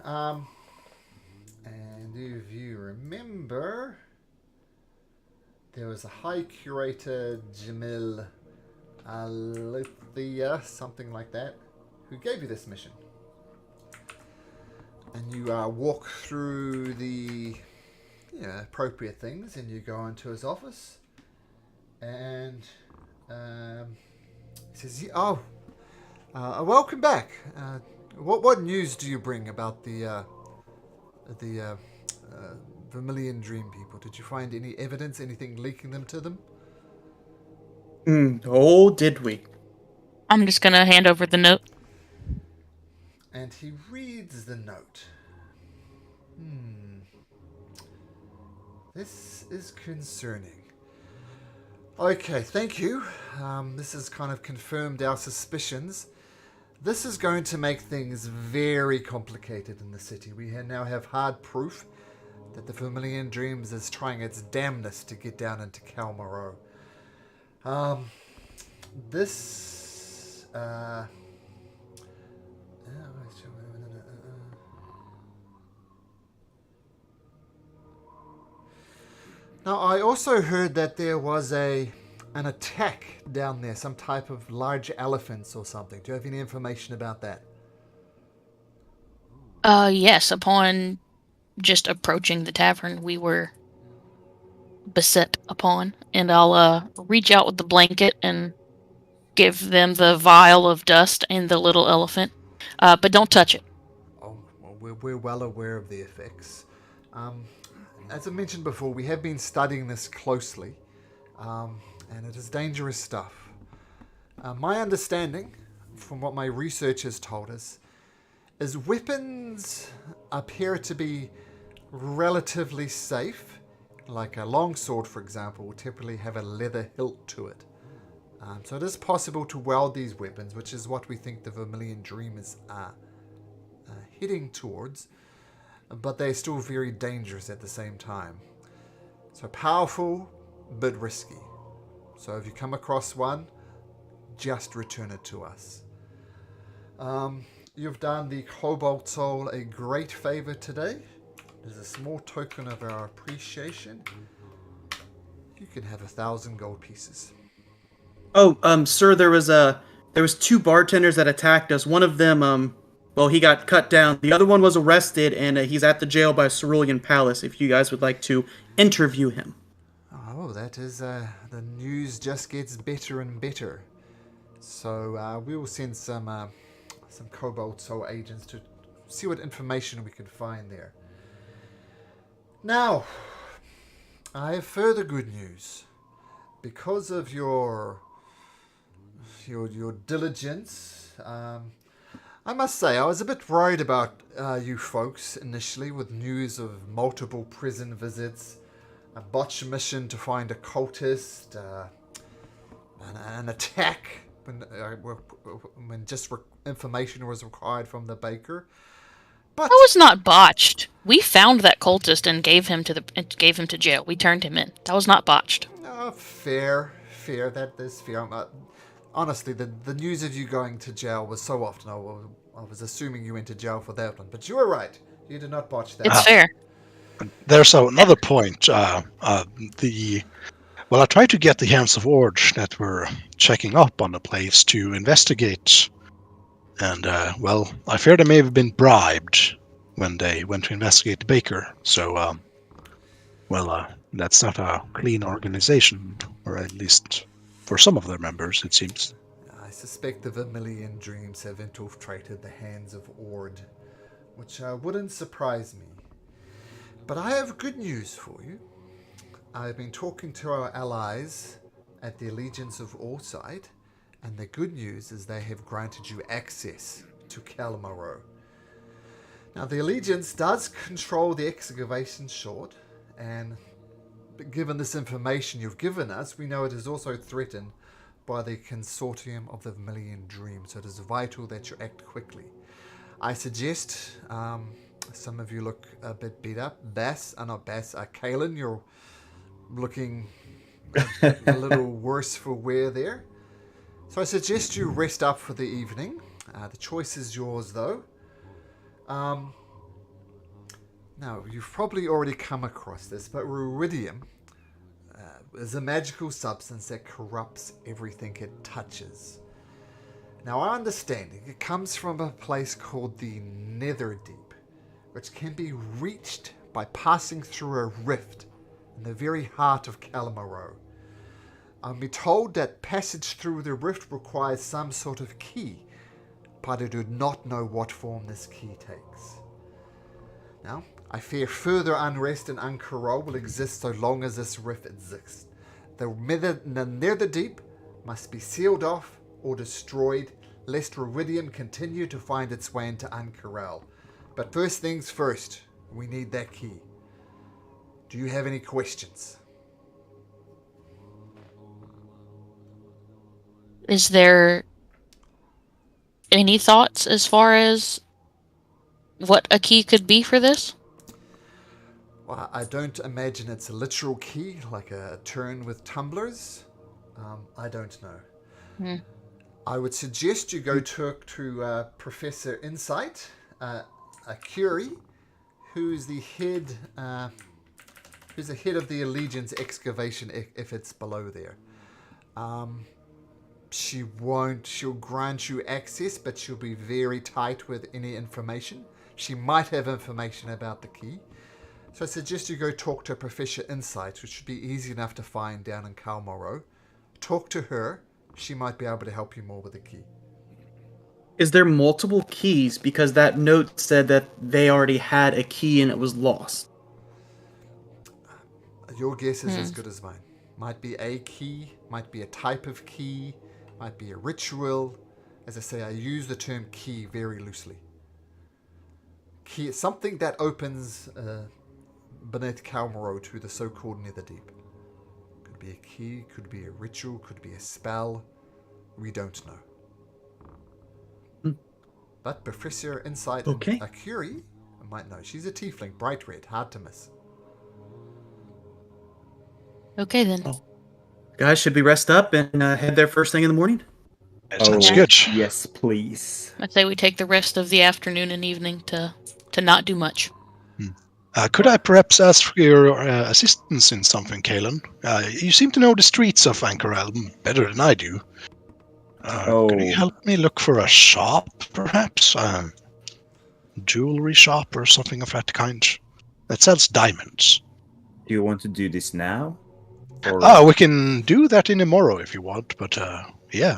And if you remember, there was a high curator, Jamil Alithia, something like that, who gave you this mission. And you walk through the appropriate things, and you go into his office, and he says, welcome back. What news do you bring about the Vermilion Dream people? Did you find any evidence, anything linking them to them? Oh, did we? I'm just going to hand over the note. And he reads the note. This is concerning. Okay, thank you. This has kind of confirmed our suspicions. This is going to make things very complicated in the city. We now have hard proof that the Vermilion Dreams is trying its damnedest to get down into Cael Morrow. Now, I also heard that there was an attack down there, some type of large elephants or something. Do you have any information about that? Yes, upon just approaching the tavern, we were beset upon, and I'll reach out with the blanket and give them the vial of dust and the little elephant, but don't touch it. Oh, well, we're well aware of the effects. As I mentioned before, we have been studying this closely, and it is dangerous stuff. My understanding, from what my research has told us, is weapons appear to be relatively safe. Like a longsword, for example, will typically have a leather hilt to it. So it is possible to weld these weapons, which is what we think the Vermilion Dreamers are heading towards, but they're still very dangerous at the same time. So powerful, but risky. So if you come across one, just return it to us. You've done the Cobalt Soul a great favor today. As a small token of our appreciation, you can have 1,000 gold pieces. Oh, sir, there was two bartenders that attacked us. One of them, he got cut down. The other one was arrested, and he's at the jail by Cerulean Palace, if you guys would like to interview him. Oh, that is, the news just gets better and better. So, we will send some Cobalt Soul agents to see what information we can find there. Now, I have further good news. Because of your diligence, I must say I was a bit worried about you folks initially, with news of multiple prison visits, a botched mission to find a cultist, an attack when just information was required from the baker. But That was not botched. We found that cultist and gave him to jail. We turned him in. That was not botched. Fair. That is fair. Honestly, the news of you going to jail was so often. I was assuming you went to jail for that one. But you were right. You did not botch that. It's fair. There's another point. Well, I tried to get the Hands of Orge that were checking up on the place to investigate, and well, I fear they may have been bribed when they went to investigate the baker. So, that's not a clean organization, or at least for some of their members, it seems. I suspect the Vermilion Dreams have infiltrated the Hands of Ord, which wouldn't surprise me. But I have good news for you. I've been talking to our allies at the Allegiance of Orside, and the good news is they have granted you access to Cael Morrow. Now, the Allegiance does control the excavation short, and given this information you've given us, we know it is also threatened by the Consortium of the Vermilion Dream, so it is vital that you act quickly. I suggest, some of you look a bit beat up. Caelan, you're looking a little worse for wear there. So I suggest you rest up for the evening. The choice is yours, though. Now, you've probably already come across this, but ruidium is a magical substance that corrupts everything it touches. Now, our understanding, it comes from a place called the Netherdeep, which can be reached by passing through a rift in the very heart of Cael Morrow. I'm told that passage through the rift requires some sort of key, but I do not know what form this key takes. Now, I fear further unrest and Ankara will exist so long as this rift exists. The Netherdeep must be sealed off or destroyed, lest ruidium continue to find its way into Ankara. But first things first, we need that key. Do you have any questions? Is there any thoughts as far as what a key could be for this? Well, I don't imagine it's a literal key, like a turn with tumblers. I don't know. I would suggest you go talk to Professor Insight, a Curie, who's the head of the Allegiance excavation if it's below there. She'll grant you access, but she'll be very tight with any information. She might have information about the key. So I suggest you go talk to Professor Insight, which should be easy enough to find down in Cael Morrow. Talk to her. She might be able to help you more with the key. Is there multiple keys? Because that note said that they already had a key and it was lost. Your guess is as good as mine. Might be a key, might be a type of key, might be a ritual. As I say, I use the term key very loosely. Key is something that opens beneath Cael Morrow to the so-called Netherdeep. Could be a key, could be a ritual, could be a spell. We don't know. But Professor Insight and Curie might know. She's a tiefling, bright red, hard to miss. Okay, then. Guys, should we rest up and head there first thing in the morning? Sounds good. Yes, please. I'd say we take the rest of the afternoon and evening to not do much. Could I perhaps ask for your assistance in something, Caelan? You seem to know the streets of Ankara better than I do. Could you help me look for a shop, perhaps? Jewelry shop or something of that kind that sells diamonds. Do you want to do this now? Or... we can do that in tomorrow if you want, but yeah.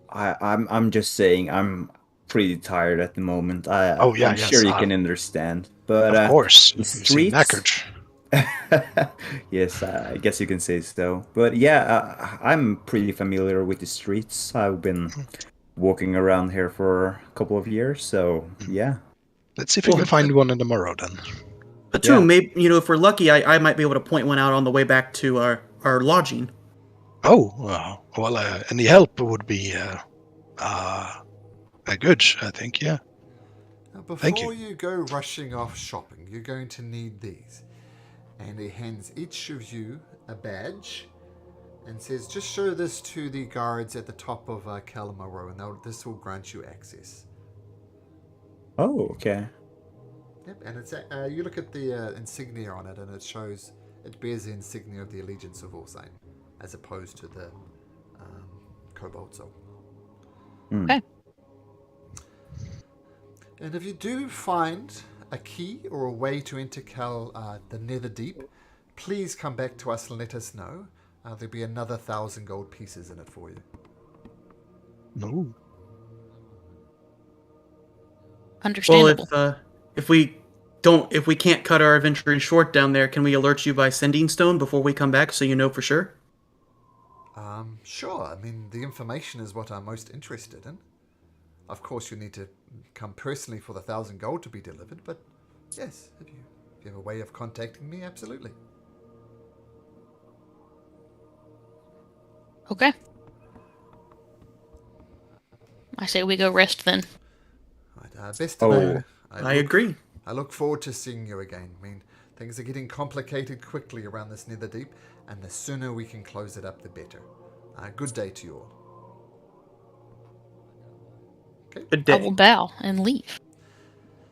I'm just saying I'm pretty tired at the moment. I'm sure you can understand. But of course, the streets. Yes, I guess you can say so. But yeah, I'm pretty familiar with the streets. I've been walking around here for a couple of years, so yeah. Let's see if we can find one in tomorrow then. But too, maybe if we're lucky, I might be able to point one out on the way back to our lodging. Oh, well, any help would be good, I think, yeah. Now, before you go rushing off shopping, you're going to need these. And he hands each of you a badge and says, just show this to the guards at the top of Cael Morrow, and this will grant you access. Oh, okay. Yep, and it's you look at the insignia on it, and it bears the insignia of the allegiance of Orsine, as opposed to the Cobalt Soul. Okay. And if you do find a key or a way to enter the Nether Deep, please come back to us and let us know. There'll be another 1,000 gold pieces in it for you. No. Understandable. Well, if we can't cut our adventure short down there, can we alert you by sending stone before we come back so you know for sure? Sure. I mean, the information is what I'm most interested in. Of course, you need to come personally for the 1,000 gold to be delivered, but yes, if you have a way of contacting me, absolutely. Okay. I say we go rest then. Right, best of luck. I agree. I look forward to seeing you again. I mean, things are getting complicated quickly around this Nether Deep, and the sooner we can close it up, the better. Good day to you all. Okay. Good I day. will bow and leave.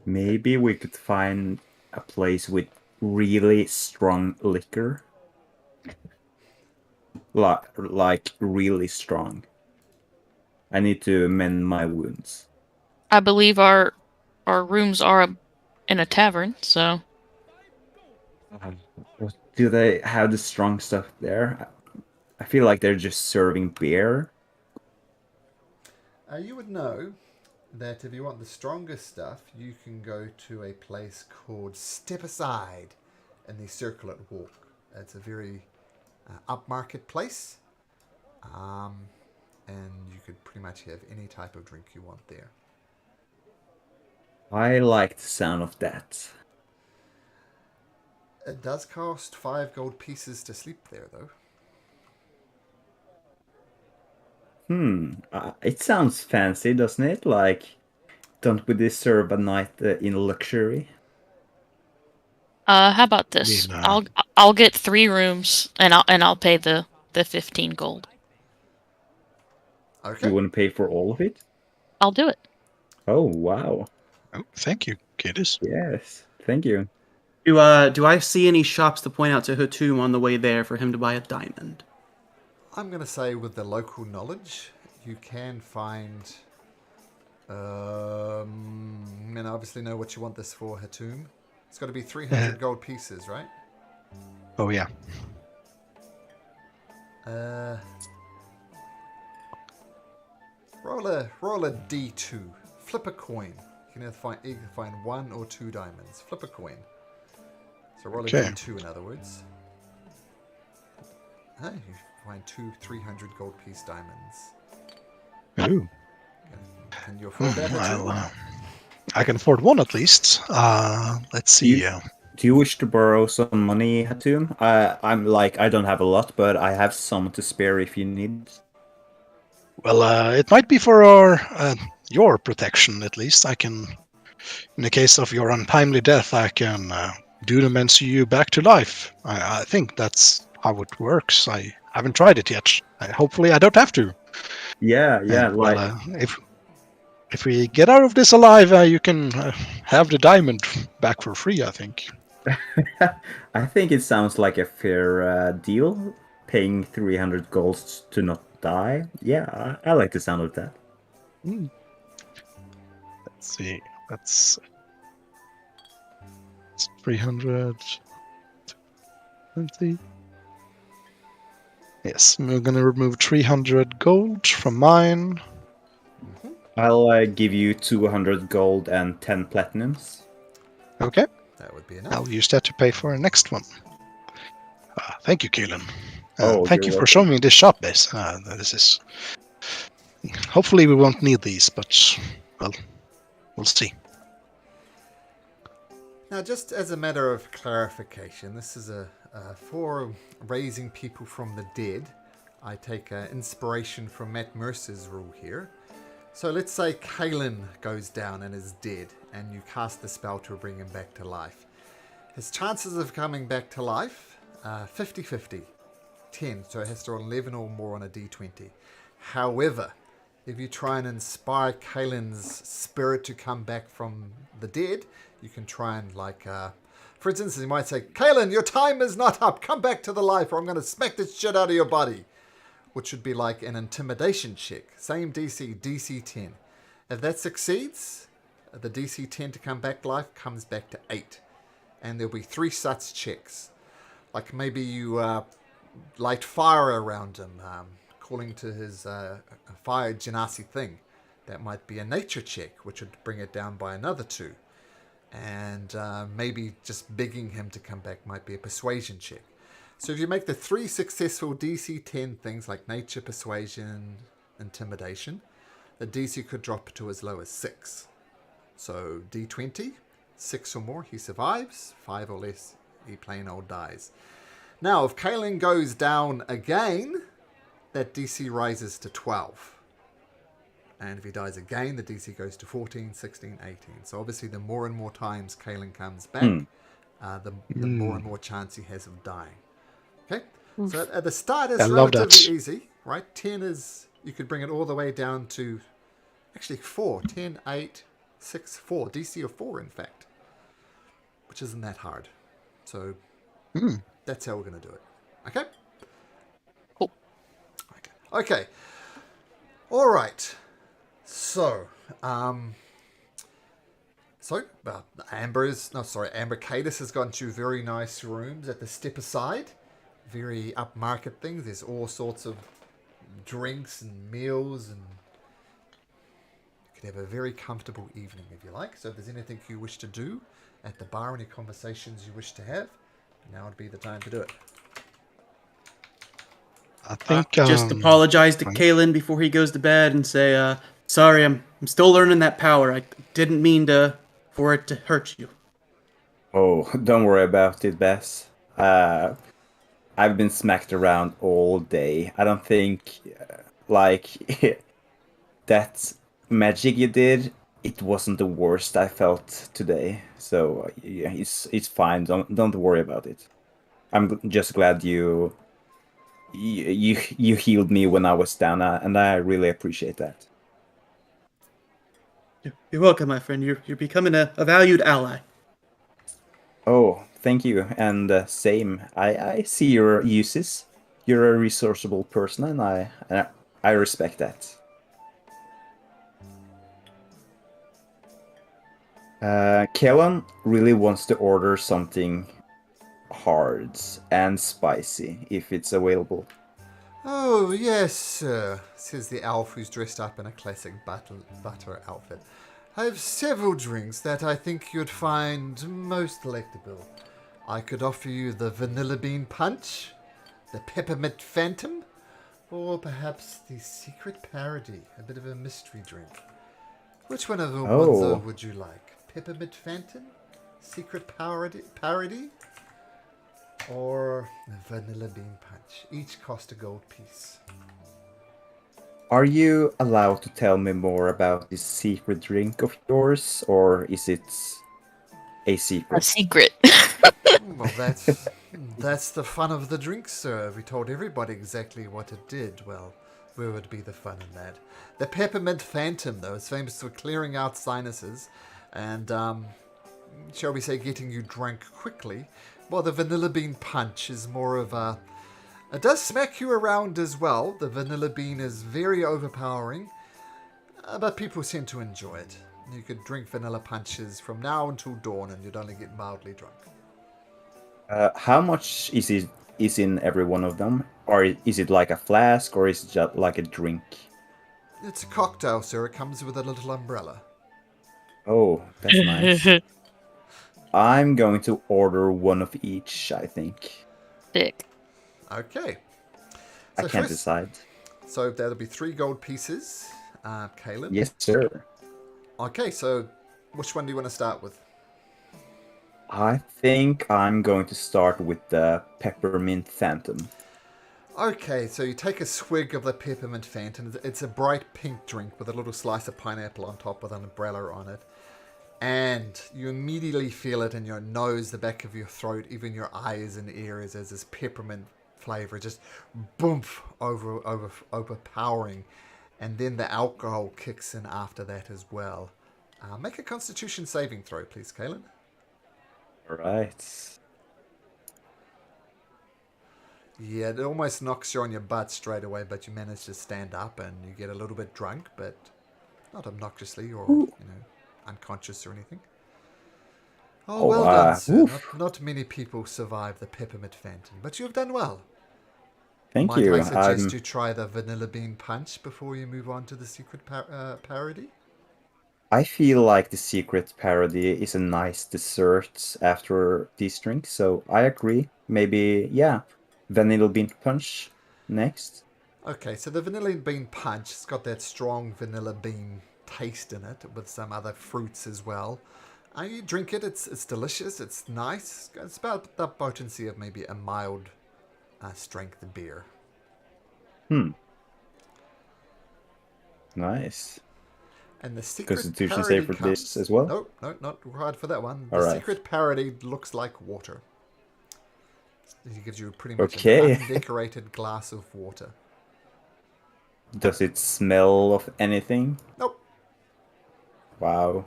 Maybe we could find a place with really strong liquor. Like really strong. I need to mend my wounds. I believe our rooms are in a tavern, so Do they have the strong stuff there? I feel like they're just serving beer. You would know that if you want the strongest stuff, you can go to a place called Step Aside in the Circular Walk. It's a very upmarket place, and you could pretty much have any type of drink you want there. I like the sound of that. It does cost 5 gold pieces to sleep there, though. It sounds fancy, doesn't it? Like, don't we deserve a night in luxury? how about this? Yeah. I'll get 3 rooms and I'll pay the 15 gold. Okay. You want to pay for all of it? I'll do it. Oh, wow. Oh, thank you, kiddies. Yes, thank you. Do I see any shops to point out to Hatum on the way there for him to buy a diamond? I'm going to say with the local knowledge, you can find... and obviously know what you want this for, Hatum. It's got to be 300 gold pieces, right? Oh, yeah. Roll a D2. Flip a coin. You can either find 1 or 2 diamonds. Flip a coin. So roll a D2 in other words. You find 300 gold piece diamonds. Ooh. Can you afford that? Well, I can afford 1 at least. Let's see. Do you wish to borrow some money, Hatum? I don't have a lot, but I have some to spare if you need. Well, it might be for your protection, at least. I can, in the case of your untimely death, I can do them and see you back to life. I think that's how it works. I haven't tried it yet. Hopefully I don't have to. Yeah, And, well, if we get out of this alive, you can have the diamond back for free, I think. I think it sounds like a fair deal, paying 300 golds to not die. Yeah, I like the sound of that. Let's see. That's 300. 20. Yes, we're gonna remove 300 gold from mine. I'll give you 200 gold and 10 platinums. Okay. That would be enough. I'll use that to pay for the next one. Thank you, Keelan. Thank you you're for showing me this shop, base. This is. Hopefully, we won't need these, but well, we'll see. Now, just as a matter of clarification, this is for raising people from the dead. I take inspiration from Matt Mercer's rule here. So let's say Caelan goes down and is dead, and you cast the spell to bring him back to life. His chances of coming back to life, 50-50. 10, so it has to roll 11 or more on a d20. However, if you try and inspire Caelin's spirit to come back from the dead, you can try and for instance, you might say, Caelin, your time is not up. Come back to the life or I'm going to smack this shit out of your body. Which would be like an intimidation check. Same DC, DC 10. If that succeeds, the DC 10 to come back to life comes back to 8. And there'll be 3 such checks. Like maybe you light fire around him, calling to his fire genasi thing. That might be a nature check, which would bring it down by another 2. And maybe just begging him to come back might be a persuasion check. So if you make the 3 successful DC 10 things like nature, persuasion, intimidation, the DC could drop to as low as 6. So D20, 6 or more, he survives. 5 or less, he plain old dies. Now, if Caelin goes down again, that DC rises to 12. And if he dies again, the DC goes to 14, 16, 18. So obviously the more and more times Caelin comes back, the more and more chance he has of dying. Okay, so at the start it's relatively easy, right? 10 is, you could bring it all the way down to, actually 4, 10, 8, 6, 4, DC of 4 in fact, which isn't that hard. So that's how we're going to do it. Okay? Cool. Okay. All right. So, Amber Cadis has gone to very nice rooms at the step aside. Very upmarket things. There's all sorts of drinks and meals, and you could have a very comfortable evening if you like. So if there's anything you wish to do at the bar, any conversations you wish to have, now would be the time to do it. I think just apologize to Caelin before he goes to bed and say, sorry, I'm still learning that power. I didn't mean for it to hurt you. Oh, don't worry about it, Bess. I've been smacked around all day. I don't think, that magic you did, it wasn't the worst I felt today. So yeah, it's fine. Don't worry about it. I'm just glad you healed me when I was down, and I really appreciate that. You're welcome, my friend. You're becoming a valued ally. Oh, thank you, and same. I see your uses. You're a resourceable person, and I respect that. Caelan really wants to order something hard and spicy, if it's available. Oh, yes, sir, says the elf who's dressed up in a classic butter outfit. I have several drinks that I think you'd find most delectable. I could offer you the vanilla bean punch, the peppermint phantom, or perhaps the secret parody, a bit of a mystery drink. Which one of the ones would you like? Peppermint phantom? Secret parody? Or vanilla bean punch? Each cost a gold piece. Are you allowed to tell me more about this secret drink of yours, or is it a secret? A secret. Well, that's the fun of the drink, sir. If we told everybody exactly what it did, well, where would be the fun in that? The peppermint phantom, though, is famous for clearing out sinuses and, shall we say, getting you drunk quickly. Well, the vanilla bean punch is more of a... It does smack you around as well. The vanilla bean is very overpowering, but people seem to enjoy it. You could drink vanilla punches from now until dawn and you'd only get mildly drunk. How much is in every one of them? Or is it like a flask, or is it just like a drink? It's a cocktail, sir. It comes with a little umbrella. Oh, that's nice. I'm going to order one of each, I think. Sick. Okay. I can't decide. So that'll be 3 gold pieces, Caelin. Yes, sir. Okay, so which one do you want to start with? I think I'm going to start with the peppermint phantom. Okay, so you take a swig of the peppermint phantom. It's a bright pink drink with a little slice of pineapple on top with an umbrella on it. And you immediately feel it in your nose, the back of your throat, even your eyes and ears as this peppermint flavor just boom overpowering. and then the alcohol kicks in after that as well. Make a Constitution saving throw, please, Caelan. All right. Yeah, it almost knocks you on your butt straight away, but you manage to stand up and you get a little bit drunk, but not obnoxiously or unconscious or anything. Oh, well done, sir. Not many people survive the peppermint phantom, but you've done well. Thank you. Might I suggest you try the vanilla bean punch before you move on to the secret parody? I feel like the secret parody is a nice dessert after these drinks, so I agree. Maybe, yeah, vanilla bean punch next. Okay, so the vanilla bean punch, it's got that strong vanilla bean taste in it with some other fruits as well. You drink it, it's delicious, it's nice. It's about the potency of maybe a mild strength beer. Nice. And the secret Constitution parody save for comes... this as well? No, not required for that one. All The right. secret parody looks like water. It gives you pretty much Okay. an undecorated glass of water. Does it smell of anything? Nope. Wow.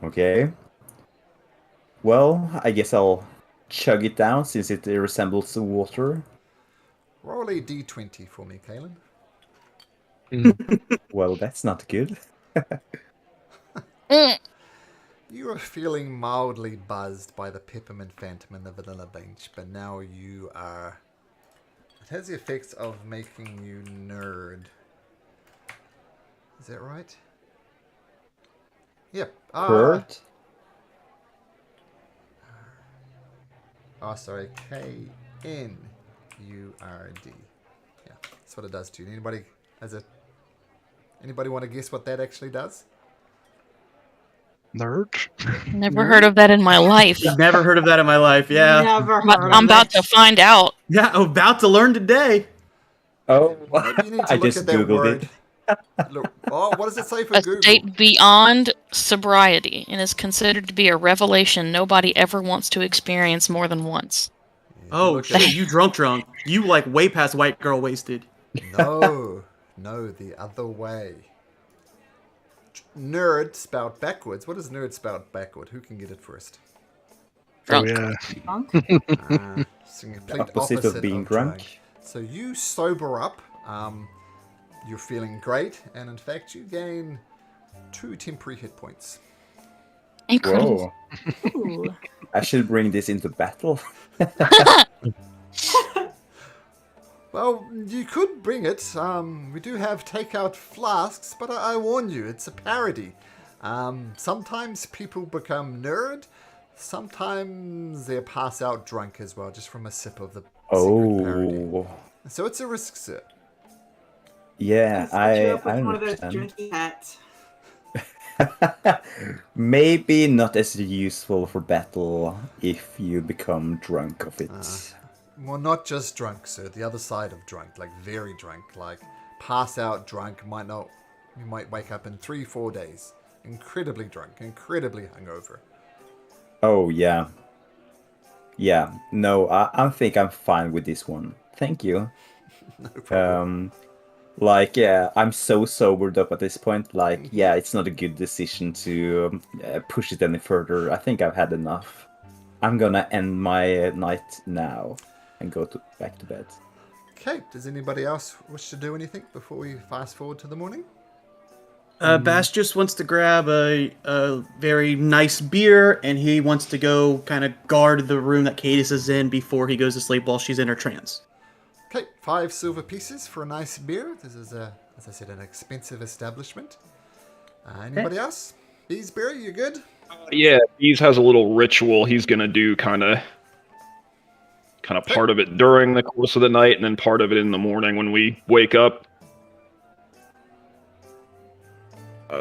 Okay. Well, I guess I'll chug it down since it resembles water. Roll a d20 for me, Caelan. Well, that's not good. You are feeling mildly buzzed by the peppermint phantom and the vanilla bench, but now you are... It has the effects of making you nerd. Is that right? Yep. Hurt? Sorry. K-N-U-R-D. Yeah, that's what it does to you. Anybody want to guess what that actually does? Nerd. Never heard of that in my life. Never heard of that in my life. Yeah. Never But heard I'm of about it. to find out. Yeah, I'm about to learn today. Oh, Maybe you need to I look just at that googled word. it. Look, what does it say for A Google? state beyond sobriety and is considered to be a revelation nobody ever wants to experience more than once. Oh look at shit, it. you drunk. You like way past white girl wasted. No, the other way. Nerd spelled backwards. What is nerd spelled backward? Who can get it first? Drunk. Oh, yeah. Drunk? It's the complete Opposite of being drunk. So you sober up. You're feeling great, and in fact, you gain 2 temporary hit points. Incredible. Whoa. Ooh. I should bring this into battle. Well, you could bring it. We do have takeout flasks, but I warn you, it's a parody. Sometimes people become nerd. Sometimes they pass out drunk as well, just from a sip of the secret parody. Oh. So it's a risk, sir. Yeah, Set you up I with one of those understand. drinky hats. Maybe not as useful for battle if you become drunk of it. Well, not just drunk, sir. The other side of drunk, like very drunk, like pass out drunk. You might wake up in 3-4 days, incredibly drunk, incredibly hungover. Oh, yeah. Yeah, no, I think I'm fine with this one. Thank you. No problem. Yeah, I'm so sobered up at this point. Yeah, it's not a good decision to push it any further. I think I've had enough. I'm gonna end my night now and go back to bed. Okay, does anybody else wish to do anything before we fast forward to the morning? Bash just wants to grab a very nice beer, and he wants to go kind of guard the room that Cadis is in before he goes to sleep while she's in her trance. Okay, 5 silver pieces for a nice beer. This is, as I said, an expensive establishment. Anybody else? Beesbury, you good? Yeah, Bees has a little ritual he's gonna do, kind of part of it during the course of the night, and then part of it in the morning when we wake up.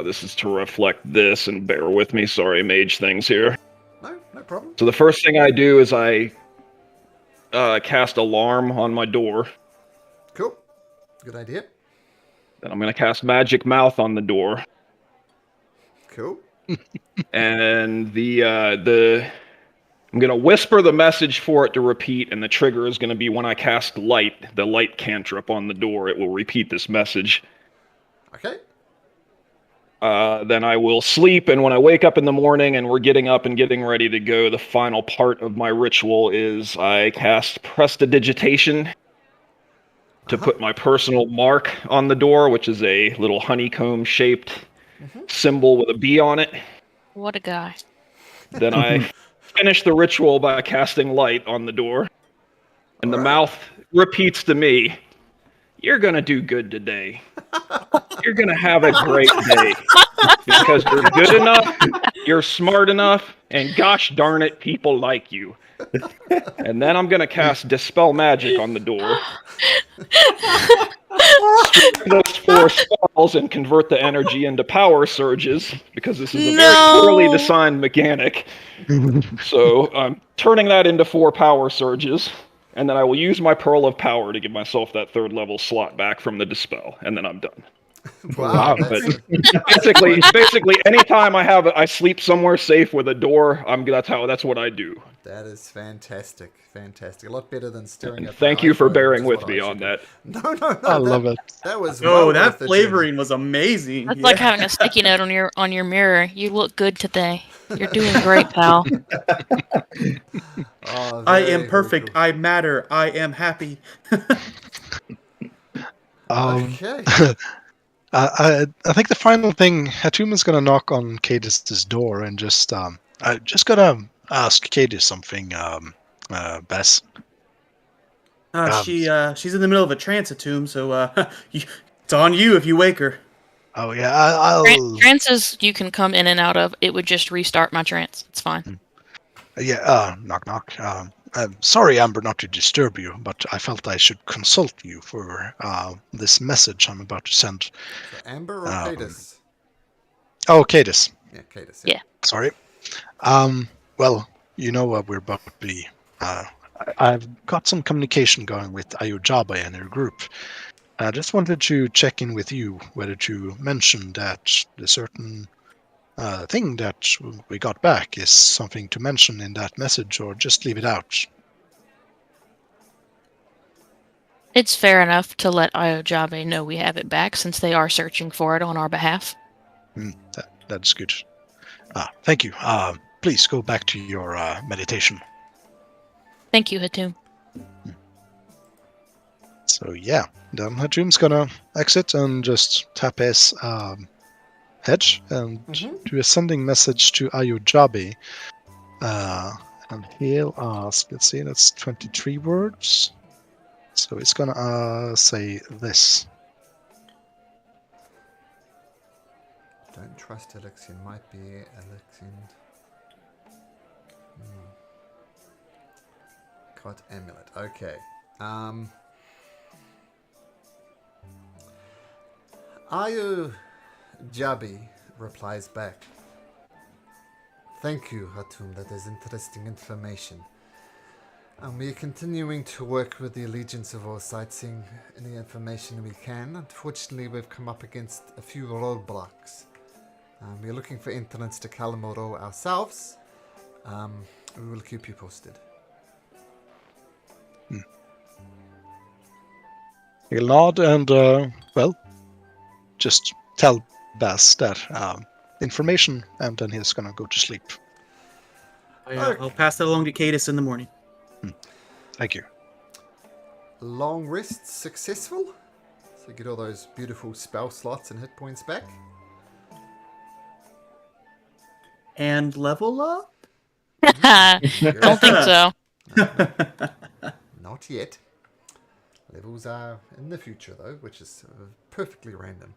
This is to reflect this, and bear with me. Sorry, mage things here. No problem. So the first thing I do is I cast alarm on my door. Cool. Good idea. Then I'm gonna cast magic mouth on the door. Cool. And I'm gonna whisper the message for it to repeat, and the trigger is gonna be when I cast light, the light cantrip on the door. It will repeat this message. Okay. Then I will sleep, and when I wake up in the morning and we're getting up and getting ready to go, the final part of my ritual is I cast Prestidigitation to put my personal mark on the door, which is a little honeycomb-shaped symbol with a bee on it. What a guy. Then I finish the ritual by casting light on the door, and the mouth repeats to me, "You're gonna do good today. You're gonna have a great day because you're good enough, you're smart enough, and gosh darn it, people like you." And then I'm gonna cast Dispel Magic on the door. Those 4 spells and convert the energy into power surges because this is a very poorly designed mechanic. So I'm turning that into 4 power surges, and then I will use my Pearl of Power to give myself that 3rd level slot back from the Dispel, and then I'm done. Wow. But basically, anytime I sleep somewhere safe with a door, that's what I do. That is fantastic. Fantastic. A lot better than staring And at thank my you for iPhone, bearing which is with what me I on should that. do. No. I love it. That was Oh, well that worth the journey. flavoring was amazing. That's like having a sticky note on your mirror. You look good today. You're doing great, pal. Oh, I very, am very perfect. cool. I matter. I am happy. Okay. I think the final thing, Hatum is gonna knock on Cadis's door and just gonna ask Cadis something, Bess. She's in the middle of a trance tomb, so it's on you if you wake her. Oh yeah, I'll Trances you can come in and out of. It would just restart my trance. It's fine. yeah. Knock knock. I'm sorry, Amber, not to disturb you, but I felt I should consult you for this message I'm about to send. So Amber or Cadis? Oh, Cadis. Yeah, Cadis. Yeah. Sorry. Well, you know what we're about to be. I've got some communication going with Ayojaba and her group. I just wanted to check in with you whether to mention that the certain thing that we got back is something to mention in that message, or just leave it out. It's fair enough to let Aojabe know we have it back since they are searching for it on our behalf. That's good. Thank you. Please go back to your meditation. Thank you, Hatum. So yeah, then Hatum's gonna exit and just tap his head and do a sending message to Ayujabi. And he'll ask, let's see, that's 23 words. So it's gonna say this. Don't trust Alexian. Might be Alexian. Cot amulet. Okay. Ayu Jabi replies back. Thank you, Hatum. That is interesting information. We are continuing to work with the Allegiance of all sightseeing any information we can. Unfortunately, we've come up against a few roadblocks. We are looking for entrance to Cael Morrow ourselves. We will keep you posted. He'll nod and, well, just tell Bass that information, and then he's gonna go to sleep. I'll pass that along to Cadis in the morning. Thank you. Long rest successful. So get all those beautiful spell slots and hit points back. And level up? Don't think so. Not yet. Levels are in the future, though, which is perfectly random.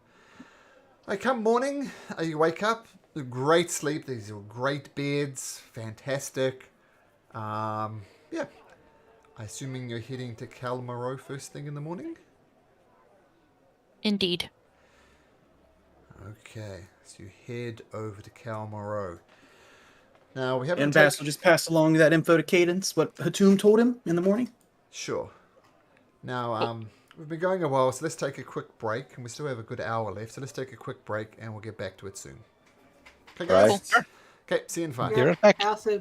Come morning, you wake up, great sleep. These are great beds, fantastic. Yeah. Assuming you're heading to Cael Morrow first thing in the morning? Indeed. Okay, so you head over to Cael Morrow. Now, we haven't... And Bass will just pass along that info to Cadence, what Hatum told him in the morning? Sure. Now, we've been going a while, so let's take a quick break. And we still have a good hour left, so let's take a quick break and we'll get back to it soon. Okay, guys? Right. Cool. Okay, see you in 5. Be right back. Also,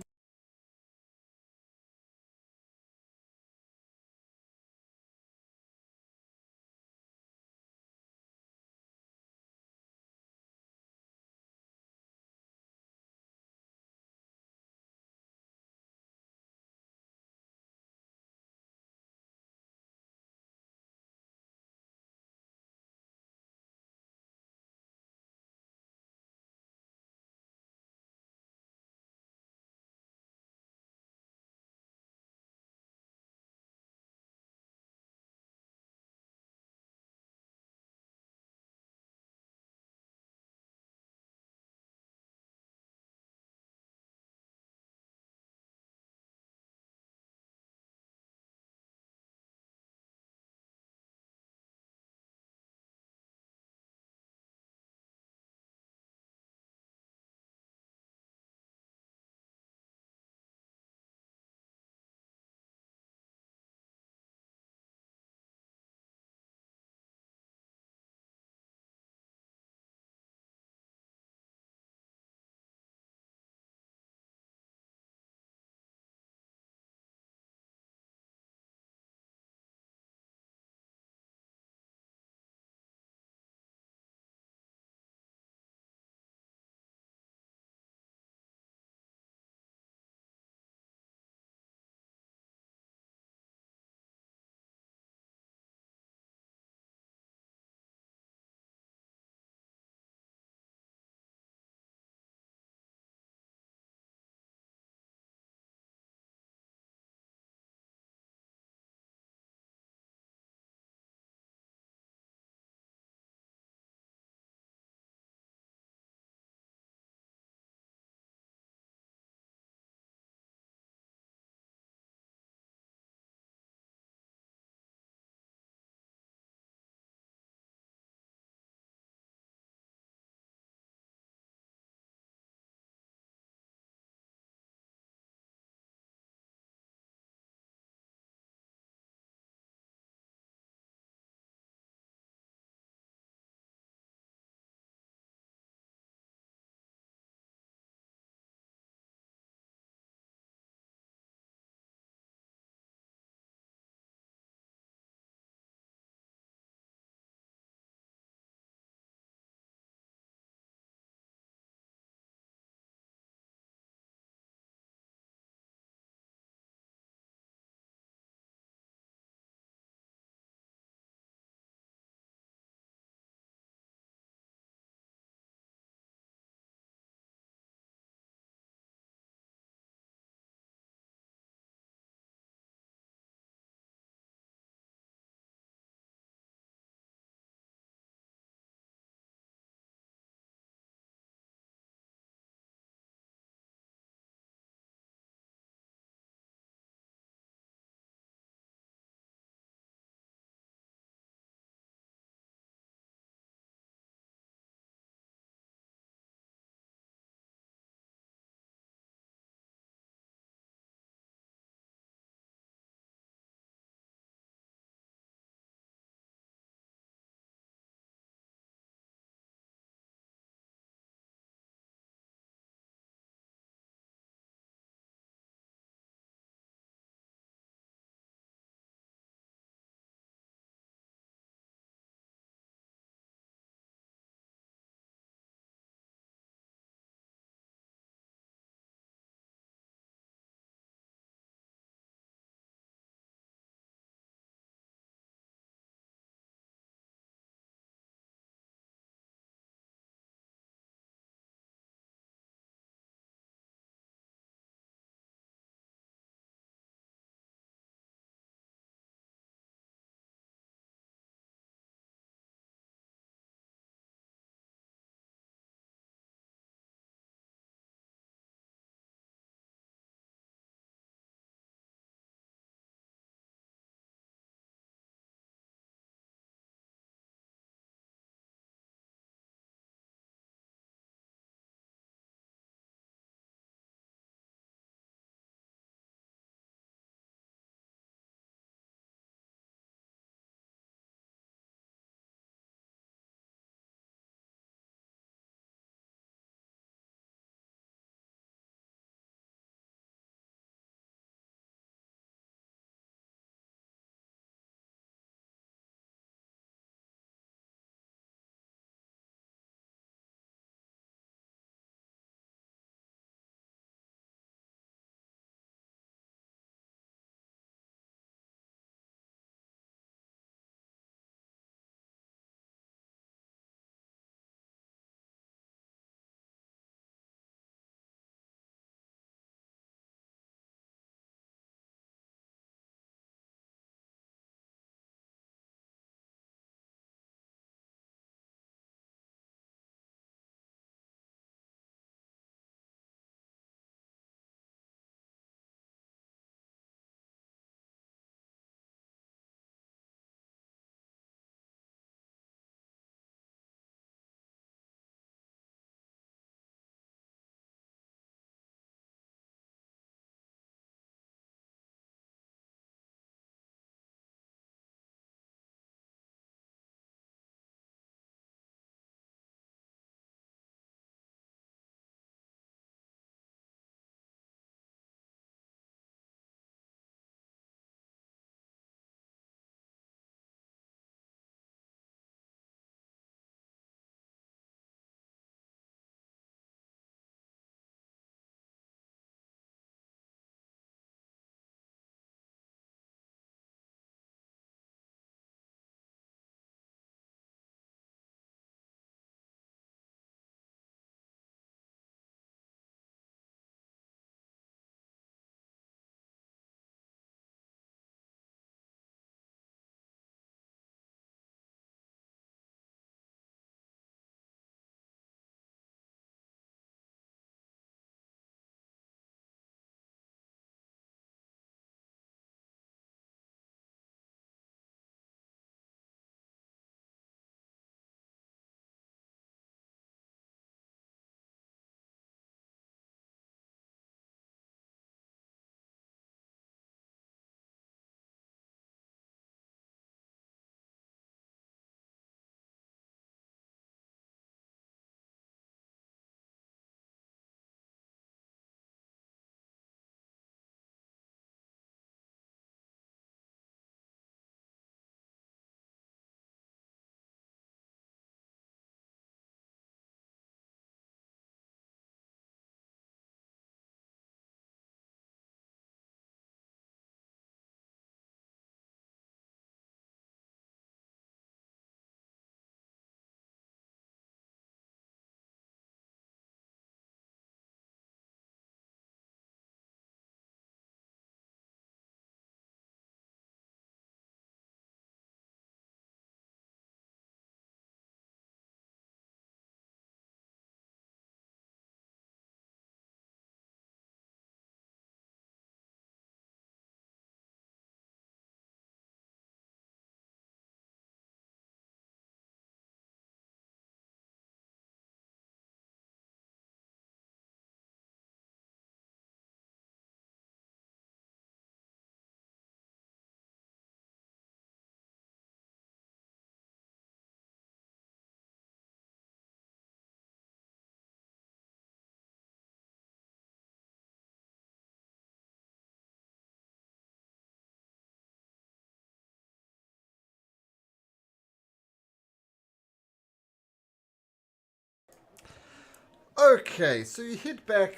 Okay, so you head back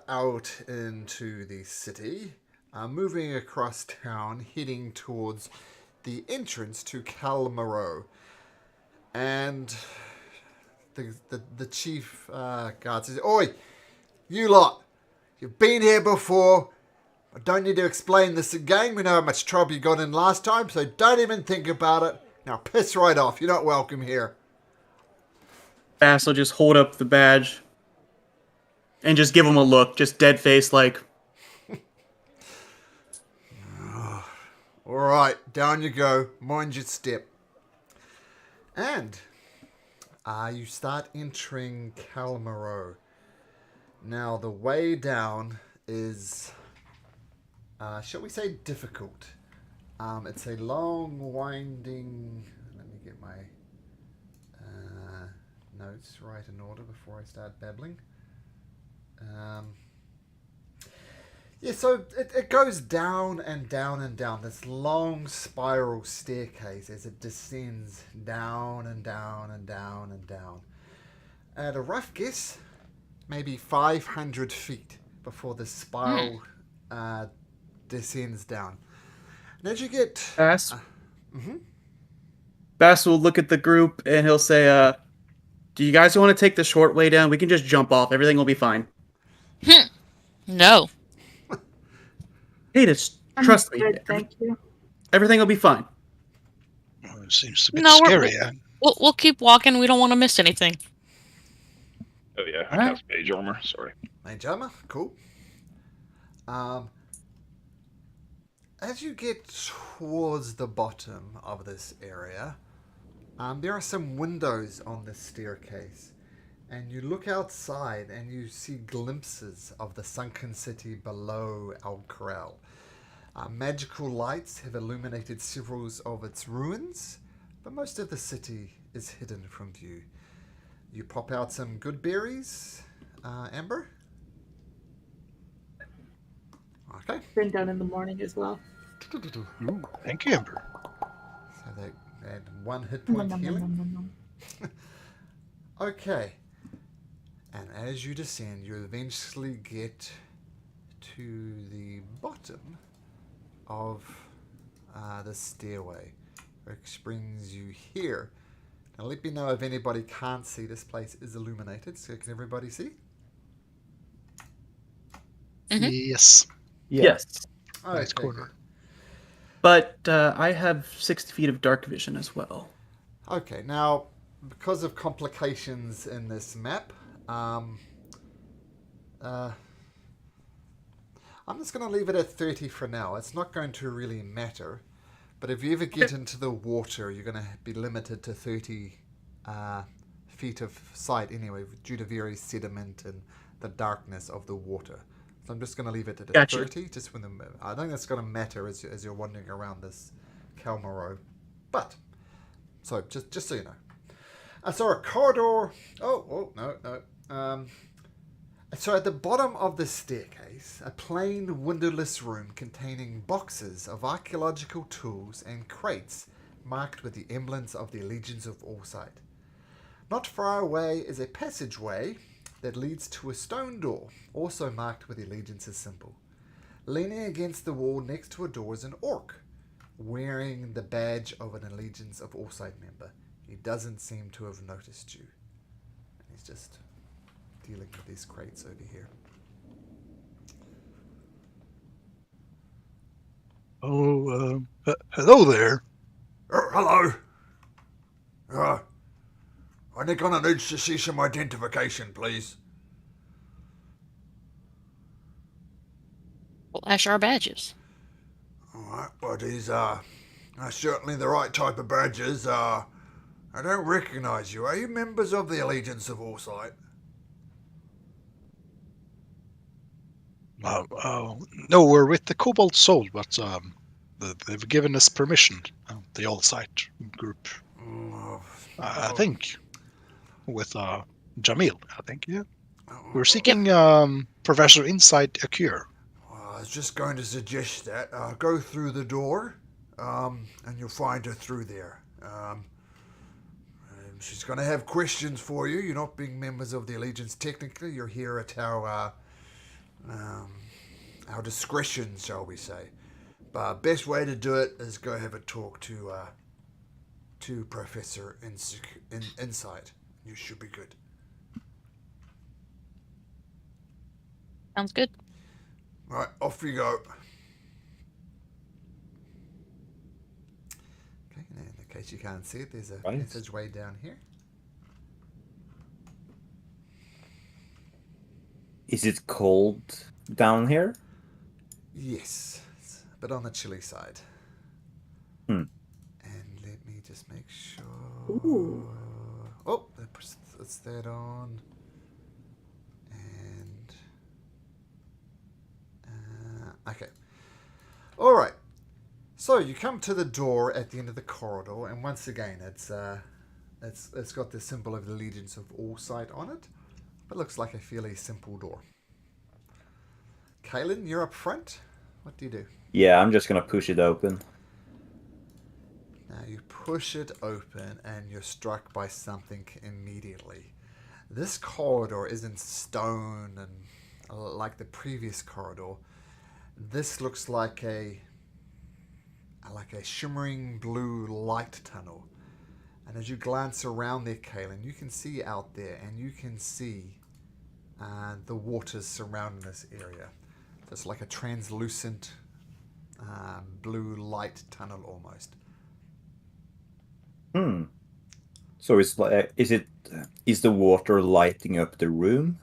out into the city, moving across town, heading towards the entrance to Cael Morrow. And the chief guard says, "Oi, you lot, you've been here before. I don't need to explain this again. We know how much trouble you got in last time, so don't even think about it. Now piss right off. You're not welcome here." Bass will just hold up the badge and just give him a look, just dead face, like, All right, down you go. Mind your step. And you start entering Cael Morrow. Now, the way down is, shall we say, difficult. It's a long, winding... Let me get my notes right in order before I start babbling. Yeah, so it goes down and down and down. This long spiral staircase as it descends down and down and down and down. At a rough guess, maybe 500 feet before the spiral descends down. And as you get... Bass. Bass will look at the group and he'll say, do you guys want to take the short way down? We can just jump off. Everything will be fine. No. Hey, just trust me. Good, thank you. Everything will be fine. Oh, it seems a bit No, scary. we'll keep walking. We don't want to miss anything. Oh yeah, I Alright. cast Mage Armor. Sorry. Mage armor, cool. As you get towards the bottom of this area, there are some windows on the staircase. And you look outside and you see glimpses of the sunken city below El Corral. Magical lights have illuminated several of its ruins, but most of the city is hidden from view. You pop out some good berries, Amber. Okay. Been done in the morning as well. Ooh, thank you, Ember. So they add 1 hit Nom, point nom, nom, healing. nom, nom, nom. Okay. And as you descend, you eventually get to the bottom of the stairway, which brings you here. Now let me know if anybody can't see. This place is illuminated, so can everybody see? Yes. Yes. Nice Okay, corner. But I have 60 feet of dark vision as well. Okay, now, because of complications in this map, I'm just going to leave it at 30 for now. It's not going to really matter. But if you ever get into the water, you're going to be limited to 30 feet of sight anyway, due to various sediment and the darkness of the water. So I'm just going to leave it at Gotcha. 30. Just when I think that's going to matter as you're wandering around this Cael Morrow. But, so just so you know. I saw a corridor. No. So at the bottom of the staircase, a plain windowless room containing boxes of archaeological tools and crates marked with the emblems of the Legions of Allsight. Not far away is a passageway that leads to a stone door, also marked with the Allegiance's symbol. Leaning against the wall next to a door is an orc, wearing the badge of an Allegiance of Allsight member. He doesn't seem to have noticed you. He's just dealing with these crates over here. Oh, hello there. Hello. I'm gonna need to see some identification, please. Flash our badges. Alright, well these are certainly the right type of badges. I don't recognise you. Are you members of the Allegiance of Allsight? No, we're with the Cobalt Soul, but they've given us permission. The All-Sight group, I think, with Jamil. I think, yeah. We're seeking Professor Insight a cure. I was just going to suggest that. Go through the door, and you'll find her through there. she's going to have questions for you. You're not being members of the Allegiance technically. You're here at our discretion, shall we say. But best way to do it is go have a talk to Professor Insight. You should be good. Sounds good. Right, off you go. Okay, now in case you can't see it, there's a passageway down here. Is it cold down here? Yes, it's a bit on the chilly side. Hmm. And let me just make sure. Ooh. Oh, that's that on. And okay. All right. So you come to the door at the end of the corridor, and once again, it's got the symbol of the Allegiance of Allsight on it. It looks like a fairly simple door. Kaelin, you're up front. What do you do? Yeah, I'm just gonna push it open. Now you push it open and you're struck by something immediately. This corridor isn't stone and like the previous corridor. This looks like a shimmering blue light tunnel. And as you glance around there, Kaelin, you can see out there, and you can see the waters surrounding this area. So it's like a translucent blue light tunnel almost. So it's like, is the water lighting up the room?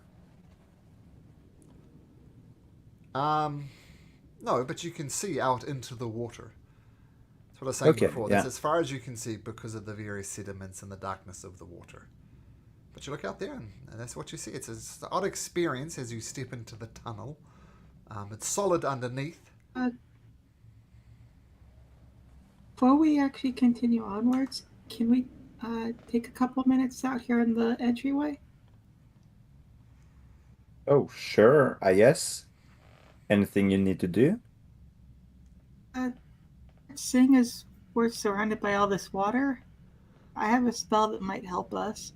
No, but you can see out into the water. That's what I was saying before. Yeah. That's as far as you can see because of the various sediments and the darkness of the water. But you look out there and that's what you see. It's an odd experience as you step into the tunnel. It's solid underneath. Before we actually continue onwards, can we take a couple minutes out here in the entryway? Oh, sure, I guess. Anything you need to do? Seeing as we're surrounded by all this water, I have a spell that might help us.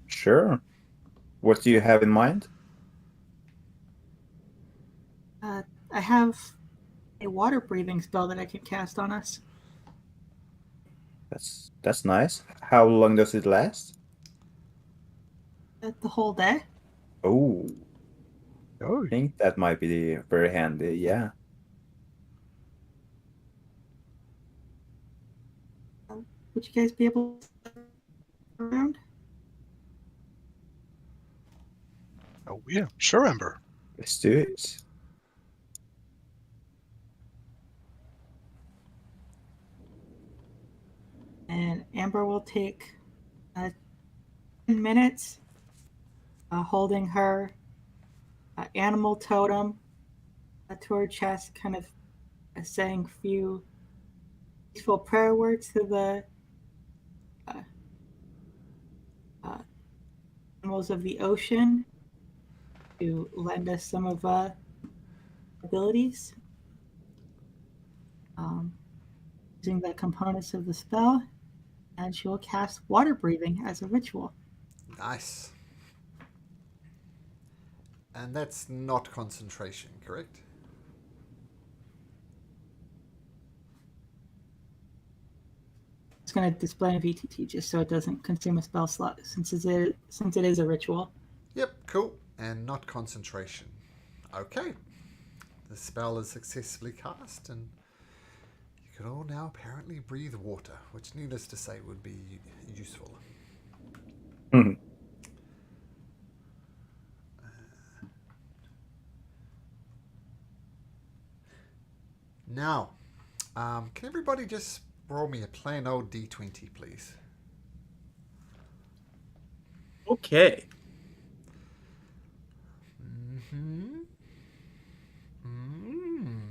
Sure. What do you have in mind? I have a water breathing spell that I can cast on us. That's nice. How long does it last? The whole day. Oh, Oh, I think that might be very handy, yeah. Would you guys be able to around? oh yeah, sure, Ember. Let's do it. And Amber will take 10 minutes holding her animal totem to her chest, kind of saying a few peaceful prayer words to the animals of the ocean to lend us some of abilities. Using the components of the spell, and she will cast water breathing as a ritual. Nice. And that's not concentration, correct? It's going to display in VTT just so it doesn't consume a spell slot since it is a ritual. Yep, cool. And not concentration. Okay. The spell is successfully cast, and you can all now apparently breathe water, which needless to say would be useful. Mhm. Now, can everybody just roll me a plain old D20, please? Okay.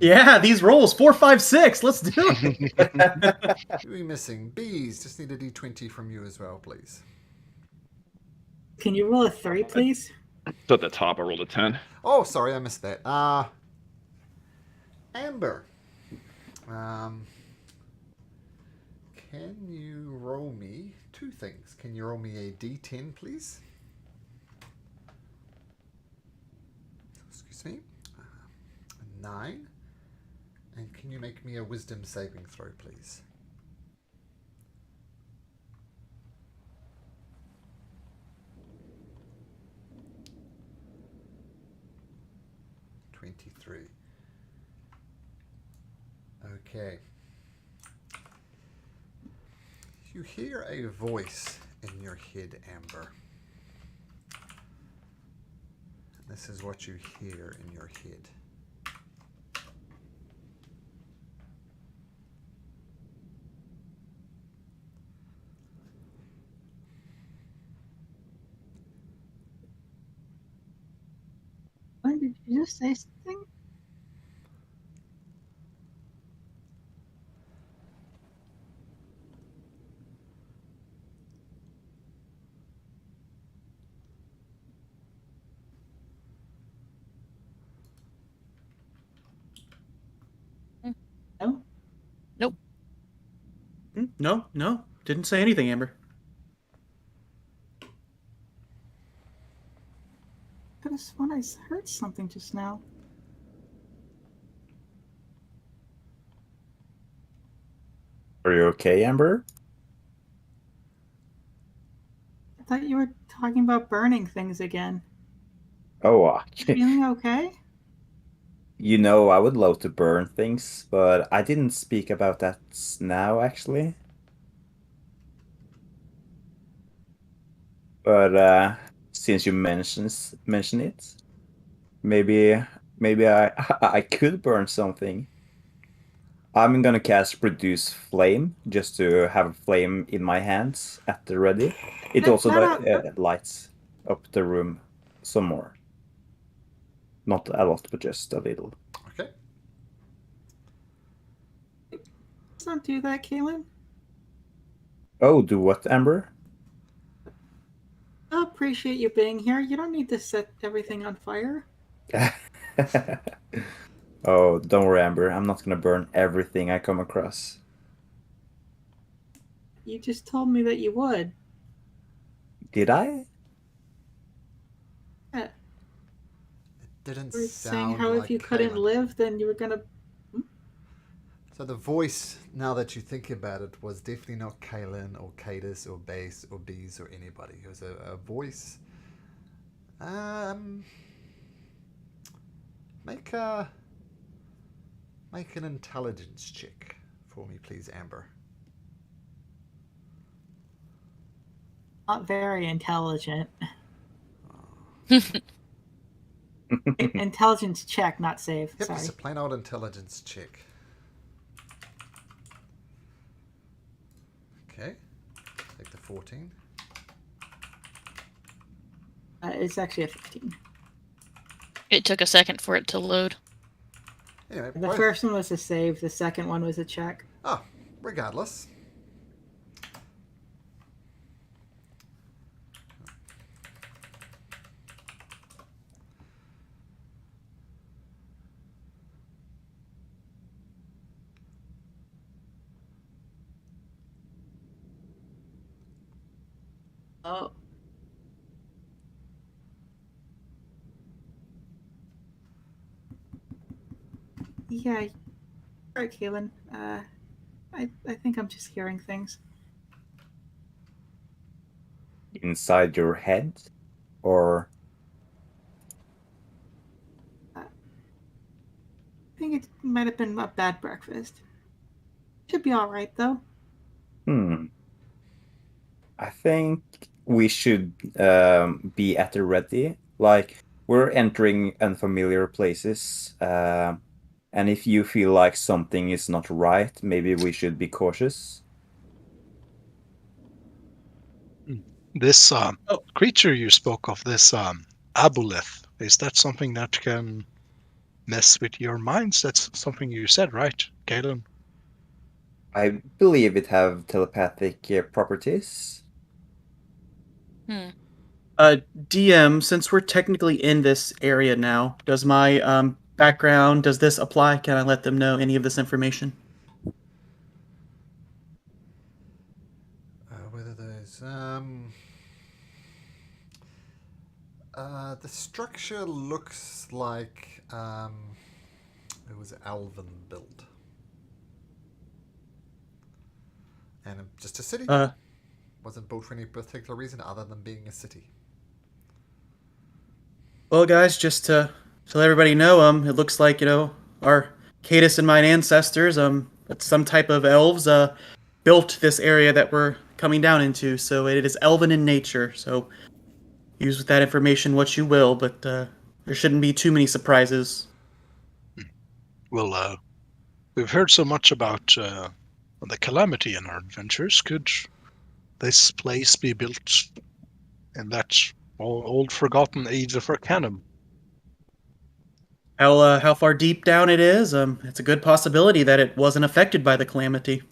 Yeah, these rolls 4, 5, 6. Let's do it. Who are we missing? Bees, just need a D20 from you as well, please. Can you roll a 3, please? It's at the top. I rolled a 10. Oh, sorry, I missed that. Amber. can you roll me two things? Can you roll me a d10, please? Excuse me. 9. And can you make me a wisdom saving throw, please? Okay. You hear a voice in your head, Amber. This is what you hear in your head. When did you just say something? No? Nope. No, didn't say anything, Amber. Could have sworn I heard something just now. Are you okay, Amber? I thought you were talking about burning things again. Oh, You feeling okay? you know, I would love to burn things, but I didn't speak about that now, actually. But since you mention it, maybe I I could burn something. I'm gonna cast Produce Flame just to have a flame in my hands at the ready. It also lights up the room some more. Not a lot, but just a little. Okay. Let's not do that, Kaelin. Oh, do what, Amber? I appreciate you being here. You don't need to set everything on fire. Oh, don't worry, Amber. I'm not gonna burn everything I come across. You just told me that you would. Did I? Yeah. Didn't You were sound saying how like if you couldn't Caelan. live, then you were gonna. So the voice, now that you think about it, was definitely not Caelan or Cadus or Base or Bees or anybody. It was a voice. Make an intelligence check for me, please, Amber. Not very intelligent. Intelligence check, not save. Yep, Sorry. it's a plain old intelligence check. Okay, take the 14. It's actually a 15. It took a second for it to load. Anyway, The first one was a save. The second one was a check. Oh, regardless. Oh. Yeah. Alright, Kaelin. I think I'm just hearing things. Inside your head? Or... I think it might have been a bad breakfast. Should be alright, though. I think we should be at the ready. Like, we're entering unfamiliar places. And if you feel like something is not right, maybe we should be cautious. This creature you spoke of, this aboleth, is that something that can mess with your minds? That's something you said, right, Galen? I believe it have telepathic properties. DM, since we're technically in this area now, does my background, does this apply? Can I let them know any of this information? The structure looks like it was elven built. And just a city. Wasn't built for any particular reason other than being a city. Well, guys, just to let everybody know, it looks like, our Cadus and mine ancestors, some type of elves, built this area that we're coming down into. So it is elven in nature. So use with that information what you will, but there shouldn't be too many surprises. Well, we've heard so much about the calamity in our adventures. Could this place be built in that old forgotten age of Arcanum? How far deep down it is? It's a good possibility that it wasn't affected by the calamity.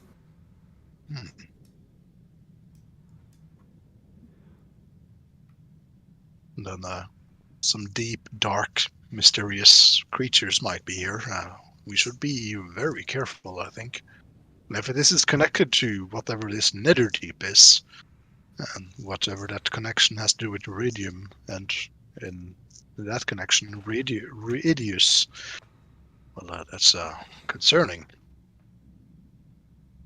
And then some deep, dark, mysterious creatures might be here. We should be very careful, I think. And if this is connected to whatever this Netherdeep is, and whatever that connection has to do with Iridium, and in that connection, Ridius, well, that's concerning.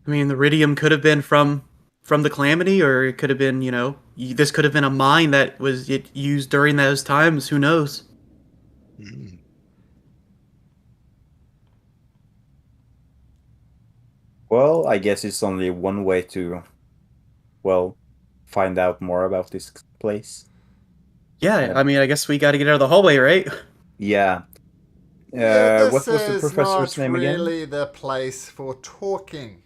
I mean, the Iridium could have been from the calamity, or it could have been, this could have been a mine that was used during those times. Who knows? Mm. Well, I guess it's only one way to, find out more about this place. Yeah, I mean, I guess we got to get out of the hallway, right? Yeah. This what was the professor's not name again? really the place for talking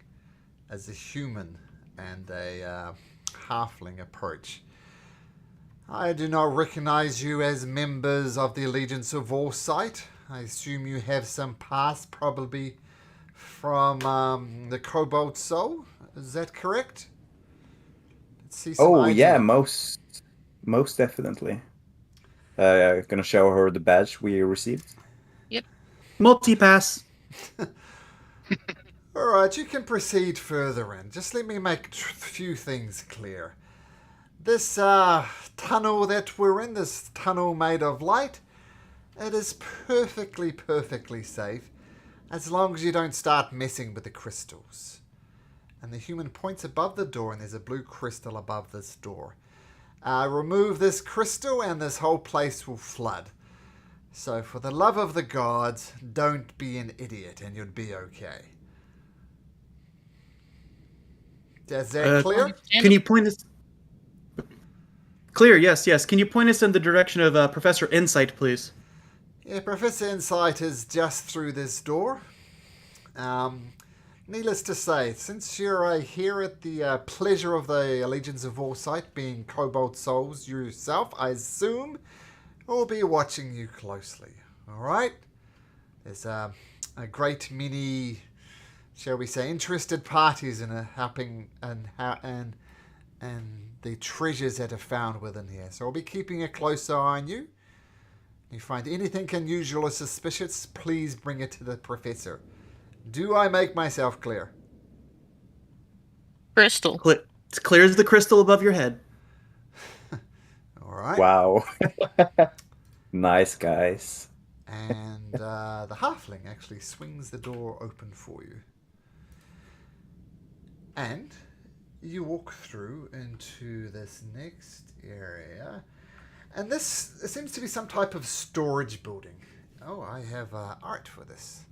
as a human and a halfling approach. I do not recognize you as members of the Allegiance of Warsight. I assume you have some past, probably from the Cobalt Soul. Is that correct? Let's see some ID. Yeah, most definitely. Gonna show her the badge we received. Yep. Multi-pass. Alright, you can proceed further in. Just let me make a few things clear. This tunnel that we're in, this tunnel made of light, it is perfectly safe as long as you don't start messing with the crystals. And the human points above the door, and there's a blue crystal above this door. Remove this crystal and this whole place will flood. So for the love of the gods, don't be an idiot and you'll be okay. Is that clear? Can you point us? Clear, yes. Can you point us in the direction of Professor Insight, please? Yeah, Professor Insight is just through this door. Needless to say, since you're here at the pleasure of the Allegiance of Warsight, being Cobalt Souls yourself, I assume we'll be watching you closely. Alright? There's a great many, shall we say, interested parties in helping and the treasures that are found within here. So I'll be keeping a close eye on you. If you find anything unusual or suspicious, please bring it to the professor. Do I make myself clear? Crystal. It's clear as the crystal above your head. All right. Wow. Nice, guys. And the halfling actually swings the door open for you. And you walk through into this next area. And this seems to be some type of storage building. Oh, I have art for this.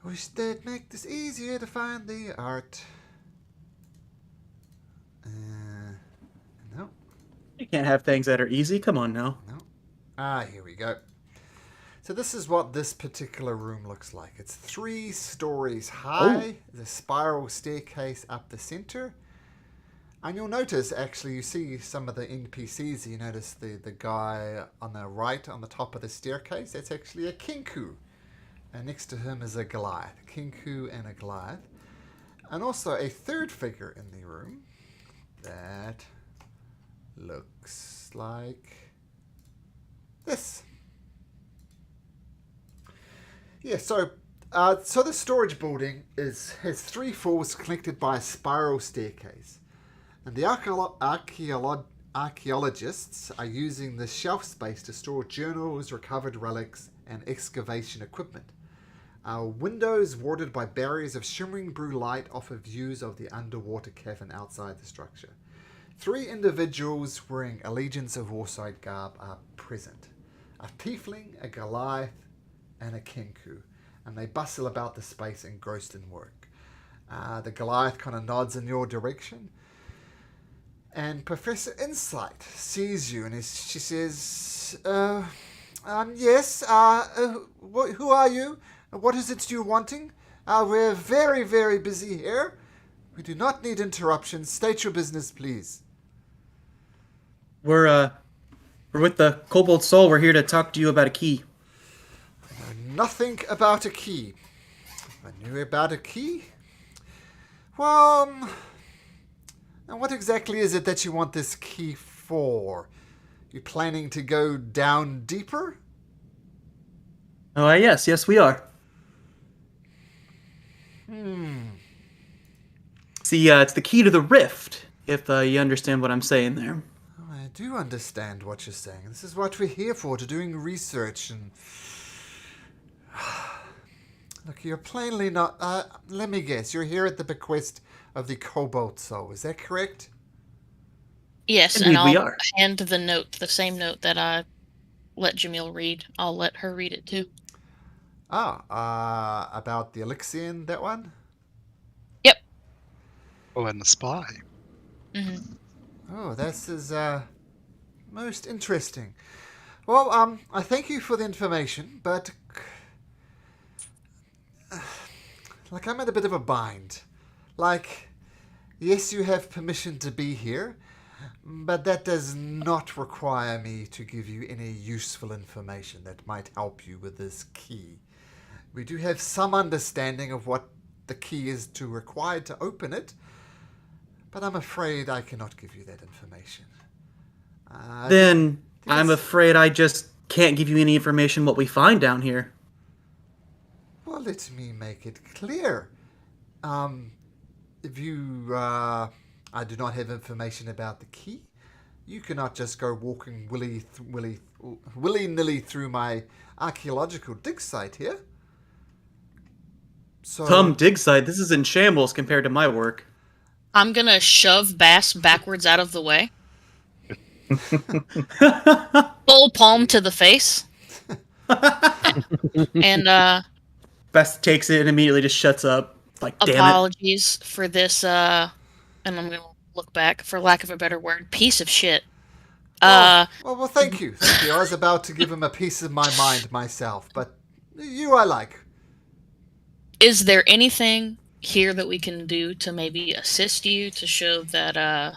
Wish they'd make this easier to find the art. No. You can't have things that are easy. Come on now. No. Here we go. So this is what this particular room looks like. It's 3 stories high. There's a spiral staircase up the center. And you'll notice, actually, you see some of the NPCs. You notice the guy on the right on the top of the staircase. That's actually a Kinku. And next to him is a Goliath. A Kinku and a Goliath. And also a third figure in the room that looks like this. Yeah, so So the storage building has 3 floors connected by a spiral staircase. And the archaeologists are using the shelf space to store journals, recovered relics, and excavation equipment. Windows warded by barriers of shimmering blue light offer views of the underwater cavern outside the structure. 3 individuals wearing Allegiance of Warsight garb are present. A tiefling, a Goliath, and a Kenku. And they bustle about the space engrossed in work. The Goliath kind of nods in your direction. And Professor Insight sees you and she says, yes, who are you? What is it you're wanting? We're very, very busy here. We do not need interruptions. State your business, please. We're with the Kobold Soul. We're here to talk to you about a key. I know nothing about a key. If I knew about a key? Well, and what exactly is it that you want this key for? You planning to go down deeper? Oh, yes, we are. See, it's the key to the rift, if you understand what I'm saying there. I do understand what you're saying. This is what we're here for, to doing research and... Look, you're plainly not... let me guess, you're here at the bequest of the Cobalt Soul, is that correct? Yes, Indeed, and we I'll are. hand the note, the same note that I let Jamil read. I'll let her read it too. About the elixir, that one? Yep. Oh, and a spy. Mm-hmm. Oh, this is most interesting. Well, I thank you for the information, but like I'm in a bit of a bind. Like, yes, you have permission to be here, but that does not require me to give you any useful information that might help you with this key. We do have some understanding of what the key is required to open it, but I'm afraid I cannot give you that information. Then I'm afraid I just can't give you any information what we find down here. Well, let me make it clear. If you, I do not have information about the key, you cannot just go walking willy-nilly through my archaeological dig site here. So, Come dig site, this is in shambles compared to my work. I'm gonna shove Bass backwards out of the way. Full palm to the face. And Best takes it and immediately just shuts up. Like, damn it. apologies for this, and I'm gonna look back, for lack of a better word, piece of shit. well, thank you. Thank you. I was about to give him a piece of my mind myself, but you I like. Is there anything here that we can do to maybe assist you, to show that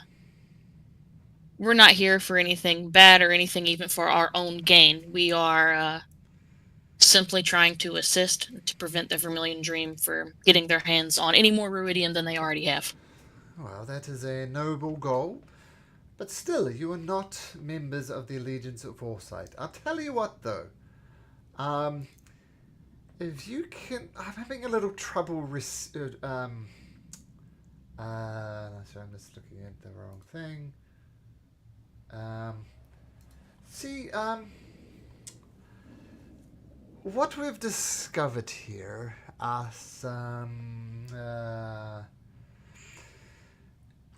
we're not here for anything bad or anything even for our own gain? We are simply trying to assist to prevent the Vermilion Dream from getting their hands on any more Ruidian than they already have. Well, that is a noble goal. But still, you are not members of the Allegiance of Foresight. I'll tell you what, though. If you can... I'm having a little trouble... sorry, I'm just looking at the wrong thing. What we've discovered here are some...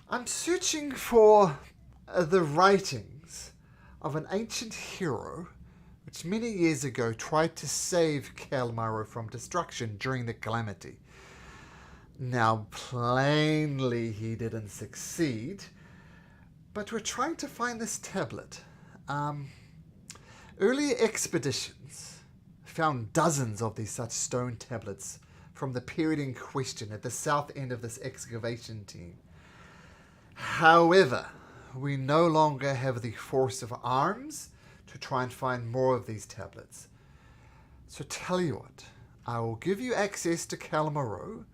I'm searching for the writings of an ancient hero which many years ago tried to save Cael Morrow from destruction during the calamity. Now, plainly he didn't succeed, but we're trying to find this tablet. Earlier expeditions found dozens of these such stone tablets from the period in question at the south end of this excavation team. However, we no longer have the force of arms to try and find more of these tablets. So tell you what, I will give you access to Cael Morrow.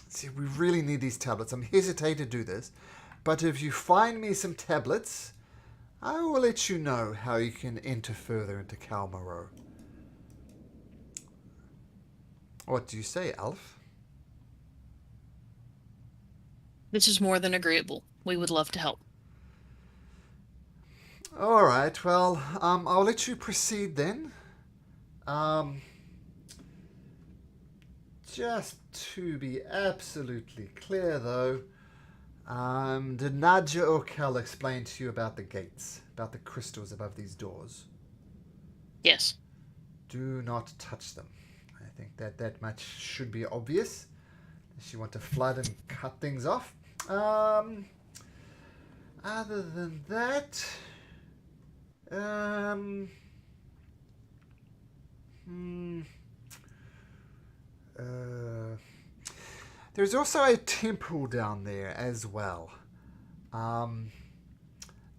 See, we really need these tablets. I'm hesitating to do this, but if you find me some tablets, I will let you know how you can enter further into Cael Morrow. What do you say, Alf? This is more than agreeable. We would love to help. All right. Well, I'll let you proceed then. Just to be absolutely clear, though, did Nadja or Kel explain to you about the gates, about the crystals above these doors? Yes. Do not touch them. I think that much should be obvious. Unless you want to flood and cut things off. Other than that, there's also a temple down there as well.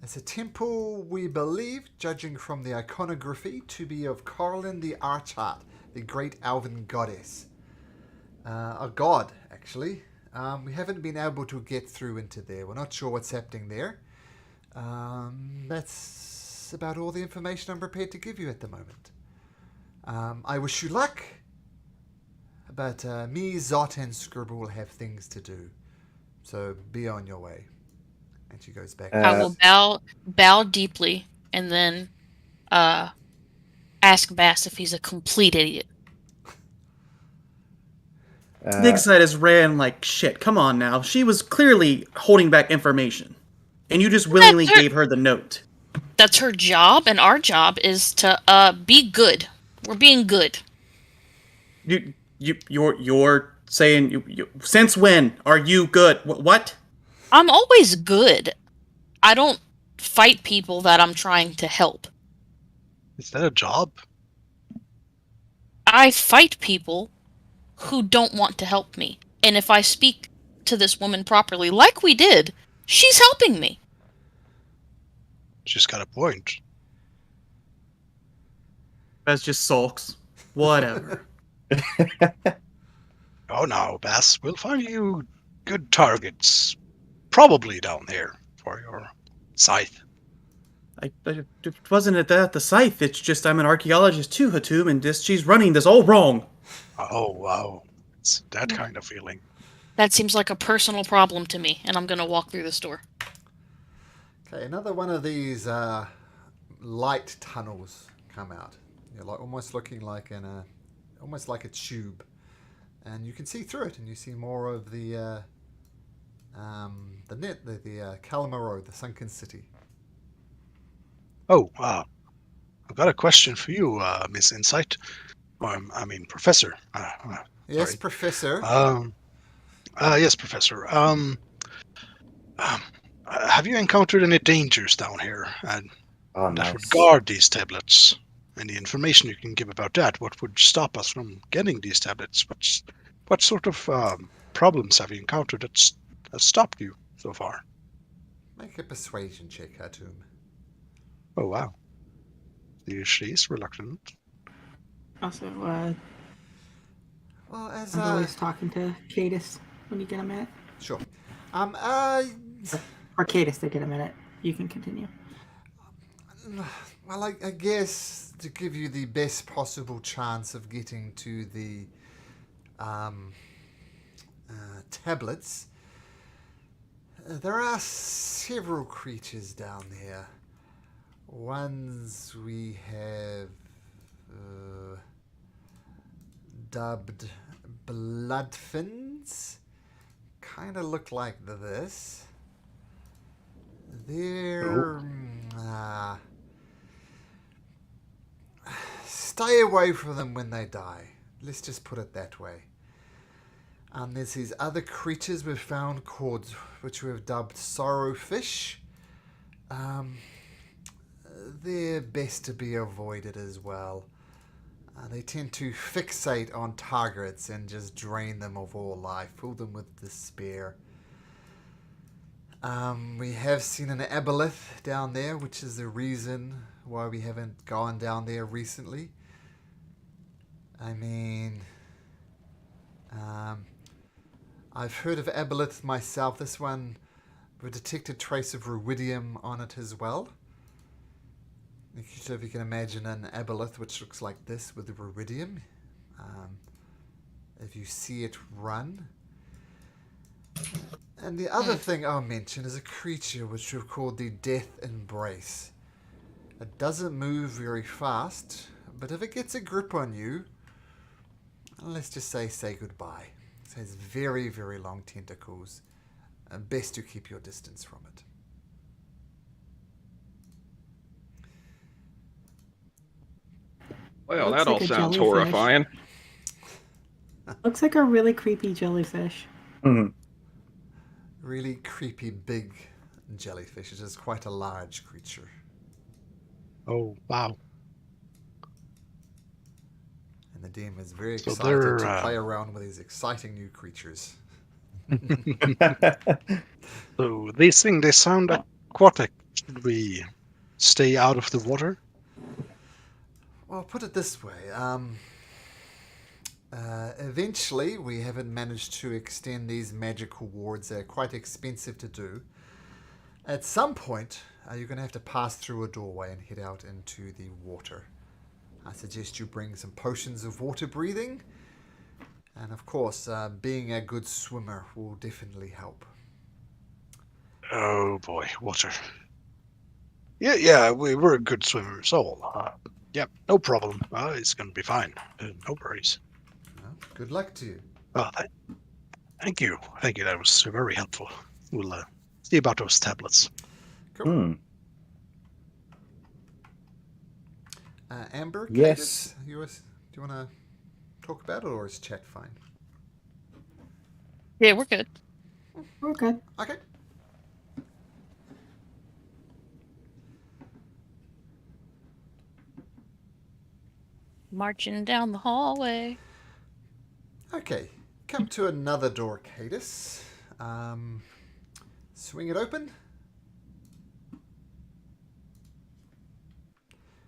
It's a temple we believe, judging from the iconography, to be of Carlin the Archheart, the great elven goddess. A god, actually. We haven't been able to get through into there. We're not sure what's happening there. That's about all the information I'm prepared to give you at the moment. I wish you luck, but me, Zot, and Scribble will have things to do. So be on your way. And she goes back. I will bow deeply and then ask Bass if he's a complete idiot. Big Side has ran like shit. Come on now. She was clearly holding back information. And you just willingly gave her the note. That's her job, and our job is to be good. We're being good. You're saying you since when are you good? What? I'm always good. I don't fight people that I'm trying to help. Is that a job? I fight people who don't want to help me. And if I speak to this woman properly, like we did, she's helping me. She's got a point. That's just sulks. Whatever. Oh no, Bass, we'll find you good targets. Probably down there for your scythe. It wasn't at the scythe. It's just I'm an archaeologist too, Hatum, and she's running this all wrong. Oh, wow. It's that kind of feeling. That seems like a personal problem to me, and I'm going to walk through this door. Okay, another one of these light tunnels come out. You're like almost looking like almost like a tube, and you can see through it, and you see more of the Cael Morrow, the sunken city. Oh, I've got a question for you, Miss Insight. Professor. Yes, sorry. Professor. Yes, Professor. Have you encountered any dangers down here that would guard these tablets? Any information you can give about that? What would stop us from getting these tablets? What sort of problems have you encountered that stopped you so far? Make a persuasion check, Hatum. Oh, wow. She's reluctant. Also, Well, as I'm always talking to Cadus when you get a minute. Sure. Or Cadus to get a minute. You can continue. Well, I guess to give you the best possible chance of getting to the tablets, there are several creatures down there. Ones we have dubbed bloodfins. Kind of look like this. They're... stay away from them when they die. Let's just put it that way. There's these other creatures we've found which we've dubbed sorrowfish. They're best to be avoided as well. They tend to fixate on targets and just drain them of all life, fill them with despair. We have seen an aboleth down there, which is the reason why we haven't gone down there recently. I've heard of aboleth myself. This one, we detected trace of ruidium on it as well. So if you can imagine an aboleth which looks like this with the ruidium, if you see it run. And the other thing I'll mention is a creature which we've called the Death Embrace. It doesn't move very fast, but if it gets a grip on you, let's just say goodbye. It has very, very long tentacles. And best to keep your distance from it. Well, Looks that all like a sounds jellyfish. horrifying. Looks like a really creepy jellyfish. Really creepy big jellyfish. It is quite a large creature. Oh, wow. And the DM is very So excited they're, to play around with these exciting new creatures. So these things, they sound aquatic. Should we stay out of the water? Well, put it this way. Eventually, we haven't managed to extend these magical wards. They're quite expensive to do. At some point, you're going to have to pass through a doorway and head out into the water. I suggest you bring some potions of water breathing. And of course, being a good swimmer will definitely help. Oh boy, water. Yeah, we're good swimmers all. Yeah, no problem. It's gonna be fine. No worries. Well, good luck to you. Oh, thank you. Thank you. That was very helpful. We'll see about those tablets. Cool. Amber, Yes. do you want to talk about it, or is chat fine? Yeah, we're good. We're good. Okay. Marching down the hallway. Okay. Come to another door, Cadus. Swing it open.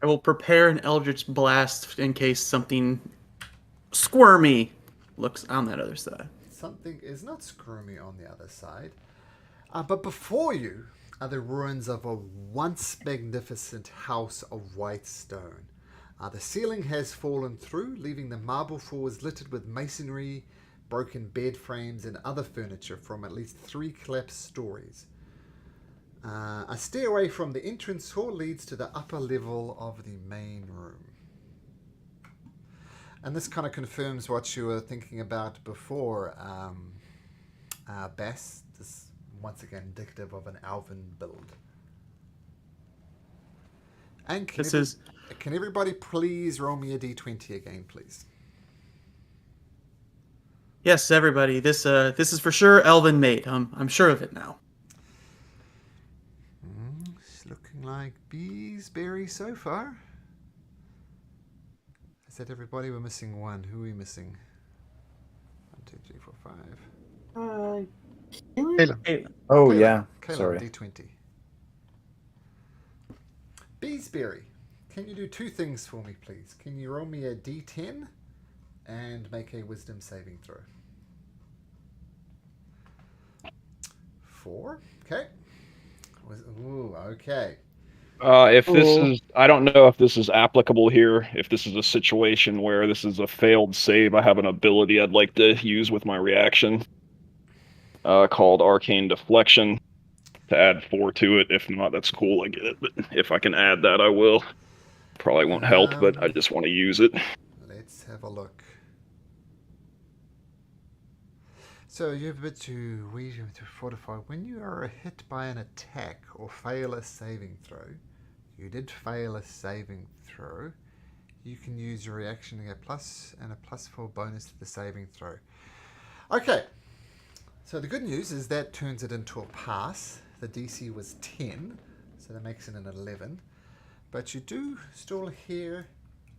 I will prepare an Eldritch Blast in case something squirmy looks on that other side. Something is not squirmy on the other side. But before you are the ruins of a once magnificent house of white stone. The ceiling has fallen through, leaving the marble floors littered with masonry, broken bed frames, and other furniture from at least 3 collapsed stories. A stairway from the entrance hall leads to the upper level of the main room. And this kind of confirms what you were thinking about before, Bass. This once again indicative of an Alvin build. And can everybody please roll me a d20 again, please? Yes, everybody. This is for sure Elven made. I'm sure of it now. It's looking like Beesberry so far. Is that everybody? We're missing one. Who are we missing? 1, 2, 3, 4, 5. Caleb? Oh, Caleb. yeah. Caleb, Sorry. D20. Beesberry, can you do 2 things for me, please? Can you roll me a D10 and make a wisdom saving throw? 4. Okay. Ooh, okay. If this is, I don't know if this is applicable here. If this is a situation where this is a failed save, I have an ability I'd like to use with my reaction, called Arcane Deflection, to add 4 to it. If not, that's cool. I get it. But if I can add that, I will. Probably won't help, but I just want to use it. Let's have a look. So you have a bit to wisdom to fortify. When you are hit by an attack or fail a saving throw, you did fail a saving throw, you can use your reaction to get plus and a +4 bonus to the saving throw. Okay, so the good news is that turns it into a pass. The DC was 10, so that makes it an 11. But you do still hear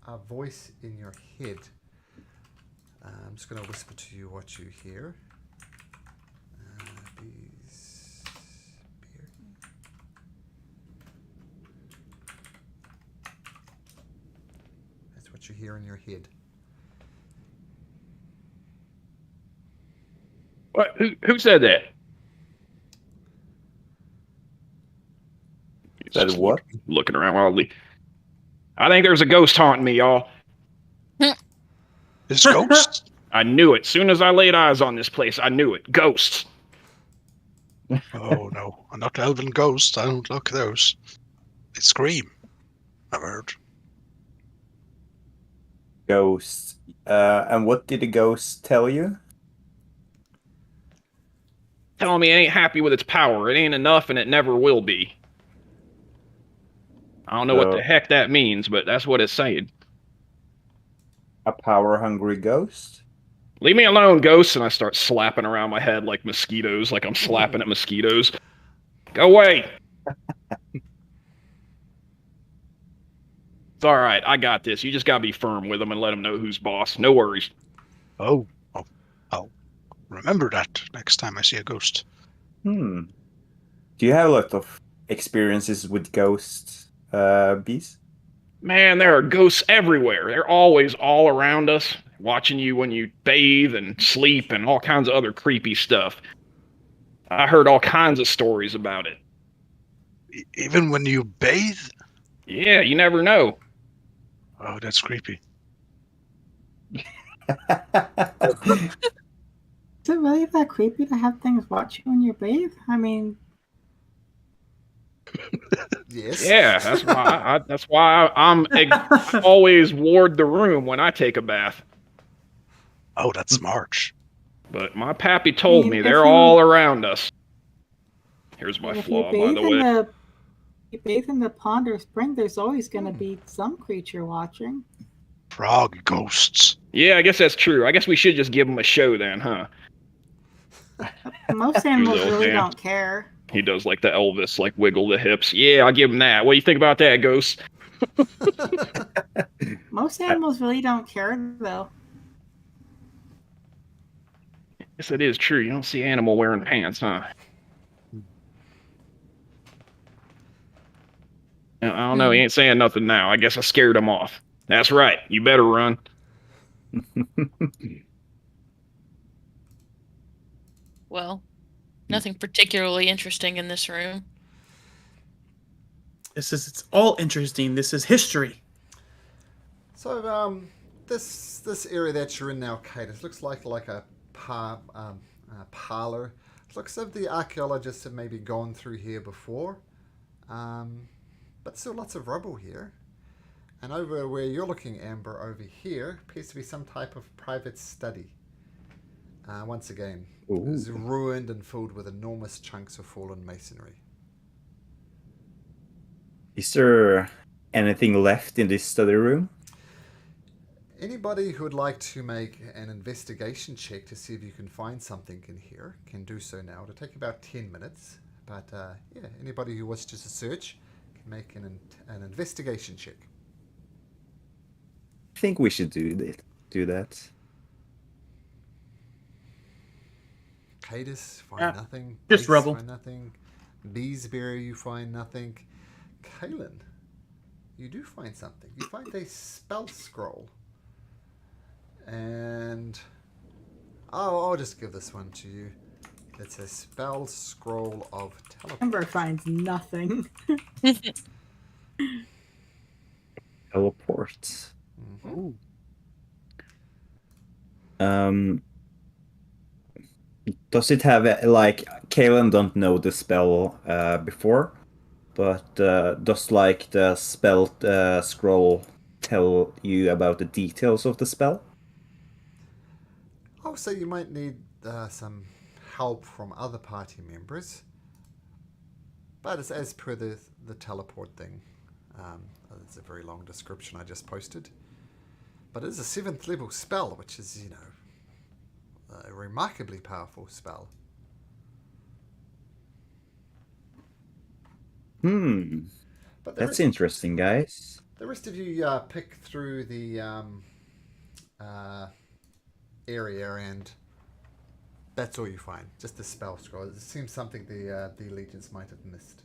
a voice in your head. I'm just going to whisper to you what you hear. That's what you hear in your head. What? Who said that? Said what? Looking around wildly. I think there's a ghost haunting me, y'all. This ghost? I knew it. Soon as I laid eyes on this place, I knew it. Ghosts. Oh no, not elven ghosts. I don't like those. They scream. I've heard. Ghosts. And what did the ghost tell you? Telling me it ain't happy with its power. It ain't enough and it never will be. I don't know what the heck that means, but that's what it's saying. A power-hungry ghost? Leave me alone, ghosts, and I start slapping around my head like mosquitoes, like I'm slapping at mosquitoes. Go away! It's alright, I got this. You just gotta be firm with them and let them know who's boss. No worries. Oh, I'll remember that next time I see a ghost. Do you have a lot of experiences with ghosts, Bees? Man, there are ghosts everywhere. They're always all around us, watching you when you bathe and sleep and all kinds of other creepy stuff. I heard all kinds of stories about it. Even when you bathe? Yeah, you never know. Oh, that's creepy. Is it really that creepy to have things watch you when you bathe? I mean, Yes. Yeah, that's why I always ward the room when I take a bath. Oh, that's smart. But my pappy told me if they're you- all around us. Here's my if flaw, you by the way. you bathe in the pond or spring, there's always going to be some creature watching. Frog ghosts. Yeah, I guess that's true. I guess we should just give them a show then, huh? Most animals little really man. don't care. He does like the Elvis, like wiggle the hips. Yeah, I'll give him that. What do you think about that, Ghost? Most animals really don't care, though. Yes, it is true. You don't see animal wearing pants, huh? I don't know. He ain't saying nothing now. I guess I scared him off. That's right. You better run. Well, nothing particularly interesting in this room. It's all interesting. This is history. So, this area that you're in now, Kate, it looks like a parlor. It looks as if the archaeologists have maybe gone through here before, but still lots of rubble here. And over where you're looking, Amber, over here appears to be some type of private study. Once again, it's ruined and filled with enormous chunks of fallen masonry. Is there anything left in this study room? Anybody who would like to make an investigation check to see if you can find something in here can do so now. It'll take about 10 minutes. But yeah, anybody who wishes to search can make an investigation check. I think we should do that. Cadis, find Yeah, nothing. just Base, rubble. Find nothing. Beesbury, you find nothing. Caelan, you do find something. You find a spell scroll. And I'll just give this one to you. It's a spell scroll of teleport. Amber finds nothing. Teleport. Mm-hmm. Does it have like Caelan don't know the spell before, but does like the spell scroll tell you about the details of the spell? Oh, so you might need some help from other party members. But it's as per the teleport thing. It's a very long description I just posted. But it is a 7th level spell, which is, a remarkably powerful spell. But That's interesting, guys. The rest of you pick through the area, and that's all you find. Just the spell scroll. It seems something the Allegiance might have missed.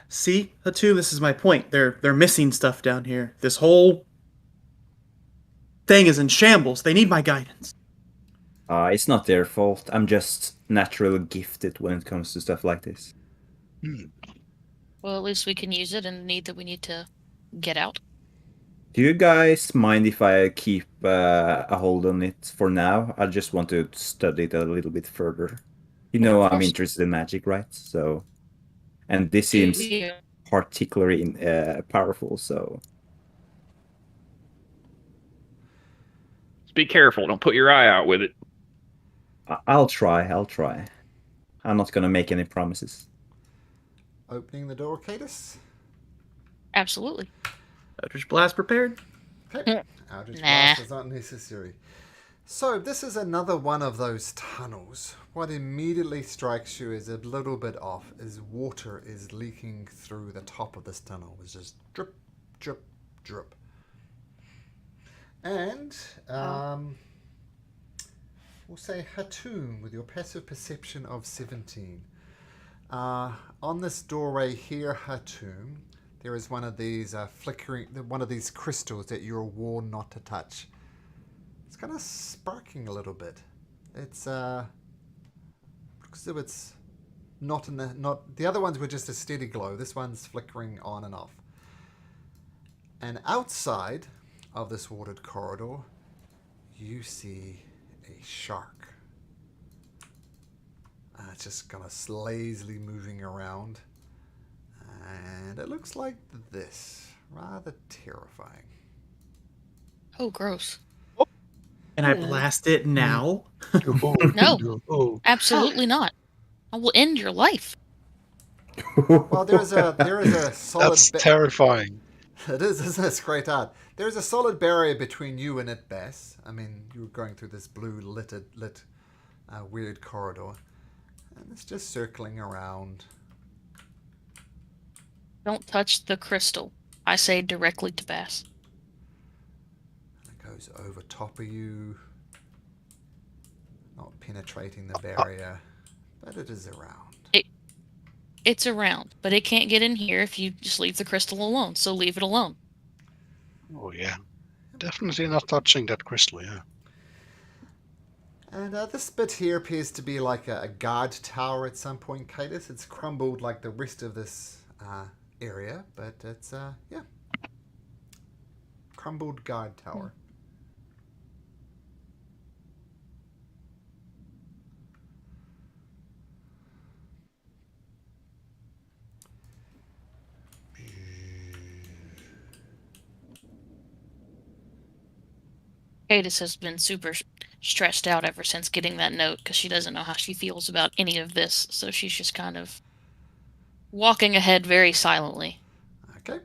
See, Hatu, this is my point. They're missing stuff down here. This whole thing is in shambles. They need my guidance. It's not their fault. I'm just naturally gifted when it comes to stuff like this. Well, at least we can use it in the need that we need to get out. Do you guys mind if I keep a hold on it for now? I just want to study it a little bit further. You know, Of I'm course. interested in magic, right? So, and this seems particularly powerful. So, Just be careful. Don't put your eye out with it. I'll try. I'll try. I'm not gonna make any promises. Opening the door, Cadus. Absolutely. Eldritch Blast prepared? Okay. Eldritch Blast is not necessary. So this is another one of those tunnels. What immediately strikes you is a little bit off is water is leaking through the top of this tunnel. It's just drip, drip, drip. And we'll say Hatum with your passive perception of 17. On this doorway here, Hatum, there is one of these flickering, one of these crystals that you're warned not to touch. It's kind of sparking a little bit. It's looks as if it's not in the other ones were just a steady glow. This one's flickering on and off. And outside of this watered corridor, you see a shark. It's just kind of lazily moving around. And it looks like this. Rather terrifying. Oh, gross. Can I blast it now? No, absolutely not. I will end your life. Well, there is a solid. That's terrifying. It is, isn't it? It's great art. There's a solid barrier between you and it, Bass. I mean, you're going through this blue lit weird corridor, and it's just circling around. Don't touch the crystal. I say directly to Bass. It goes over top of you, not penetrating the barrier, but it is around. It's around, but it can't get in here if you just leave the crystal alone, so leave it alone. Oh, yeah. Definitely not touching that crystal, yeah. And this bit here appears to be like a guard tower at some point, Cadus. It's crumbled like the rest of this area, but it's, yeah. Crumbled guard tower. Cadus has been super stressed out ever since getting that note because she doesn't know how she feels about any of this, so she's just kind of walking ahead very silently. Okay.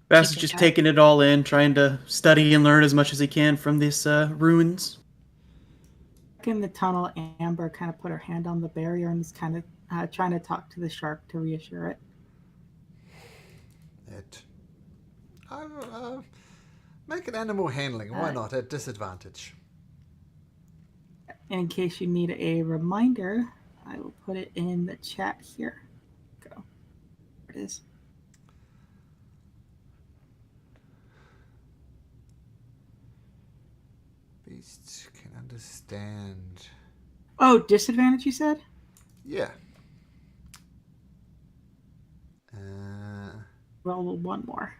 Bass is just taking it all in, trying to study and learn as much as he can from these ruins. In the tunnel, Amber kind of put her hand on the barrier and is kind of trying to talk to the shark to reassure it. Make an animal handling. Why not? At disadvantage. In case you need a reminder, I will put it in the chat here. Go. There it is. Beasts can understand. Oh, disadvantage, you said? Yeah. Roll one more.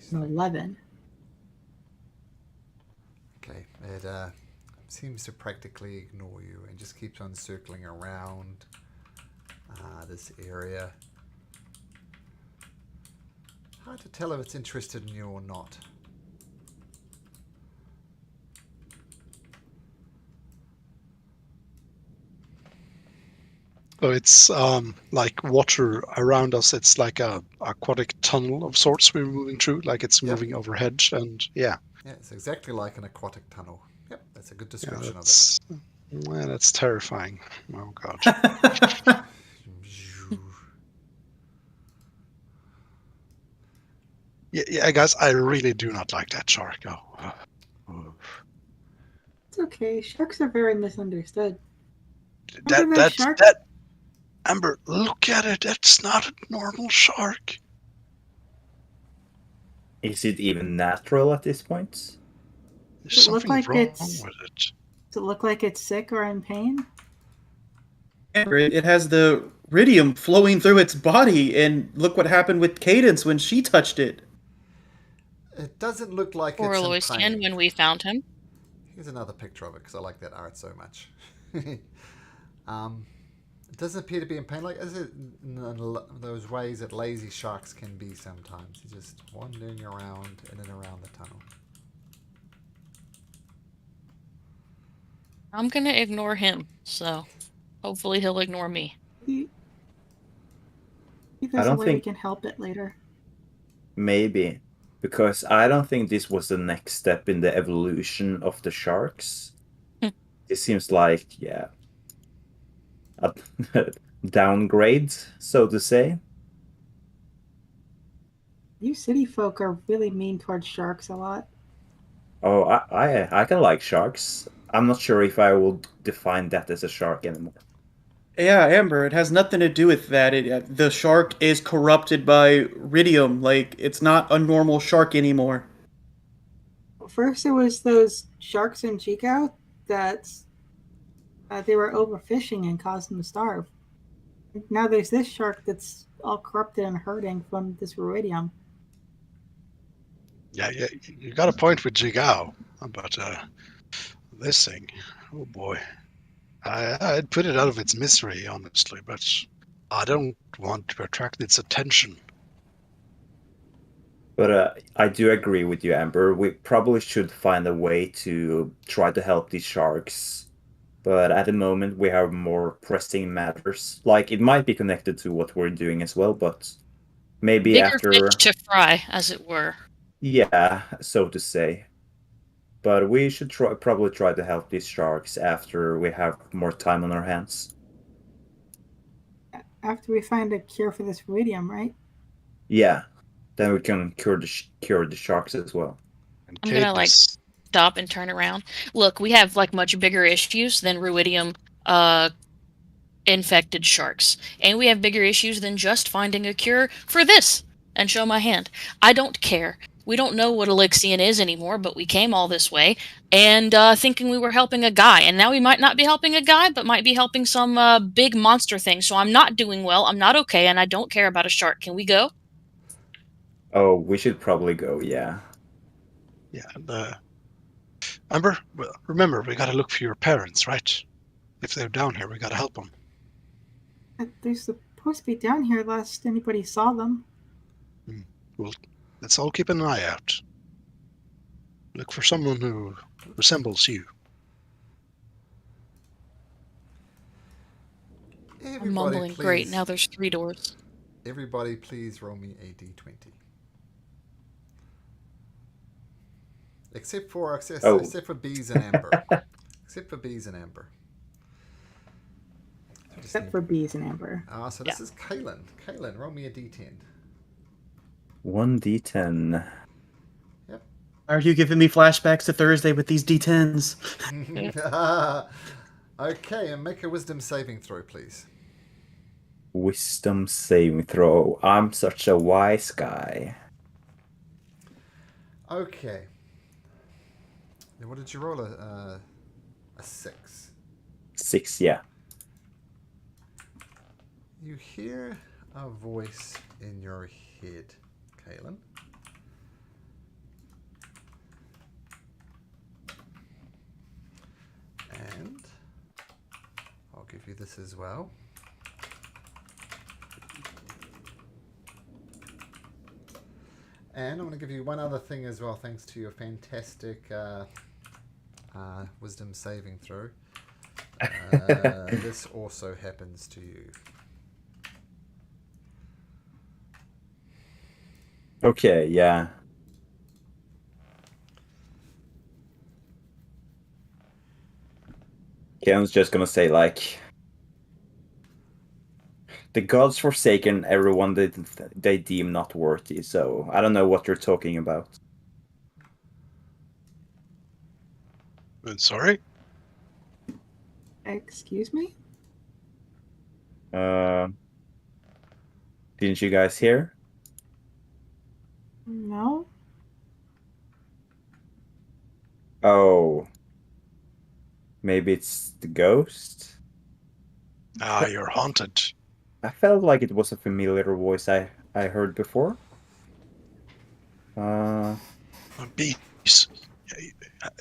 An 11. Okay, it seems to practically ignore you and just keeps on circling around this area. Hard to tell if it's interested in you or not. So it's like water around us. It's like a aquatic tunnel of sorts we're moving through, like it's moving overhead, and yeah. Yeah, it's exactly like an aquatic tunnel. Yep, that's a good description of it. Well, that's terrifying. Oh god. Yeah, guys, I really do not like that shark. Oh. It's okay. Sharks are very misunderstood. That Amber, look at it. That's not a normal shark. Is it even natural at this point? There's something wrong with it. Does it look like it's sick or in pain? It has the Ridium flowing through its body, and look what happened with Cadence when she touched it. It doesn't look like Or it's in Aloysian pain. when we found him. Here's another picture of it because I like that art so much. It doesn't appear to be in pain. Like is it those ways that lazy sharks can be sometimes? They're just wandering around in and around the tunnel. I'm gonna ignore him, so hopefully he'll ignore me. Maybe I there's a don't way we think can help it later. maybe because I don't think this was the next step in the evolution of the sharks. It seems like a downgrade, so to say. You city folk are really mean towards sharks a lot. Oh, I can like sharks. I'm not sure if I would define that as a shark anymore. Yeah, Amber, it has nothing to do with that. The shark is corrupted by Ridium. Like, it's not a normal shark anymore. First, it was those sharks in Chico that they were overfishing and caused them to starve. Now there's this shark that's all corrupted and hurting from this ruidium. Yeah, you got a point with Jigao, but this thing, oh boy. I'd put it out of its misery, honestly, but I don't want to attract its attention. But I do agree with you, Amber. We probably should find a way to try to help these sharks. But at the moment, we have more pressing matters. Like, it might be connected to what we're doing as well, but maybe Bigger after... fish to fry, as it were. Yeah, so to say. But we should probably try to help these sharks after we have more time on our hands. After we find a cure for this ruidium, right? Yeah, then we can cure the sharks as well. And I'm gonna stop and turn around. Look, we have much bigger issues than ruidium infected sharks, and we have bigger issues than just finding a cure for this. And show my hand. I don't care. We don't know what Elixion is anymore, but we came all this way and thinking we were helping a guy, and now we might not be helping a guy, but might be helping some big monster thing. So I'm not doing well. I'm not okay, and I don't care about a shark. Can we go? Oh, we should probably go. Yeah. Yeah, and Amber, well, remember, we gotta look for your parents, right? If they're down here, we gotta help them. They're supposed to be down here last anybody saw them. Well, let's all keep an eye out. Look for someone who resembles you. I'm mumbling. Please, great, now there's 3 doors. Everybody, please roll me a d20. Except for Bees and Amber. Except for Bees and Amber. Except for Bees and Amber. So this is Kaelin. Kaelin, roll me a d10. 1d10. Yep. Are you giving me flashbacks to Thursday with these D10s? Okay, and make a wisdom saving throw, please. Wisdom saving throw. I'm such a wise guy. Okay. Then what did you roll? A 6. 6, yeah. You hear a voice in your head, Kaelin. And I'll give you this as well. And I'm going to give you one other thing as well, thanks to your fantastic wisdom saving throw. This also happens to you. Okay, yeah. Ken's just gonna say, like, the gods forsaken everyone they deem not worthy, so I don't know what you're talking about. Sorry? Excuse me? Didn't you guys hear? No. Oh. Maybe it's the ghost? Ah, you're haunted. I felt like it was a familiar voice I heard before. Bees,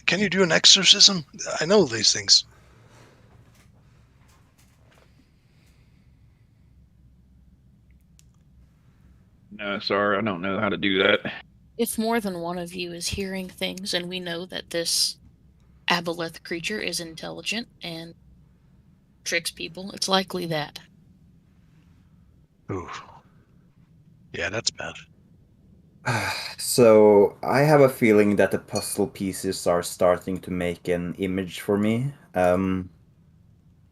can you do an exorcism? I know these things. No, sorry, I don't know how to do that. If more than one of you is hearing things, and we know that this aboleth creature is intelligent and tricks people, it's likely that. Ooh. Yeah, that's bad. So I have a feeling that the puzzle pieces are starting to make an image for me.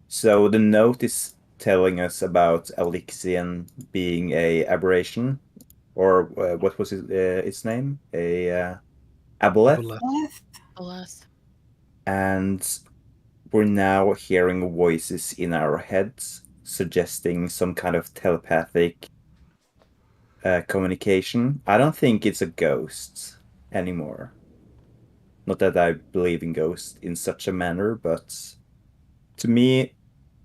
So the note is telling us about Elixian being a aberration, or what was its name? A aboleth. Aboleth. And we're now hearing voices in our heads suggesting some kind of telepathic communication. I don't think it's a ghost anymore. Not that I believe in ghosts in such a manner, but to me,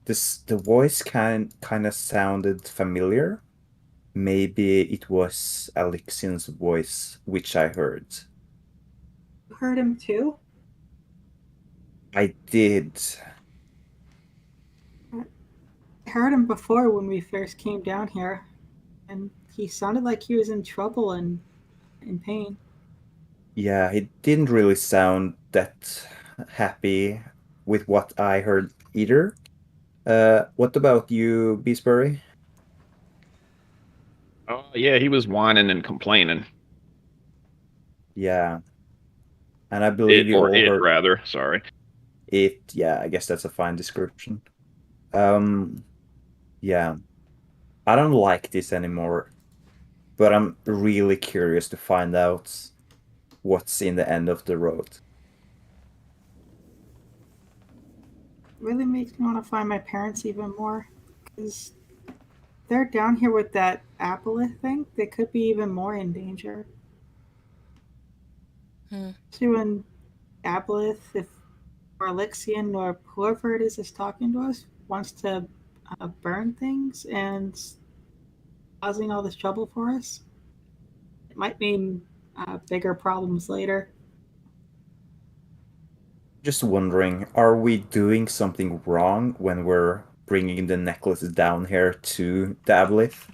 the voice kind of sounded familiar. Maybe it was Alexian's voice which I heard. You heard him too? I did. I heard him before when we first came down here, and he sounded like he was in trouble and in pain. Yeah, he didn't really sound that happy with what I heard either. What about you, Beesbury? Oh, yeah, he was whining and complaining. Yeah. And I believe you all It heard rather, sorry. it. Yeah, I guess that's a fine description. Yeah. I don't like this anymore, but I'm really curious to find out what's in the end of the road. Really makes me want to find my parents even more, because they're down here with that aboleth thing. They could be even more in danger. Especially when aboleth, if or Alexian or whoever it is talking to us, wants to burn things and causing all this trouble for us. It might mean bigger problems later. Just wondering, are we doing something wrong when we're bringing the necklace down here to the aboleth?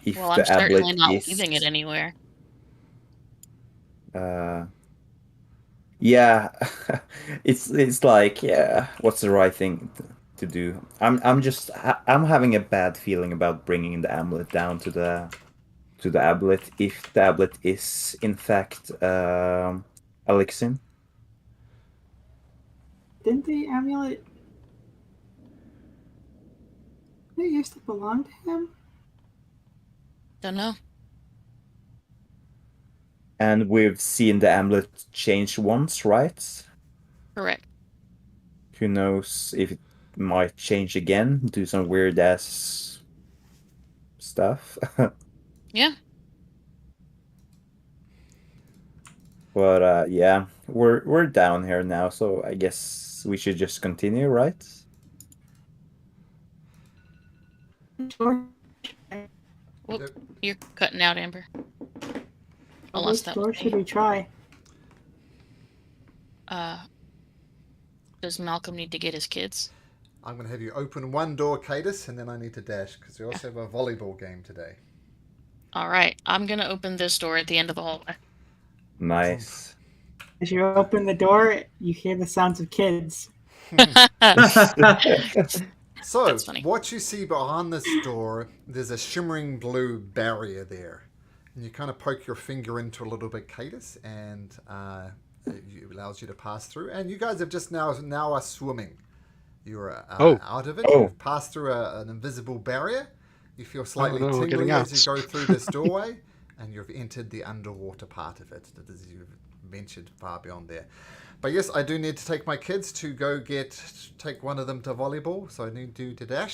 If Well, the I'm certainly aboleth not is, leaving it anywhere. Yeah, it's like, yeah, what's the right thing to do? I'm having a bad feeling about bringing the amulet down to the amulet if the amulet is in fact Elixir. Didn't the amulet? Did it used to belong to him? Don't know. And we've seen the amulet change once, right? Correct. Who knows if it might change again, do some weird ass stuff. Yeah. But yeah, we're down here now, so I guess we should just continue, right? Sure. Whoop, you're cutting out, Amber. Which door should we try? Does Malcolm need to get his kids? I'm going to have you open one door, Cadus, and then I need to dash because we also have a volleyball game today. All right, I'm gonna open this door at the end of the hallway. Nice. As you open the door, you hear the sounds of kids. So, what you see behind this door, there's a shimmering blue barrier there. And you kind of poke your finger into a little bit, Cadus, and it allows you to pass through. And you guys have just now are swimming. You're out of it. You've passed through an invisible barrier. You feel slightly tingly as you go through this doorway, and you've entered the underwater part of it, as you've ventured far beyond there. But yes, I do need to take my kids to go take one of them to volleyball, so I need to dash.